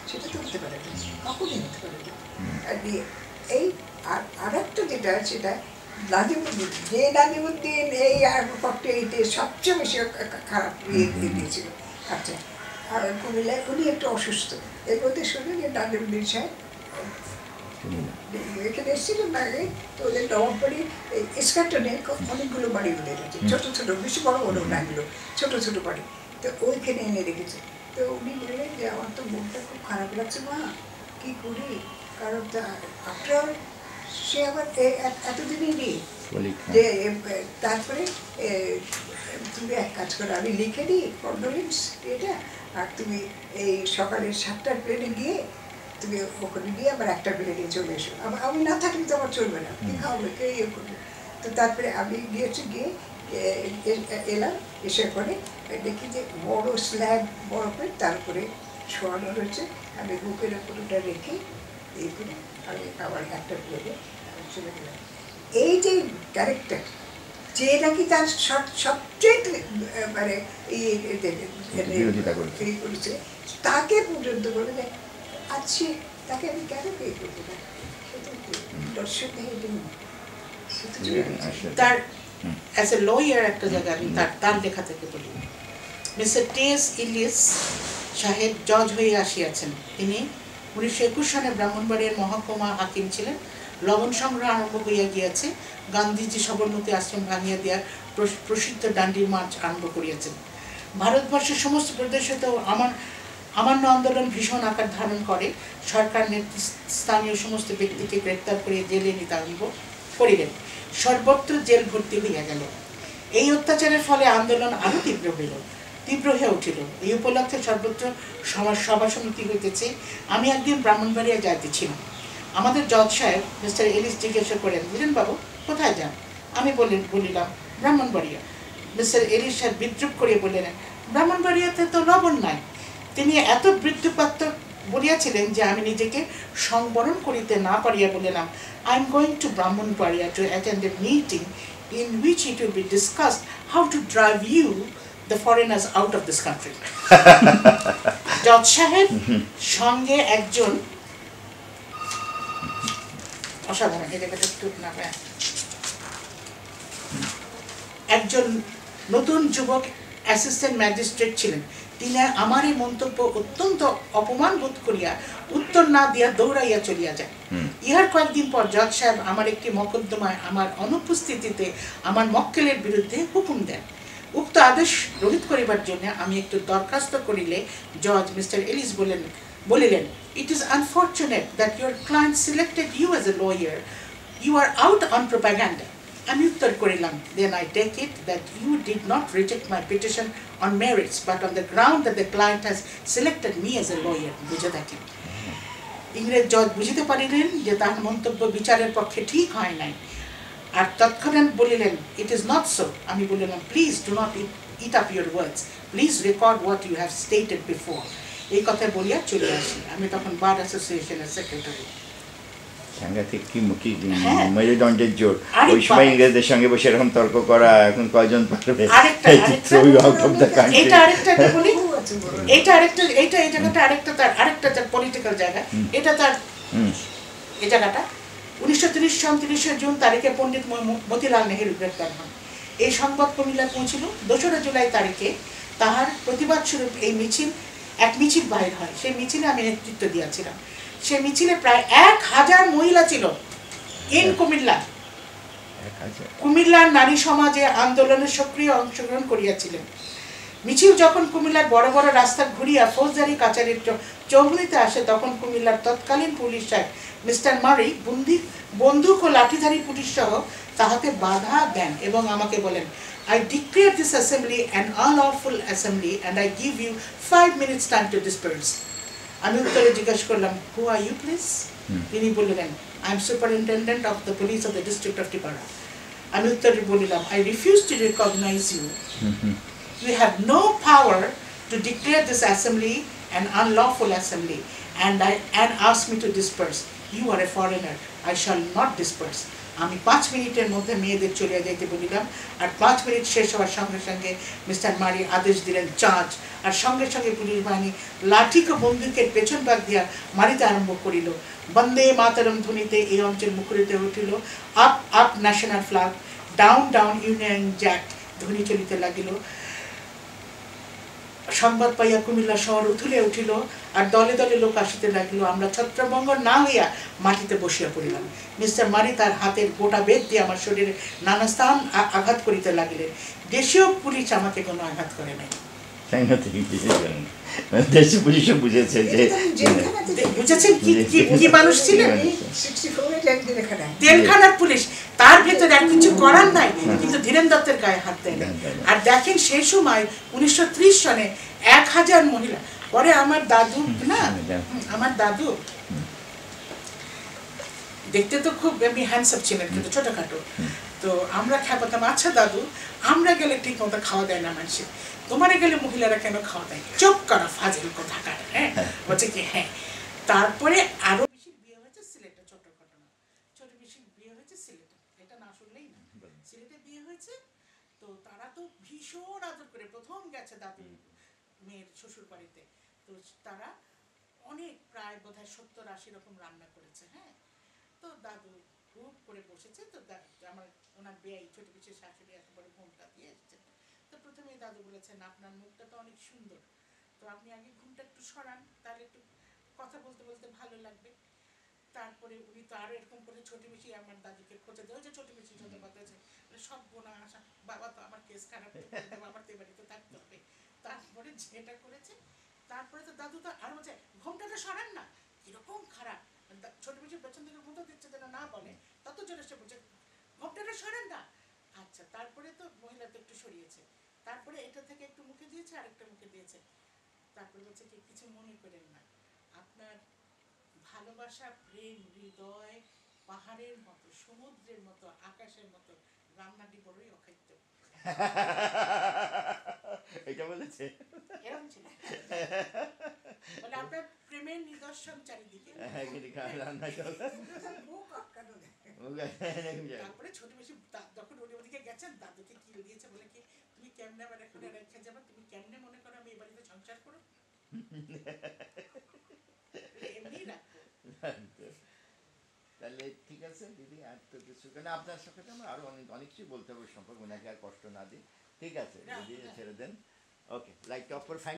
সেটা তো হতে পারে না, কখনই হতে পারে না। এই আর একটা যেটা, সেটা নাজিমুদ্দিন, যে নাজিমুদ্দিন এই 48-এ সবচেয়ে বেশি খারাপ দিয়েছিল। আচ্ছা, আর কুমিল্লায় উনি একটু অসুস্থ, এর মধ্যে শুনে যে নাজিমুদ্দিন সাহেব এখানে এসেছিলেন আগে, তো ওদের নবাববাড়ি স্কার্টনে অনেকগুলো বাড়ি বলে গেছে, ছোটো ছোটো, বেশি বড় বড় না, এগুলো ছোটো ছোটো বাড়ি, তো ওইখানে এনে রেখেছে। তো উনি বললেন যে আমার তো মনটা খুব খারাপ লাগছে মা, কী করি, কারণ আফটার সে আবার এতদিনই নেই, যে তারপরে তুমি এক কাজ করো, আমি লিখে দিই কন্ডোলেন্স এটা, আর তুমি এই সকালে 7টার প্লেনে গিয়ে তুমি ওখানে গিয়ে আবার 1টা প্লেনে চলে এসো। আমি না থাকলে তো আমার চলবে না, কি খাওয়াবে, কে ইয়ে করবে। তো তারপরে আমি গিয়ে এলাম, এসে করে দেখি যে বড় স্ল্যাব বরফের তারপরে শোয়ানো রয়েছে। আমি বুকের ওপর ওটা রেখে এই করে আমি আবার 1টা প্লেনে চলে গেলাম। এই যে ক্যারেক্টার, যে নাকি তার সবচেয়ে মানে এই করেছে, তাকে পর্যন্ত বলে দেয় আচ্ছা তাকে আমি কেন বিয়ে করবো না, দর্শক তার অ্যাজ এ লয়ার একটা জায়গা আমি তার লেখা থেকে বলি। Mister T.S.. ইলিয়াস সাহেব জজ হয়ে আসিয়াছেন। তিনি 1921 সালে ব্রাহ্মণবাড়িয়ার মহকুমা হাকিম ছিলেন। লবণ সংগ্রহ আরম্ভ হইয়া গিয়াছে। গান্ধীজি সবরমতী আশ্রম ভাঙিয়া দেওয়ার প্রসিদ্ধ ডান্ডি মার্চ আরম্ভ করিয়াছেন। ভারতবর্ষের সমস্ত প্রদেশে তো আমান্য আন্দোলন ভীষণ আকার ধারণ করে। সরকার স্থানীয় সমস্ত ব্যক্তিকে গ্রেপ্তার করে জেলে নিতে আরম্ভ করিলেন। সর্বত্র জেল ভর্তি হইয়া গেল। এই অত্যাচারের ফলে আন্দোলন আরো তীব্র হয়ে উঠিল। এই উপলক্ষে সর্বত্র সভা সমিতি হইতেছে। আমি একদিন ব্রাহ্মণবাড়িয়া যাইতেছিলাম। আমাদের জজ সাহেব মিস্টার এলিস জিজ্ঞাসা করেন, ধীরেন বাবু কোথায় যান? আমি বলিলাম ব্রাহ্মণবাড়িয়া। মিস্টার এলিস সাহেব বিদ্রুপ করিয়া বললেন, ব্রাহ্মণবাড়িয়াতে তো লবণ নাই। তিনি এত বৃদ্ধপাত্র বলিয়াছিলেন যে আমি নিজেকে সংবরণ করিতে না পারিয়া বলিলাম, I am going to Brahmanbaria to attend a meeting in which it will be discussed how to drive you, the foreigners, out of this country. জজ সাহেব সঙ্গে একজন অসাধারণ একজন নতুন যুবক অ্যাসিস্ট্যান্ট ম্যাজিস্ট্রেট ছিলেন। তিনি আমার এই মন্তব্য অত্যন্ত অপমান বোধ করিয়া উত্তর না দিয়া দৌড়াইয়া চলিয়া যায়। ইহার কয়েকদিন পর জজ সাহেব আমার একটি মকদ্দমায় আমার অনুপস্থিতিতে আমার মক্কেলের বিরুদ্ধে হুকুম দেন। উক্ত আদেশ রহিত করিবার জন্য আমি একটু দরখাস্ত করিলে জজ মিস্টার এলিস বলিলেন, it is unfortunate that your client selected you as a lawyer, you are out on propaganda. আমি উত্তর করিলাম, then I take it that you did not reject my petition on merits, but on the ground that the client has selected me as a lawyer. বুঝে থাকি। ইংরেজ জজ বুঝিতে পারিলেন যে তার মন্তব্য বিচারের পক্ষে ঠিক হয় নাই, আর তৎক্ষণাৎ বলিলেন, it is not so. আমি বলিলাম, please do not eat up your words. Please record what you have stated before. এই কথা বলিয়া চলে আসি। আমি তখন বার অ্যাসোসিয়েশনের সেক্রেটারি। সাংঘাতিক কি মেরুদণ্ডের জোর। ওই সময় ইংরেজদের সঙ্গে বসে এরকম তর্ক করা এখন কয়জন পারবে? আরেকটা তার পলিটিক্যাল জায়গা, এটা তার এই জায়গাটা 1930 সন 30 জুন তারিখে পণ্ডিত মতিলাল নেহেরু গ্রেপ্তার হন। এই সংবাদ কুমিল্লায় পৌঁছিল। 2রা জুলাই তারিখে তাহার প্রতিবাদ স্বরূপ এক মিছিল বাহির হয়। সেই মিছিলে আমি নেতৃত্ব দিয়েছিলাম। সে মিছিলে প্রায় 1000 মহিলা ছিল ইন কুমিল্লা। কুমিল্লার নারী সমাজে আন্দোলনের সক্রিয় অংশগ্রহণ করিয়াছিলেন। মিছিল যখন কুমিল্লার বড় বড় রাস্তা ঘুরিয়া ফৌজদারি কাছারির চৌমুনিতে আসে, তখন কুমিল্লার তৎকালীন পুলিশ সাহেব মিস্টার মারি বন্দুক ও লাঠিধারী পুলিশ সহ তাহাতে বাধা দেন এবং আমাকে বলেন, I declare this assembly an unlawful assembly and I give you 5 minutes time to disperse. আমি উত্তরে জিজ্ঞাসা করলাম, who are you please? তিনি বললেন, I am superintendent of the police of the district of Tipara. আমি উত্তরে বলিলাম, I refuse to recognize you. You have no power to declare this assembly an unlawful assembly and ask me to disperse. You are a foreigner. I shall not disperse. আমি 5 মিনিটের মধ্যে মেয়েদের চলিয়া যাইতে বলিলাম, আর 5 মিনিট শেষ হওয়ার সঙ্গে সঙ্গে মিস্টার মারি আদেশ দিলেন চার্জ, আর সঙ্গে সঙ্গে পুলিশ বাহিনী লাঠি ও বন্দুকের পেছন ভাগ দিয়া মারিতে আরম্ভ করিল। বন্দে মাতরম ধ্বনিতে এই অঞ্চল মুখরিত উঠিল। Up up national flag, down down union Jack ধ্বনি চলিতে লাগিল। সংবাদ পাইয়া কুমিল্লা শহর উথুলে উঠিল, আর দলে দলে লোক আসিতে লাগিল। আমরা ছত্রভঙ্গ না হইয়া মাটিতে বসিয়া পড়িলাম। মিস্টার মারি তার হাতের গোটা বেদ দিয়ে আমার শরীরে নানা স্থান আঘাত করিতে লাগিলেন। দেশীয় পুলিশ আমাকে কোনো আঘাত করে নাই। বুঝেছেন কি মানুষ ছিলেন? জেলখানার পুলিশ তার ভেতরে আর কিছু করার নাই, কিন্তু ধীরেন দত্তের গায়ে হাত দেয় না। আর দেখেন সেই সময় 1930 সনে 1000 মহিলা। পরে আমার দাদু না, আমার দাদু দেখতে তো খুব এমনি হ্যান্ডসাম ছিলেন, কিন্তু ছোটখাটো। তো আমরা খেপাতাম, আচ্ছা দাদু আমরা গেলে ঠিক মতো খাওয়া দেয় না মানুষে, তোমারে গেলে মহিলারা কেন খাওয়া দেয়? চুপ করা ফাজিল কোথাকার। হ্যাঁ বলছে কি হ্যাঁ। তারপরে আরো বেশি বিয়ে হয়েছে সিলেটে, ছোট ঘটনা, ছোট বেশি বিয়ে হয়েছে সিলেটে, এটা না শুনলেই না, সিলেটে বিয়ে হয়েছে। তো তারা তো ভীষণ আদর করে, প্রথম গেছে দাদু মেয়ের শ্বশুর বাড়িতে, তো তারা অনেক প্রায় বোধহয় 70-80 রকম রান্না করেছে। হ্যাঁ, তো দাদু খুব করে বসেছে। তো আমার ওনার বেয়াই ছোট পিছিয়ে শাশুড়ি একেবারে ঘুমটা দিয়ে এসছে। তো প্রথমে দাদু বলেছেন আপনার মুখটা তো অনেক সুন্দর, তো আপনি আগে ঘুমটা একটু সরান, তাহলে একটু কথা বলতে বলতে ভালো লাগবে। তারপরে উনি তো আরো এরকম করে ছোট বেশি আমার দাদুকে খোঁজে দেওয়া, যে ছোট বেশি যত কথা আছে সব বোনা আসা, বাবা তো আমার কেস খারাপ, আমার তো এবারে তো থাকতে হবে। তারপরে যেটা করেছে, তারপরে তো দাদু তো আরো বলছে ঘুমটাটা সরান না, কিরকম খারাপ, ছোট বেশি পেছন থেকে ঘুমটা দিচ্ছে যেন না বলে, তত জোরে সে বলছে ঘুমটাটা সরান না। আচ্ছা, তারপরে তো মহিলা তো একটু সরিয়েছে, তারপরে এটা থেকে একটু মুখে দিয়েছে, আরেকটা মুখে দিয়েছে। তারপরে বলছে কি কিছু মনে করেন না, আপনার ভালোবাসা, প্রেম, হৃদয় পাহাড়ের মতো, সমুদ্রের মতো, আকাশের মতো, রান্নাটি বড়ই অখাদ্য। এটা বলেছে এরকম ছিল, বলে আপনার প্রেমের নিদর্শন চারিদিকে। তারপরে ছোট বেশি যখন উনি ওদিকে গেছেন, দাদুকে কিনে দিয়েছে, বলে কি তুমি কেমনে আবার এখন রেখে যাবে, তুমি কেমনে মনে করো আমি এই বাড়িতে সংসার করো, এমনি রাখবো। তাহলে ঠিক আছে দিদি, আর তো কিছু কেন আপনার সাথে আমার আরো অনেক কিছু বলতে হবে সম্পর্ক, ওনাকে আর কষ্ট না দিই। ঠিক আছে দিদি, ছেড়ে দেন। ওকে, লাইট অফ করে